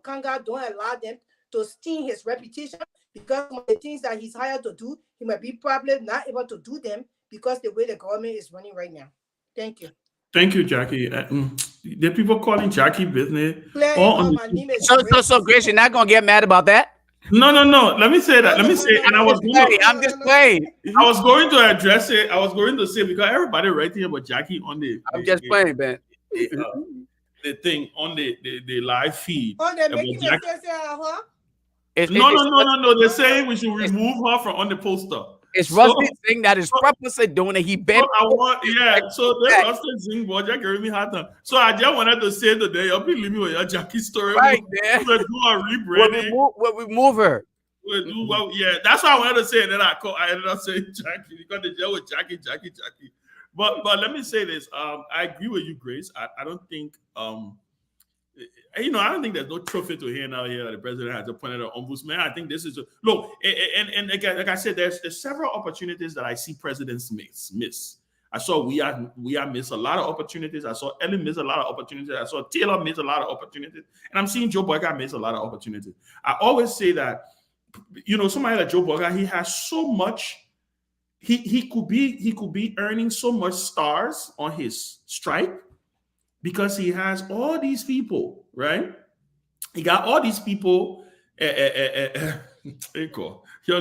Kanga don't allow them to stain his reputation, because some of the things that he's hired to do, he might be probably not able to do them because the way the government is running right now. Thank you.
Thank you, Jackie. The people calling Jackie business.
My name is
So Grace, you're not gonna get mad about that?
No. Let me say that. Let me say, and I was
I'm just playing.
I was going to address it. I was going to say, because everybody writing about Jackie on
I'm just playing, Ben.
The thing on the live feed.
Oh, they're making a
No. They're saying we should remove her from on the poster.
It's Rusty Singh that is purposely doing it. He bent.
So there's Rusty Singh, boy, Jackie gave me hard time. So I just wanted to say today, you'll be leaving with your Jackie story.
Right there.
We'll do a rebranding.
We'll remove her.
We'll do that's what I wanted to say. And then I ended up saying Jackie, because they deal with Jackie. But let me say this. I agree with you, Grace. I don't think I don't think there's no trophy to hand out here that the president has appointed an ombudsman. I think this is look, and again, like I said, there's several opportunities that I see presidents miss. I saw we are miss a lot of opportunities. I saw Ellen miss a lot of opportunities. I saw Taylor miss a lot of opportunities. And I'm seeing Joe Boyka miss a lot of opportunities. I always say that, somebody like Joe Boyka, he has so much. He could be earning so much stars on his strike because he has all these people, right? He got all these people. Y'all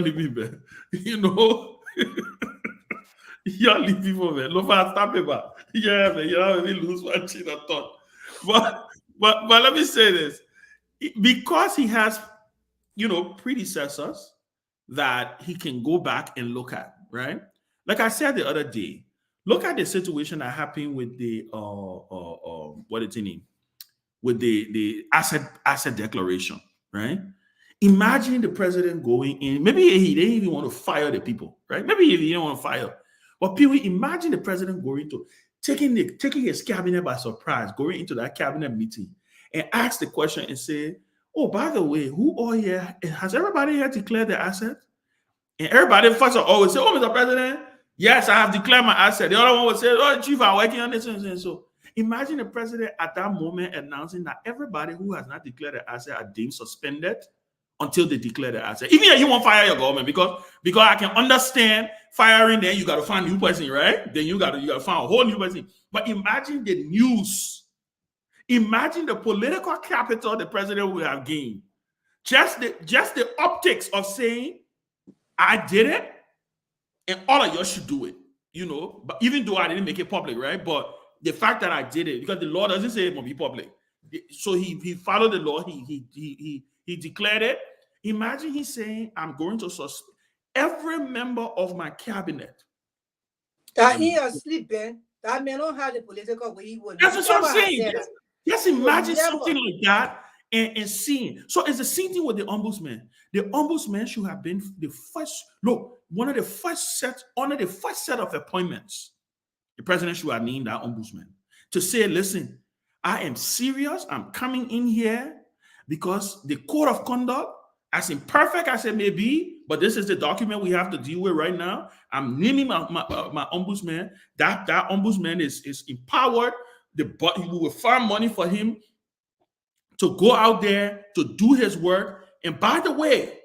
leave me, man. Y'all leave people, man. No, stop it, man. Yeah, man. You know, we lose one chain of thought. But let me say this. Because he has, predecessors that he can go back and look at, right? Like I said the other day, look at the situation that happened with the what is it name? With the asset declaration, right? Imagine the president going in. Maybe he didn't even want to fire the people, right? Maybe he didn't want to fire. But people, imagine the president going to taking his cabinet by surprise, going into that cabinet meeting and ask the question and say, "Oh, by the way, who all here has everybody here declared their assets?" And everybody first of all would say, "Oh, Mr. President, yes, I have declared my asset." The other one would say, "Oh, Chief, I'm working on this." And so imagine the president at that moment announcing that everybody who has not declared their asset are deemed suspended until they declare the asset. Even if you won't fire your government, because I can understand firing, then you got to find a new person, right? Then you got to find a whole new person. But imagine the news. Imagine the political capital the president will have gained. Just the optics of saying, "I did it, and all of you should do it." But even though I didn't make it public, right? But the fact that I did it, because the law doesn't say it must be public. So he followed the law. He declared it. Imagine he's saying, "I'm going to suspend every member of my cabinet."
He asleep, Ben. That man don't have the political way he would.
That's what I'm saying. Just imagine something like that and seeing. So it's the same thing with the ombudsman. The ombudsman should have been one of the first set of appointments. The president should have named that ombudsman to say, "Listen, I am serious. I'm coming in here because the code of conduct, as imperfect as it may be, but this is the document we have to deal with right now. I'm naming my ombudsman. That ombudsman is empowered. We will find money for him to go out there to do his work. And by the way,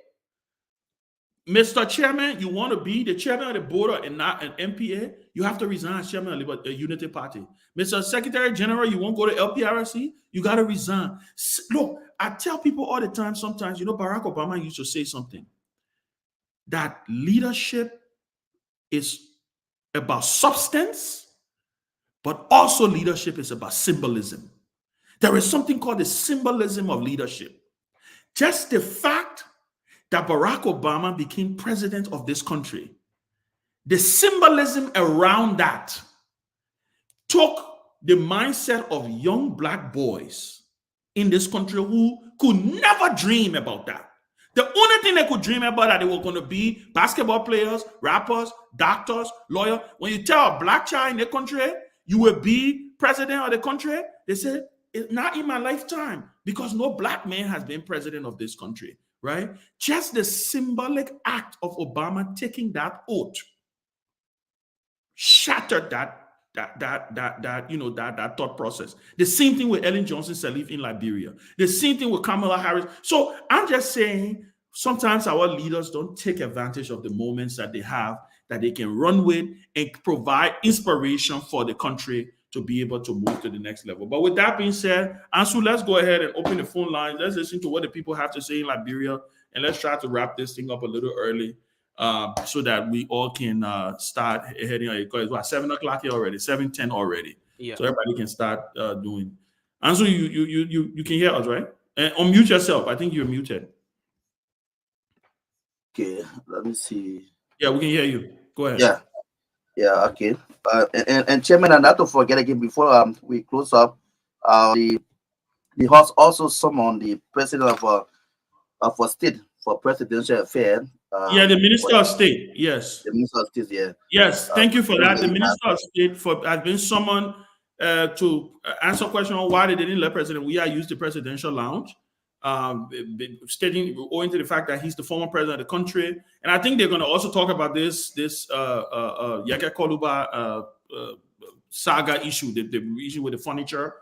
Mr. Chairman, you want to be the chairman of the board and not an MPA, you have to resign as chairman of the Unity Party. Mr. Secretary General, you won't go to LPRC, you got to resign." Look, I tell people all the time, sometimes, Barack Obama used to say something, that leadership is about substance, but also leadership is about symbolism. There is something called the symbolism of leadership. Just the fact that Barack Obama became president of this country, the symbolism around that took the mindset of young Black boys in this country who could never dream about that. The only thing they could dream about that they were going to be basketball players, rappers, doctors, lawyers. When you tell a Black child in the country, you will be president of the country, they say, "It's not in my lifetime," because no Black man has been president of this country, right? Just the symbolic act of Obama taking that oath shattered that thought process. The same thing with Ellen Johnson Sirleaf in Liberia. The same thing with Kamala Harris. So I'm just saying, sometimes our leaders don't take advantage of the moments that they have, that they can run with and provide inspiration for the country to be able to move to the next level. But with that being said, Ansu, let's go ahead and open the phone lines. Let's listen to what the people have to say in Liberia, and let's try to wrap this thing up a little early, so that we all can start heading on. Because it's 7 o'clock here already, 7:10 already.
Yeah.
So everybody can start doing. Ansu, you can hear us, right? And unmute yourself. I think you're muted.
Okay, let me see.
Yeah, we can hear you. Go ahead.
Yeah, okay. And Chairman, and not to forget again before we close up, the House also summoned the president of a state for presidential affairs.
The Minister of State. Yes.
The Minister of State. Yeah.
Yes. Thank you for that. The Minister of State has been summoned to answer question on why they didn't let President Weah use the presidential lounge, stating owing to the fact that he's the former president of the country. And I think they're going to also talk about this Yeke Koluba saga issue, the issue with the furniture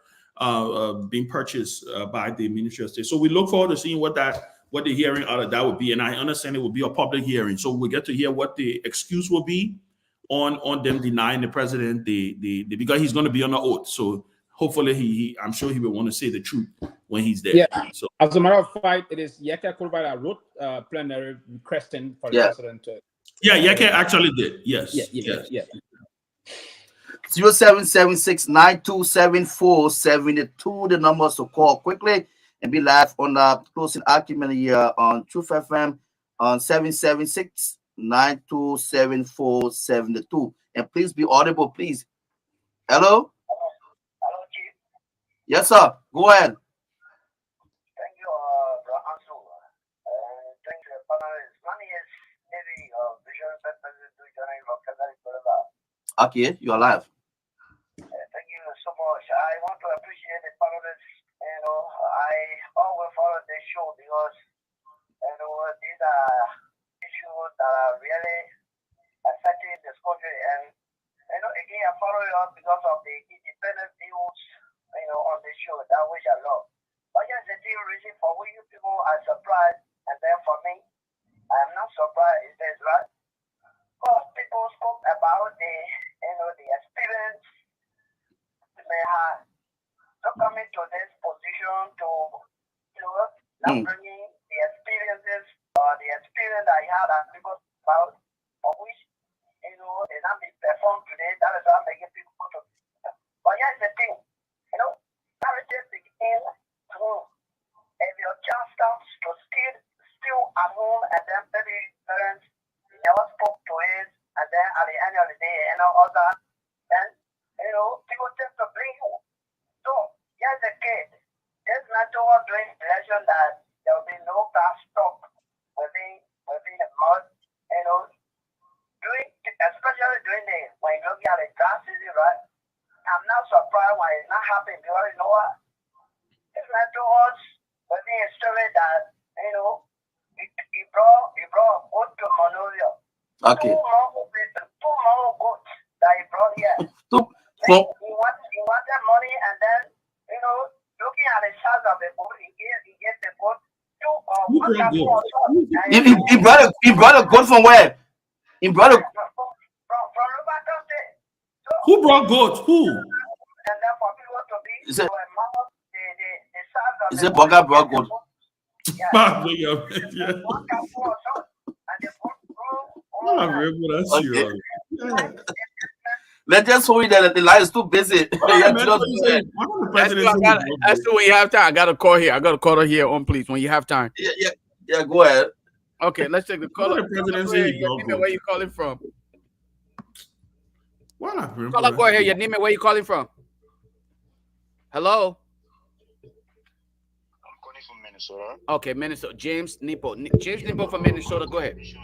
being purchased by the Ministry of State. So we look forward to seeing what the hearing out of that would be. And I understand it will be a public hearing. So we get to hear what the excuse will be on them denying the president because he's going to be on the oath. So hopefully I'm sure he will want to say the truth when he's there.
Yeah.
So
as a matter of fact, it is Yeke Kurba that wrote plenary requesting for the president to.
Yeah, Yeke actually did. Yes.
Yeah.
0776-927472, the numbers to call quickly and be live on the closing argument here on Truth FM on 776-927472. And please be audible, please. Hello? Yes, sir. Go ahead.
Thank you, Ansu. Thank you, panelists. My name is Navy, Visual President to join from Calgary, Florida.
Okay, you're live.
Thank you so much. I want to appreciate the panelists. I always follow this show because these are issues that are really affecting this country. And again, I follow it up because of the independent views, on the show, that which I love. But yes, the real reason for we you people are surprised, and then for me, I am not surprised. Is this right? Because people spoke about the experience they may have. So coming to this position to, now bringing the experiences or the experience I had and people about, for which, is not being performed today. That is how I'm making people go to. But here's the thing, marriages begin through. If your child starts to still at home and then maybe parents never spoke to it, and then at the end of the day, then people tend to blame you. So here's the kid. There's nothing during the election that there will be no car stock within the month, especially during when you look at the dry season, right? I'm not surprised why it's not happening because you know what? It's not to us within a story that he brought a goat to Monrovia.
Okay.
Two more goats that he brought here. He wanted money, and then looking at the size of the goat, he gave the goat two or one couple or so.
He brought a goat from where? He brought a
from Roberto State.
Who brought goats? Who?
And then for people to be
Is it
the
Is it Boga brought goat? Let's just hold that the line is too busy.
That's when you have time. I got a call here. I got a caller here on, please. When you have time.
Yeah. Go ahead.
Okay, let's take the caller. Where you calling from? Caller, go ahead. Your name and where you calling from? Hello.
I'm calling from Minnesota.
Okay, Minnesota. James Nipo. James Nipo from Minnesota. Go ahead.
To be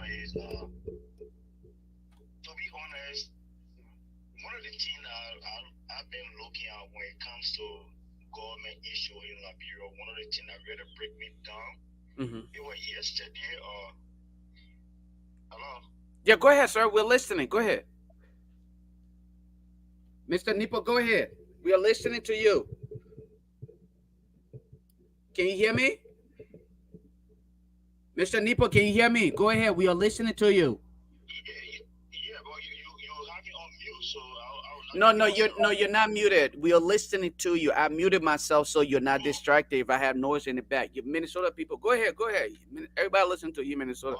honest, one of the things I've been looking at when it comes to government issue in Liberia, one of the things that really break me down, it was yesterday. Hello?
Yeah, go ahead, sir. We're listening. Go ahead. Mr. Nipo, go ahead. We are listening to you. Can you hear me? Mr. Nipo, can you hear me? Go ahead. We are listening to you.
Yeah, but you have me on mute, so
you're not muted. We are listening to you. I muted myself so you're not distracted if I have noise in the back. You Minnesota people, go ahead. Everybody listen to you, Minnesota.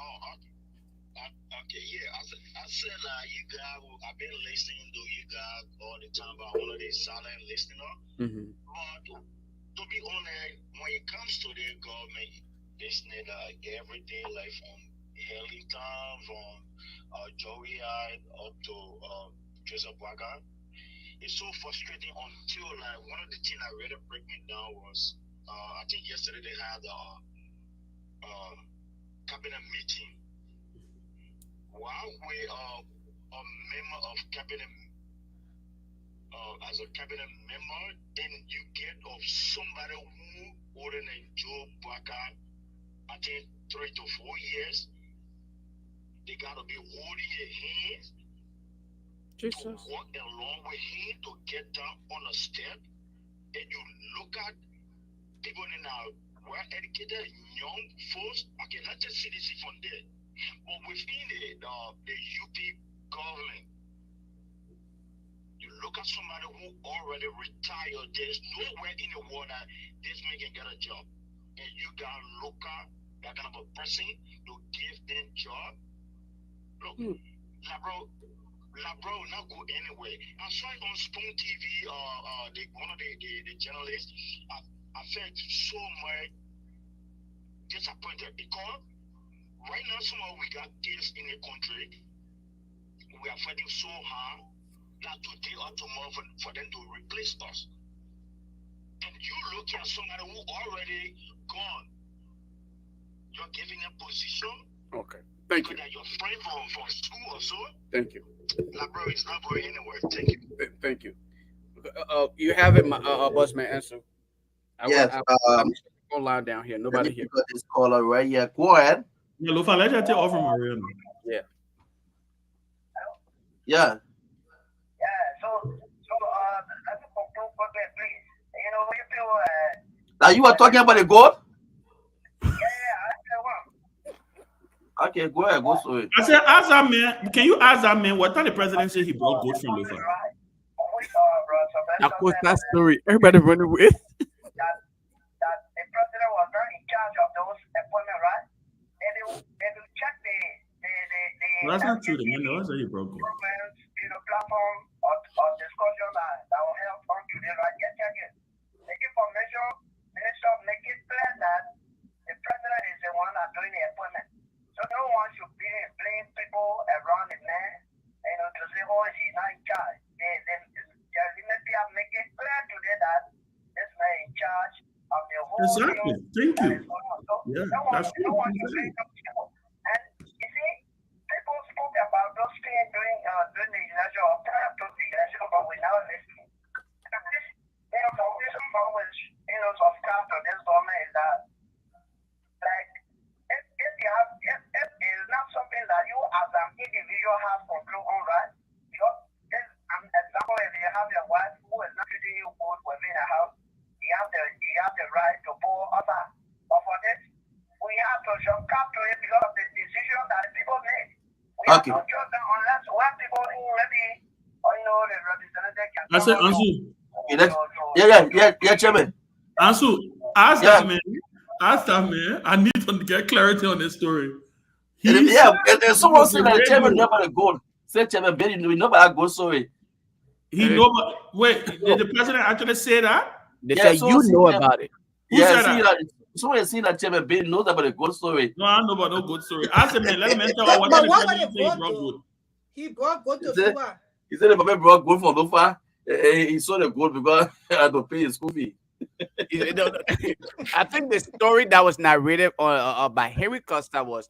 Okay, yeah. I said you guys, I've been listening to you guys all the time, but one of these silent listener. But to be honest, when it comes to the government business, everyday life from Ellington, from Joey up to Joseph Waga, it's so frustrating until one of the things that really break me down was I think yesterday they had a cabinet meeting. While we are a member of cabinet, as a cabinet member, then you get of somebody who older than Joe Baka, I think 3 to 4 years, they gotta be holding your hands
Jesus.
to walk along with him to get down on a step, and you look at people in our well-educated young folks. Okay, let's just see this from there. But within the UP government, you look at somebody who already retired. There's nowhere in the world that this man can get a job, and you got to look at that kind of a person to give them job. Look, LeBron not go anywhere. I saw it on Spoon TV. One of the journalists. I felt so much disappointed because right now, somehow we got kids in the country. We are fighting so hard that today or tomorrow for them to replace us. And you look at somebody who already gone. You're giving them position.
Okay. Thank you.
That your friend from school or so.
Thank you.
LeBron is not going anywhere. Thank you.
Thank you. You have it, my Buzzman answer.
Yes.
I'm going line down here. Nobody here.
Got this caller right here. Go ahead.
Yeah, Lufa, let's just take over Maria.
Yeah.
Yeah. So let me conclude quickly, please. You know, you feel.
Now you were talking about the gold.
Yeah, I said one.
Okay, go ahead. Go through it.
I said, ask that man. Can you ask that man what time the president said he brought gold from Lufa?
Of course, that story everybody running with.
That the president was not in charge of those appointments, right? And you check the
Well, that's not true. The man knows that he broke gold.
Platform of discussion that will help on today, right? Check it. The information minister make it clear that the president is the one that's doing the appointment. So no one should blame people around the man, to say, oh, he's not in charge. Make it clear today that this man is in charge of the whole
Exactly. Thank you. Yeah, that's true.
And you see, people spoke about those things during the election or prior to the election, but we now listening. This always, subscribe to this government is that, like, if it is not something that you as an individual have control on, right? An example, if you have your wife who is not treating you good within the house, you have the right to pull other. But for this, we have to subscribe to it because of the decision that the people made. We have to trust them unless when people who maybe, the representative can.
I said, Ansu.
Yeah, Chairman.
Ansu, ask that man. Ask that man. I need to get clarity on this story.
And someone said that Chairman never the gold. Say Chairman Benny, we know about gold story.
He know, but wait, did the president actually say that?
They say you know about it.
Who said that?
Someone has seen that Chairman Benny knows about the gold story.
No, I don't know about no good story. Ask him, man. Let him tell what the president said he brought gold.
He brought gold to Cuba.
He said the man brought gold from Lofa. He saw the gold because he had to pay his school fee.
I think the story that was narrated by Henry Costa was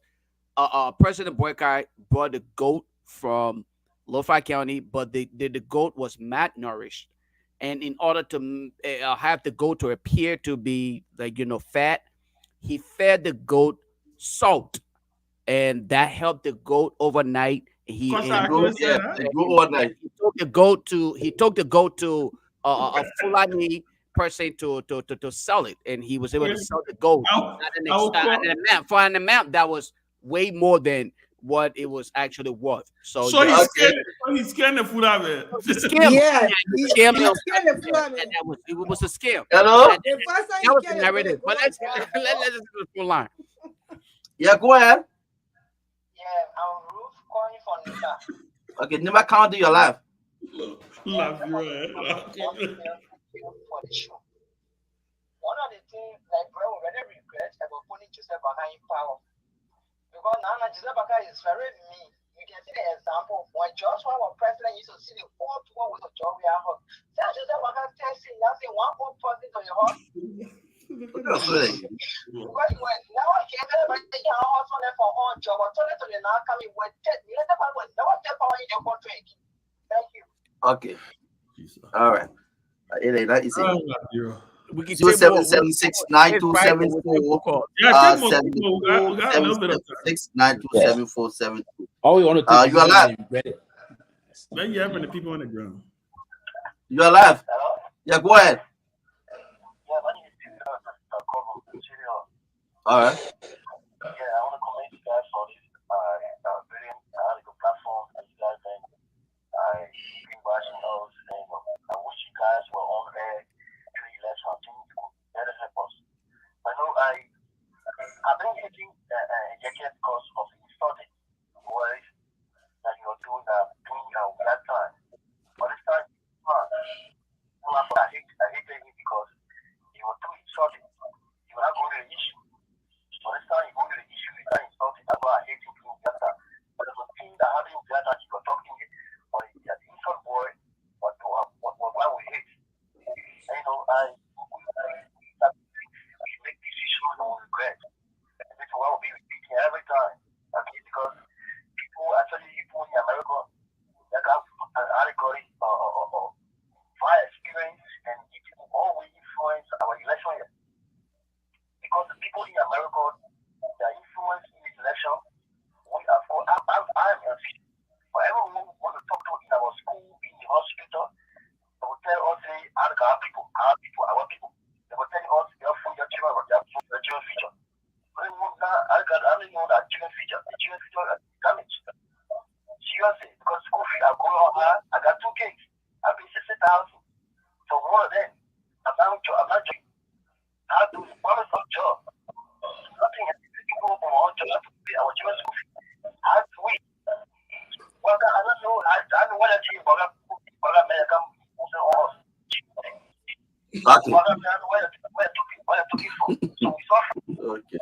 President Boycott brought the goat from Lofa County, but the goat was malnourished, and in order to have the goat to appear to be fat, he fed the goat salt, and that helped the goat overnight. He took the goat to a Fulani person to sell it, and he was able to sell the goat for an amount that was way more than what it was actually worth. So
he's scaring the food out of it.
Yeah,
he scammed
the
food out of it. It was a scam.
Hello?
That was the narrative. But let's just go to the full line.
Yeah, go ahead.
Yeah, I'm Ruth calling for Nima.
Okay, Nima, count your life.
Love you, for the show. One of the things like bro already regret about putting Joseph Baka in power. Because now Joseph Baka is very mean. You can see the example when Joshua was president, you used to see the whole tour with the job we have. Tell Joseph Baka testing, that's the one more person to your heart. Because now I can't tell my husband for all job, but told it to the now coming with you let the power never step power in your country. Thank you.
Okay. All right. That is it.
We can
07769274.
All we want to
you are live.
Man, you having the people on the ground.
You're alive. Yeah, go ahead. All right.
Yeah, I want to commend you guys for this brilliant platform that you guys been watching us, and I wish you guys were on there during the election. I think it would better help us. I know I've been hating Jackie because of the starting words that you're doing that time. But this time, I hate it because you were too insulting. You were not going to the issue. So this time you go to the issue, you are insulting. That's why I hate it doing that. But there's a thing that happened with that you were talking on the insult boy, what we hate. And, we make decisions we don't regret. And this is why we'll be repeating every time. Okay, because people in America, they have an allegory or via experience, and it will always influence our election here. Because the people in America, their influence in this election, we are for. I'm for everyone who want to talk to in our school, in the hospital, they will tell us, say, our people. They will tell us, they are for your children future. I don't know that children future. The children future is damaged. Seriously, because school fees are going on high. I got 2 kids. I pay 60,000. So one of them, I'm not doing. I do promise of job. Nothing has been taken over from our job to pay our children's school fees. How do we? Well, I don't know. I don't know what I think about American us.
Okay. Okay.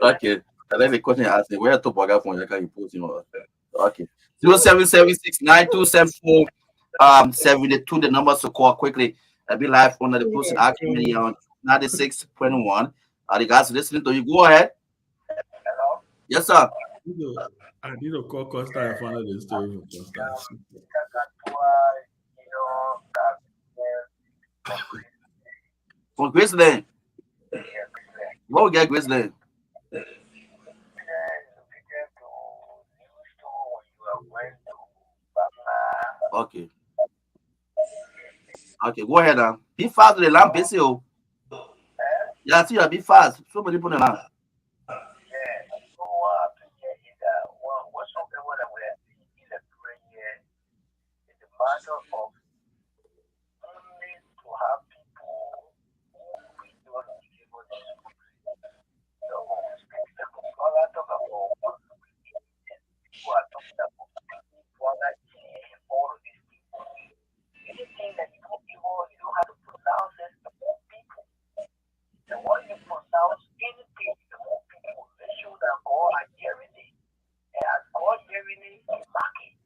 Okay. And then the question asking where to bugger from you put him on. Okay. 07769274 72 the numbers to call quickly. I'll be live on the post actually on 96.1. The guys listening to you. Go ahead.
Hello?
Yes, sir.
I need to call Costa and find out the story from Costa.
From Graceland. What we get Graceland? Okay. Okay, go ahead now. Be fast with the lamp, busy. Oh. Yeah, see, be fast. So many people in the lamp.
Matter of only to have people who will not be able to so all I talk about people are talking about all of these people. Anything that you don't have to pronounce it to more people. And when you pronounce anything to more people, make sure that God are hearing it. And as God hearing it, He's marking.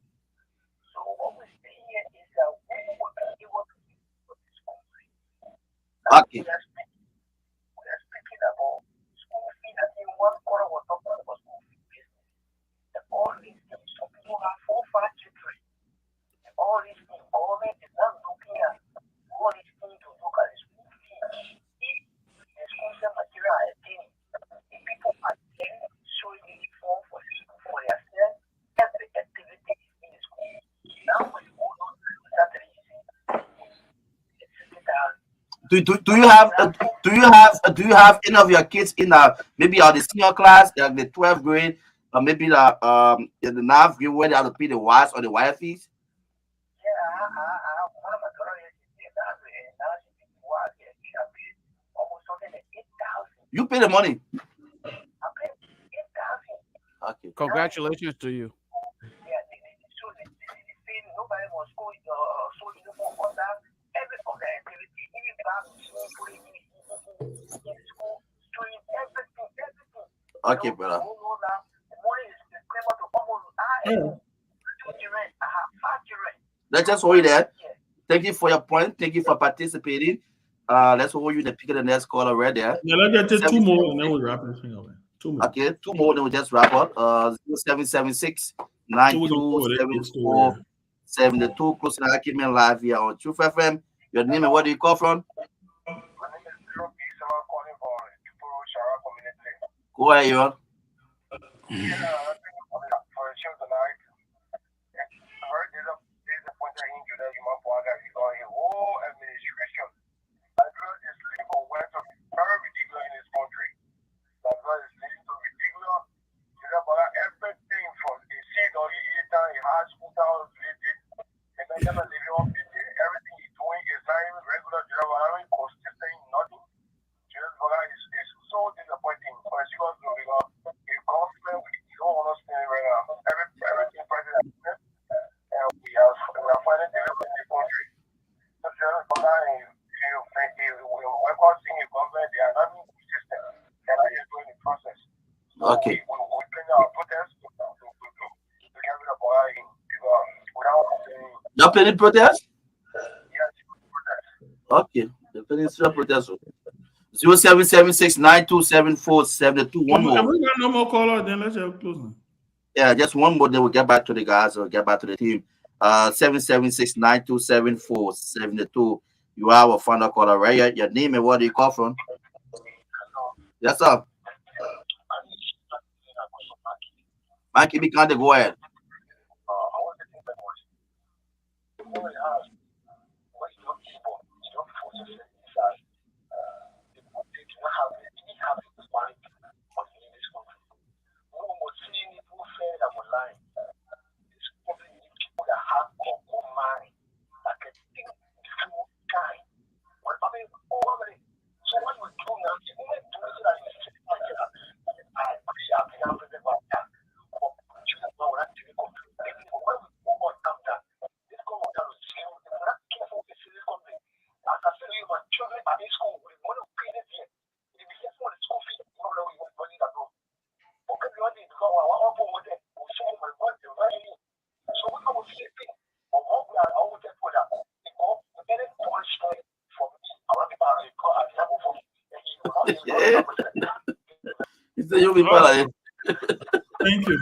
So what we're saying here is that we will be able to do this country.
Okay.
We are speaking about school fees. I think one quarter was talking about school fee business. And all these things, some people have 4 or 5 children. And all these things, government is not looking at all these things to look at the school fees. If the school fee material are attaining, if people are getting showing uniform for themselves, every activity in the school. Now we go on to Saturday.
Do you have any of your kids in maybe the senior class, like the 12th grade, or maybe in the 9th grade where they have to pay the wires or the wire fees?
Yeah, one of my daughters is in that way, and now she's in wire. She has paid almost something like 8,000.
You pay the money.
I paid 8,000.
Okay.
Congratulations to you.
Yeah, so they say nobody was going so uniform on that. Every other activity, even back to school, in school, doing everything.
Okay, brother.
The money is equivalent to almost 2 children. I have 5 children.
Let's just hold it there. Thank you for your point. Thank you for participating. Let's hold you the pick of the next caller right there.
Yeah, let's get 2 more and then we'll wrap this thing up. 2 more.
Okay, 2 more, then we'll just wrap up. 0776 9274 72. Close to the Akimen live here on Truth FM. Your name and where do you call from?
My name is Dropi, someone calling for Tupuru Shara community.
Go ahead, you.
For the show tonight. It's
Okay. You're planning protest? Okay. You're planning protest. 0776927472. One
If
more.
we got no more caller, then let's have closing.
Yeah, just one more. Then we'll get back to the guys or get back to the team. 776927472. You are our final caller, right? Your name and where do you call from? Yes, sir. Mikey, be kind of go ahead. Yeah. He said you'll be part of it.
Thank you.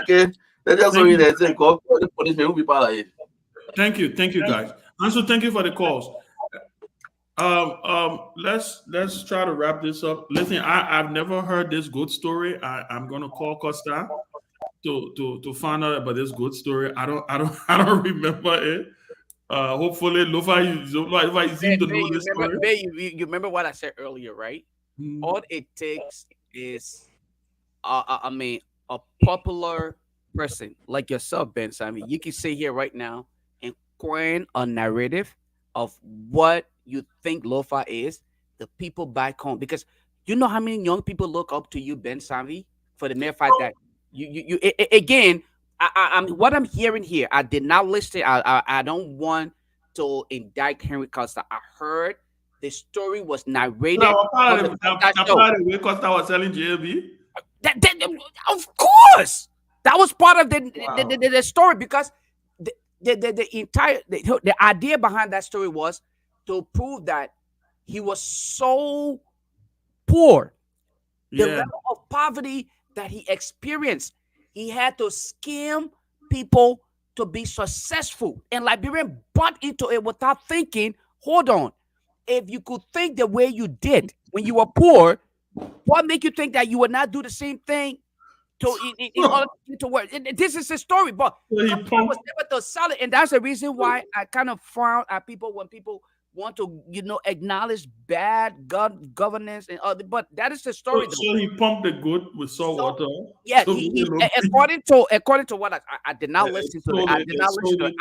Okay. Let's just
Thank
read
you.
that. Say, call the policeman will be part of it.
Thank you, guys. Also, thank you for the calls. Let's try to wrap this up. Listen, I've never heard this good story. I'm gonna call Costa to find out about this good story. I don't remember it. Hopefully, Lofa, you seem to know this story.
You remember what I said earlier, right? All it takes is, I mean, a popular person like yourself, Ben Sanvee. You can sit here right now and coin a narrative of what you think Lofa is. The people back home, because you know how many young people look up to you, Ben Sanvee, for the mere fact that again. I'm what I'm hearing here. I did not listen. I don't want to indict Henry Costa. I heard the story was narrated.
Costa was selling JLB.
Of course, that was part of the story, because the entire the idea behind that story was to prove that he was so poor, the level of poverty that he experienced. He had to scam people to be successful. And Liberian bought into it without thinking, hold on, if you could think the way you did when you were poor, what make you think that you would not do the same thing in order to work? This is a story, but was able to sell it. And that's the reason why I kind of frown at people when people want to, acknowledge bad governance and other, but that is the story.
So he pumped the goat with salt water.
Yeah, according to what I did not listen to it. I did not listen to it.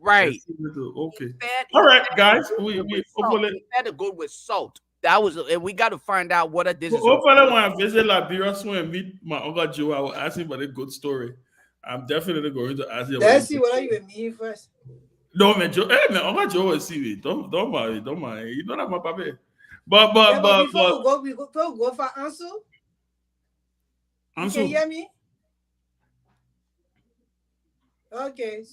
Right.
Okay. All right, guys. We
hopefully had to go with salt. That was, and we got to find out what this is.
Hopefully, when I visit Liberia soon and meet my uncle Joe, I will ask him about a good story. I'm definitely going to ask him.
Let's see what are you and me first.
No, man, Joe. Hey, man, Uncle Joe will see me. Don't mind. You know that my papa. But
before we go for Ansu. You can hear me? Okay.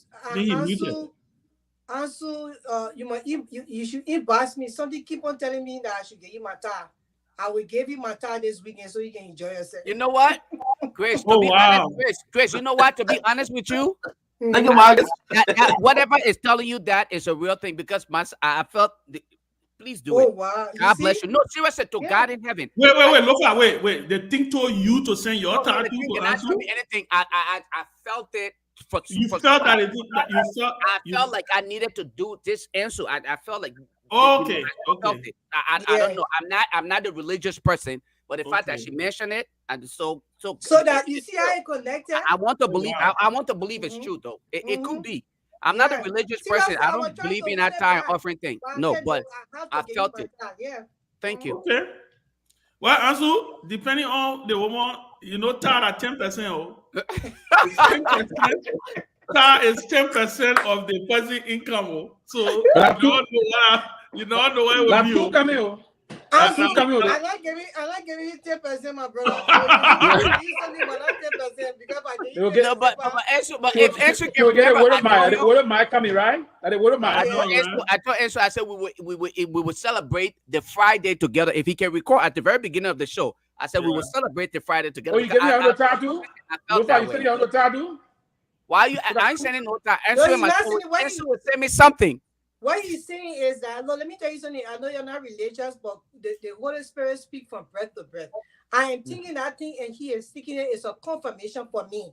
Ansu, you should inbox me. Something keep on telling me that I should give you my time. I will give you my time this weekend so you can enjoy yourself.
You know what, Chris? Honest, Chris, you know what? To be honest with you,
thank you, Marcus.
Whatever is telling you that is a real thing, because I felt. Please do it.
Wow.
God bless you. No, seriously, to God in heaven.
Wait. The thing told you to send your tattoo to
Ansu? Anything. I felt it. I felt like I needed to do this answer. I felt like
okay.
I don't know. I'm not a religious person, but the fact that she mentioned it, and so
that you see how it connected.
I want to believe. I want to believe it's true though. It could be. I'm not a religious person. I don't believe in that time offering thing. No, but I felt it.
Yeah.
Thank you.
Okay. Well, Ansu, depending on the woman, tar at 10%. Tar is 10% of the person income. So you don't know where it will be.
I'm not giving you 10%, my brother. So you something but not 10% because I did.
No, but if answer can
you get a
remember,
word
I
of my,
told you.
word of my coming, right? Are the word of my?
I told Ansel, I said we would celebrate the Friday together. If he can recall at the very beginning of the show, I said we would celebrate the Friday together.
Oh, you give me on the tattoo?
I
No,
felt that
you
way.
said you on the tattoo?
Why you? I ain't sending no time.
No,
Ansel
he's not sending.
Ansel would send me something.
What he's saying is that, no, let me tell you something. I know you're not religious, but the Holy Spirit speaks from breath to breath. I am thinking that thing, and he is thinking it is a confirmation for me.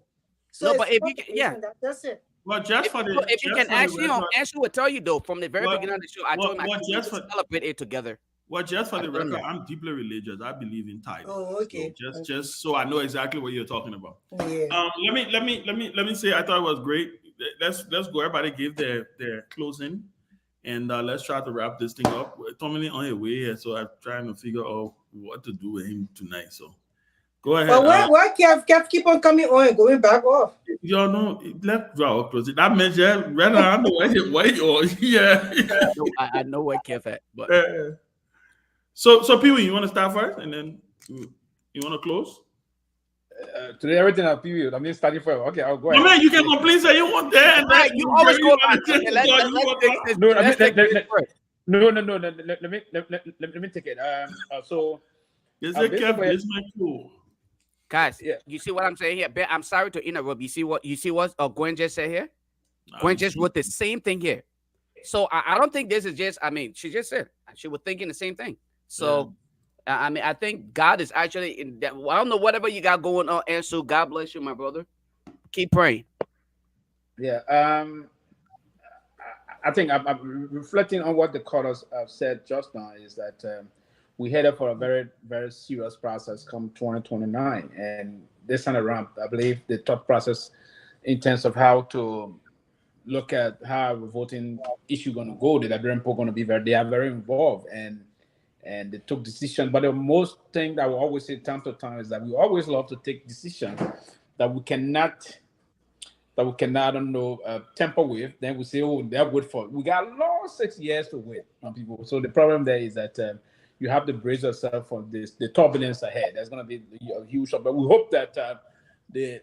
So
no, but if you can,
that's it.
Well, just for the
if you can ask him, Ansel will tell you though from the very beginning of the show. I told him I
just
would celebrate it together.
Well, just for the record, I'm deeply religious. I believe in tithing.
Oh, okay.
So just so I know exactly what you're talking about.
Yeah.
Let me say I thought it was great. Let's go. Everybody give their closing, and let's try to wrap this thing up. Tomalin on his way here, so I'm trying to figure out what to do with him tonight. So go ahead.
But why Kev keep on coming on and going back off?
You know, let's draw close. That means right now I know where you yeah.
I know where Kev at, but.
So Peewee, you want to start first, and then you want to close?
Today everything at Peewee. I mean, starting first. Okay, I'll go ahead.
Man, you can complain say you want that. And
right, you always go on.
Let me take it. So
is it Kev? Is my cool?
Guys, you see what I'm saying here? Ben, I'm sorry to interrupt. You see what Gwen just said here? Gwen just wrote the same thing here. So I don't think this is just. I mean, she just said she was thinking the same thing. So, I mean, I think God is actually in that. I don't know whatever you got going on, Ansel. God bless you, my brother. Keep praying.
Yeah. I think I'm reflecting on what the callers have said just now is that we headed for a very, very serious process come 2029. And this time around, I believe the thought process in terms of how to look at how the voting issue going to go, the Liberian people going to be they are very involved and they took decisions. But the most thing that we always say time to time is that we always love to take decisions that we cannot, I don't know, temper with. Then we say, oh, they're wait for. We got a long 6 years to wait on people. So the problem there is that you have to brace yourself for the turbulence ahead. There's going to be a huge, but we hope that the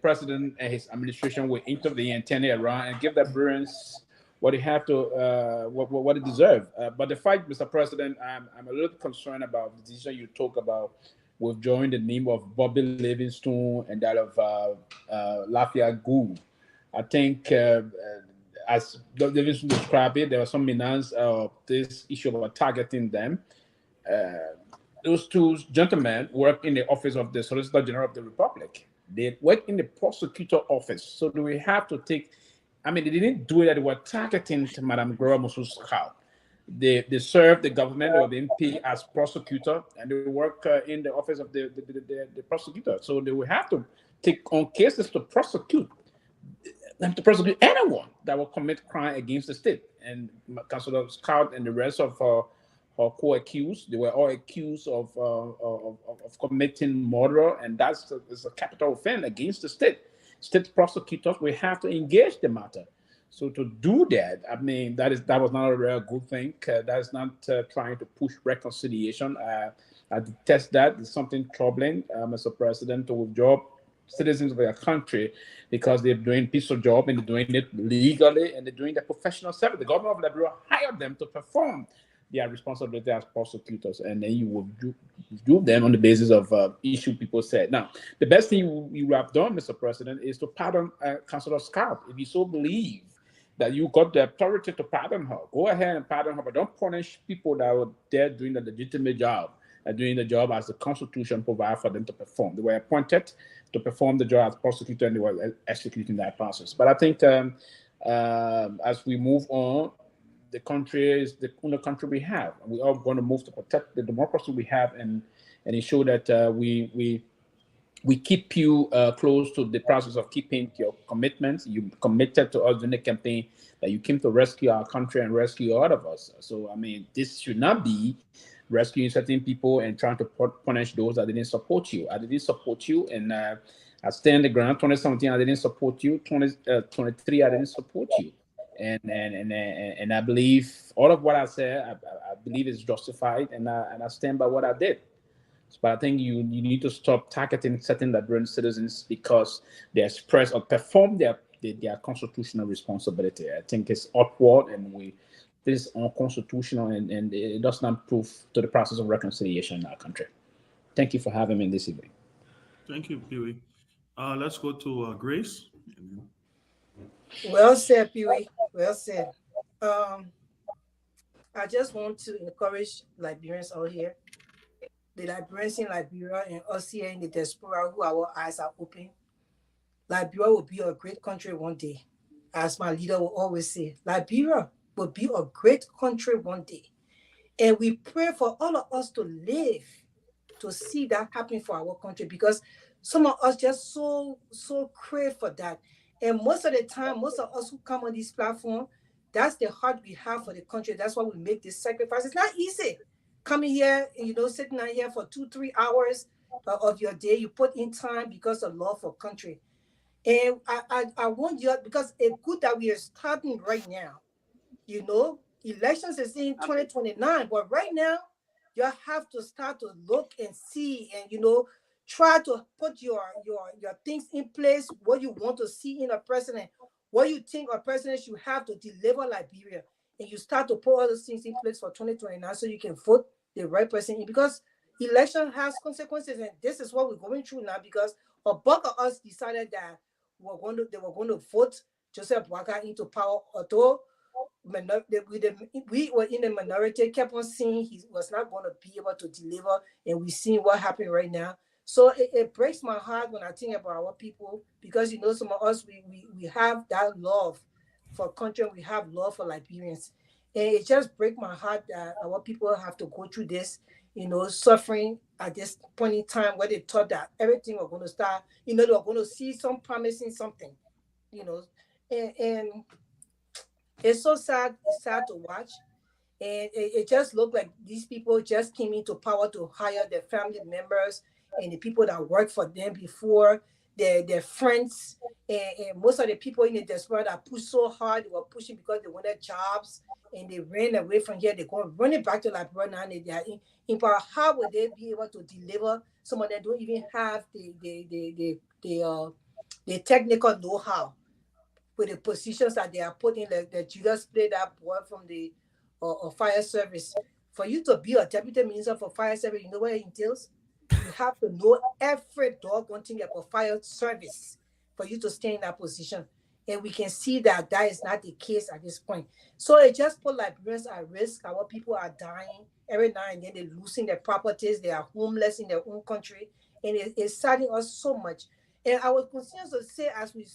president and his administration will intervene and turn it around and give the Bruins what they have to, what they deserve. But the fight, Mr. President, I'm a little concerned about the decision you talk about withdrawing the name of Bobby Livingstone and that of Lafayette Gould. I think, as Livingstone described it, there was some menace of this issue about targeting them. Those two gentlemen work in the office of the Solicitor General of the Republic. They work in the prosecutor office. So do we have to take, I mean, they didn't do it that they were targeting Madame Gloria Mususkau. They serve the government, they were being paid as prosecutor, and they work in the office of the prosecutor. So they will have to take on cases to prosecute anyone that will commit crime against the state. And Councilor Scott and the rest of her co-accused, they were all accused of committing murder, and that's a capital offense against the state. State prosecutors will have to engage the matter. So to do that, I mean, that was not a real good thing. That is not trying to push reconciliation. I detest that. It's something troubling, Mr. President, to withdraw citizens of your country because they're doing a peaceful job and they're doing it legally and they're doing their professional service. The government of Liberia hired them to perform their responsibility as prosecutors, and then you will do them on the basis of issue people said. Now, the best thing you have done, Mr. President, is to pardon Councilor Scott. If you so believe that you got the authority to pardon her, go ahead and pardon her, but don't punish people that were there doing the legitimate job, doing the job as the Constitution provides for them to perform. They were appointed to perform the job as prosecutor, and they were executing that process. But I think as we move on, the country is the only country we have. We are going to move to protect the democracy we have and ensure that we keep you close to the process of keeping your commitments. You committed to us during the campaign that you came to rescue our country and rescue all of us. So, I mean, this should not be rescuing certain people and trying to punish those that didn't support you. I didn't support you, and I stand the ground. 2017, I didn't support you. 2023, I didn't support you. And I believe all of what I said, I believe it's justified, and I stand by what I did. But I think you need to stop targeting certain Liberian citizens because they express or perform their constitutional responsibility. I think it's upward, and this is unconstitutional, and it does not prove to the process of reconciliation in our country. Thank you for having me this evening.
Thank you, Pee. Let's go to Grace.
Well said, Pee. Well said. Um, I just want to encourage Liberians out here, the Liberians in Liberia and us here in the diaspora who our eyes are open. Liberia will be a great country one day. As my leader will always say, Liberia will be a great country one day. And we pray for all of us to live to see that happen for our country because some of us just so crave for that. And most of the time, most of us who come on this platform, that's the heart we have for the country. That's why we make this sacrifice. It's not easy coming here, sitting out here for 2-3 hours of your day. You put in time because of love for country. And I want you, because it's good that we are starting right now. Elections is in 2029, but right now you have to start to look and see and try to put your things in place, what you want to see in a president, what you think a president should have to deliver Liberia, and you start to put all those things in place for 2029 so you can vote the right person in, because election has consequences, and this is what we're going through now because a bunch of us decided that they were going to vote Joseph Boakai into power, although we were in the minority, kept on seeing he was not going to be able to deliver, and we see what happened right now. So it breaks my heart when I think about our people, because some of us we have that love for country, we have love for Liberians, and it just breaks my heart that our people have to go through this, suffering at this point in time where they thought that everything was going to start, they were going to see some promising something, and it's so sad. It's sad to watch. And it just looked like these people just came into power to hire their family members and the people that worked for them before, their friends. And most of the people in the diaspora that pushed so hard, they were pushing because they wanted jobs and they ran away from here. They're going running back to Liberia now, and they are in power. How would they be able to deliver? Some of them don't even have the technical know-how with the positions that they are putting, like the Judas played that boy from the fire service. For you to be a deputy minister for fire service, you know what it entails? You have to know every doggone thing about fire service for you to stay in that position. And we can see that that is not the case at this point. So it just put Liberians at risk. Our people are dying. Every now and then they're losing their properties. They are homeless in their own country. And it's saddening us so much. And I will continue to say, as we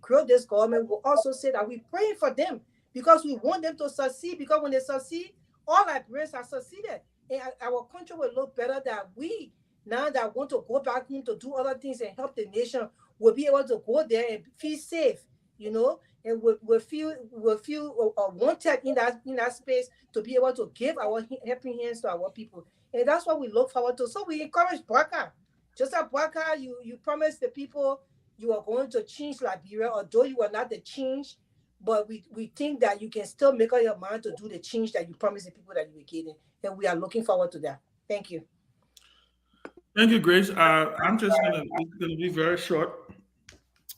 grow this government, we'll also say that we're praying for them because we want them to succeed. Because when they succeed, all Liberians have succeeded. And our country will look better, that we, now that want to go back home to do other things and help the nation, will be able to go there and feel safe, and we'll feel wanted in that space to be able to give our helping hands to our people. And that's what we look forward to. So we encourage Boakai. Joseph Boakai, you promised the people you are going to change Liberia, although you are not the change, but we think that you can still make up your mind to do the change that you promised the people that you were getting. And we are looking forward to that. Thank you.
Thank you, Grace. It's gonna be very short.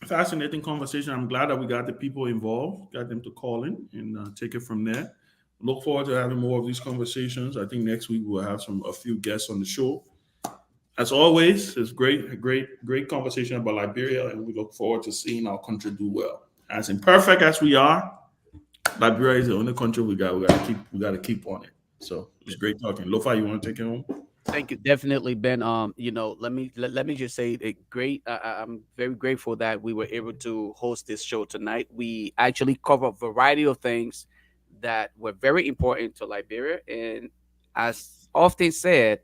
Fascinating conversation. I'm glad that we got the people involved, got them to call in and take it from there. Look forward to having more of these conversations. I think next week we'll have a few guests on the show. As always, it's great conversation about Liberia, and we look forward to seeing our country do well. As imperfect as we are, Liberia is the only country we got to keep on it. So it's great talking. Lofa, you want to take it home?
Thank you, definitely, Ben. Let me just say it. Great. I'm very grateful that we were able to host this show tonight. We actually cover a variety of things that were very important to Liberia, and as often said,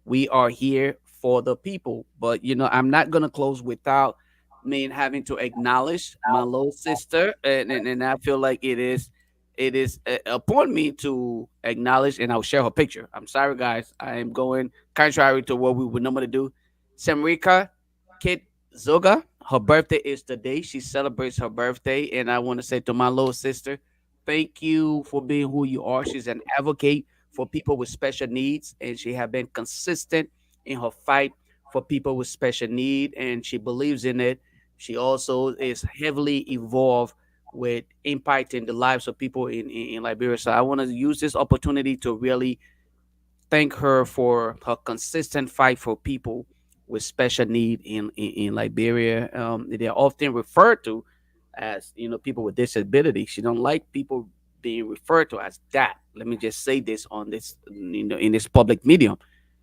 we are here for the people. But I'm not gonna close without having to acknowledge my little sister, and I feel like it is upon me to acknowledge, and I'll share her picture. I'm sorry, guys. I am going contrary to what we would normally do. Samrika Kit Zoga, her birthday is today. She celebrates her birthday, and I want to say to my little sister, thank you for being who you are. She's an advocate for people with special needs, and she has been consistent in her fight for people with special need, and she believes in it. She also is heavily involved with impacting the lives of people in Liberia. So I want to use this opportunity to really thank her for her consistent fight for people with special need in Liberia. They're often referred to as people with disability. She don't like people being referred to as that. Let me just say this on this in this public medium.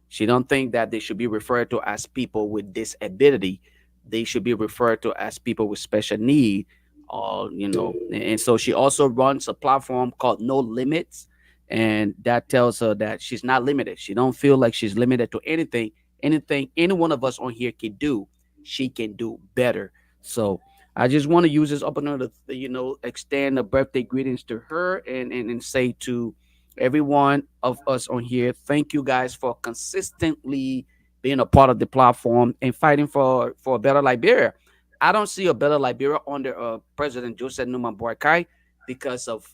She don't think that they should be referred to as people with disability. They should be referred to as people with special need. Or and so she also runs a platform called No Limits, and that tells her that she's not limited. She don't feel like she's limited to anything. Anything any one of us on here can do, she can do better. So I just want to use this opportunity to extend a birthday greetings to her, and say to every one of us on here, thank you guys for consistently being a part of the platform and fighting for a better Liberia. I don't see a better Liberia under President Joseph Numa Boakai because of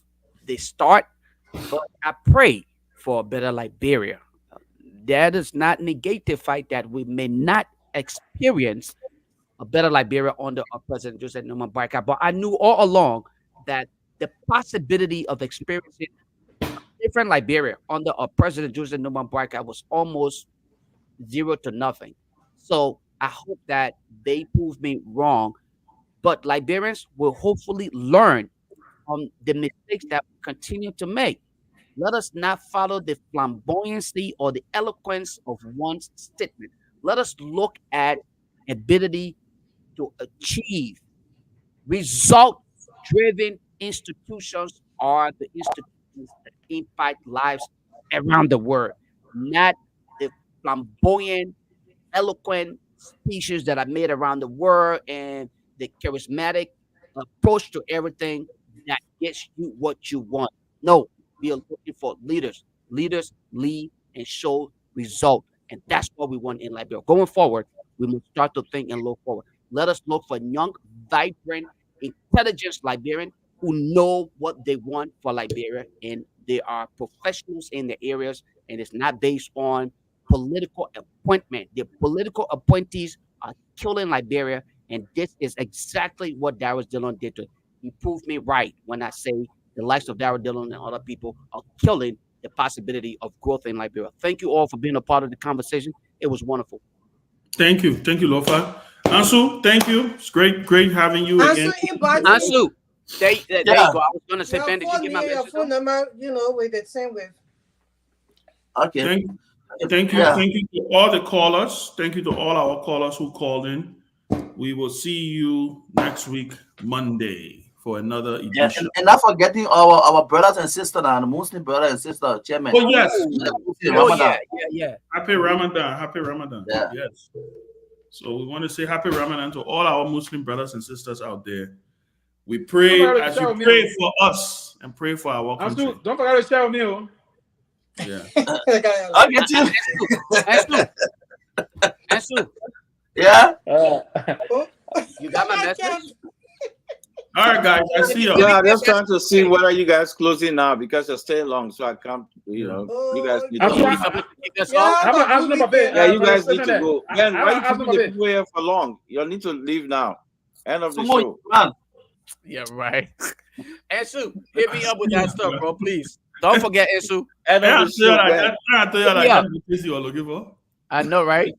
the start, but I pray for a better Liberia. That does not negate the fact that we may not experience a better Liberia under President Joseph Numa Boakai, but I knew all along that the possibility of experiencing different Liberia under President Joseph Numa Boakai was almost zero to nothing. So I hope that they prove me wrong, but Liberians will hopefully learn from the mistakes that we continue to make. Let us not follow the flamboyancy or the eloquence of one's statement. Let us look at ability to achieve. Result driven institutions are the institutions that impact lives around the world, not the flamboyant, eloquent speeches that are made around the world and the charismatic approach to everything that gets you what you want. No, we are looking for leaders. Leaders lead and show result. And that's what we want in Liberia. Going forward, we must start to think and look forward. Let us look for young, vibrant, intelligent Liberian who know what they want for Liberia, and they are professionals in the areas, and it's not based on political appointment. The political appointees are killing Liberia, and this is exactly what Darius Dillon did to it. He proved me right when I say the likes of Darius Dillon and other people are killing the possibility of growth in Liberia. Thank you all for being a part of the conversation. It was wonderful.
Thank you, Lofa. Ansu, thank you. It's great having you again.
Ansu, there you go. I was gonna say, Ben, did you get my
your
message?
phone number, with the same with.
Okay.
Thank you to all the callers. Thank you to all our callers who called in. We will see you next week, Monday, for another edition.
And not forgetting our brothers and sisters and Muslim brothers and sisters, Chairman.
Oh yes.
Yeah.
Happy Ramadan.
Yeah.
Yes. So we want to say happy Ramadan to all our Muslim brothers and sisters out there. We pray as you pray for us and pray for our country.
Don't forget to share with me.
Yeah.
I'll get you.
Ansu.
Yeah.
You got my message?
All right, guys. I see you.
Yeah, I'm just trying to see whether you guys closing now because you're staying long, so I can't. You guys need to go. Yeah, you guys need to go. Ben, why you keeping the people here for long? You need to leave now. End of the show.
Yeah, right. Ansu, hit me up with that stuff, bro. Please don't forget, Ansu.
End of the show.
I know, right?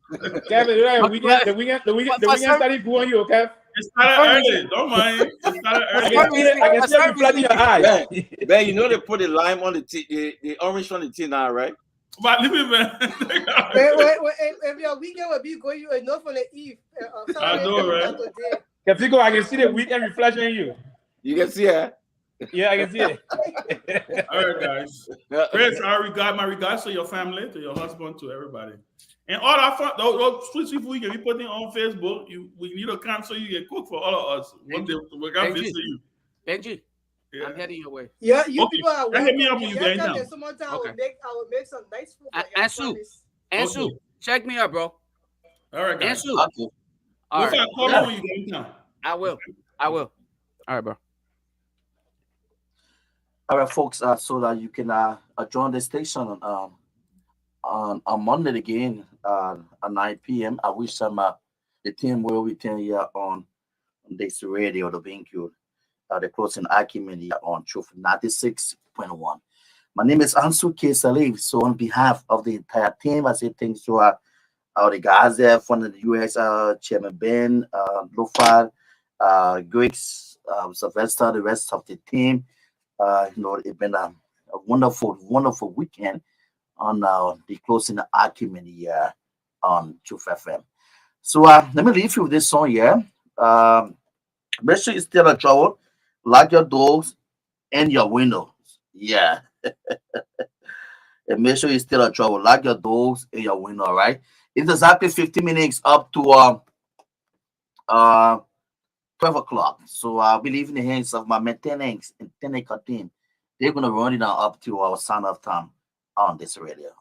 Kevin, the weekend started going you, okay?
It started early. Don't mind. It started early.
I can see you flooding your eye.
Ben, you know they put the lime on the tea, the orange on the tea now, right?
But leave it, man.
If your weekend will be going, you enough for the eve.
I know, right?
Kefico, I can see the weekend reflection in you.
You can see it.
Yeah, I can see it.
All right, guys. Chris, my regards to your family, to your husband, to everybody. And all our those sweet food you can be putting on Facebook, we need a camp so you can cook for all of us. One day we're gonna visit you.
Benji, I'm heading your way.
Yeah, you people are welcome.
Hit me up when you get down.
Some more time I will make some nice food.
Ansu, check me out, bro.
All right, guys.
Ansu.
Okay.
All right.
Call me when you get down.
I will. All right, bro.
All right, folks. So that you can join the station on Monday again at 9 p.m. I wish some the team will return here on this radio, the BenQ, the closing argument here on Truth 96.1. My name is Ansu K. Salif. So on behalf of the entire team, I say thanks to the guys there from the US, Chairman Ben, Lofar, Griggs, Sylvester, the rest of the team. It's been a wonderful, wonderful weekend on the closing argument here on Truth FM. So let me leave you with this song here. Make sure you stay on trouble, lock your doors and your windows. Yeah. And make sure you stay on trouble, lock your doors and your window, all right? It's exactly 15 minutes up to uh 12 o'clock. So I'll be leaving the hands of my maintenance and technical team. They're gonna run it now up to our sound of time on this radio.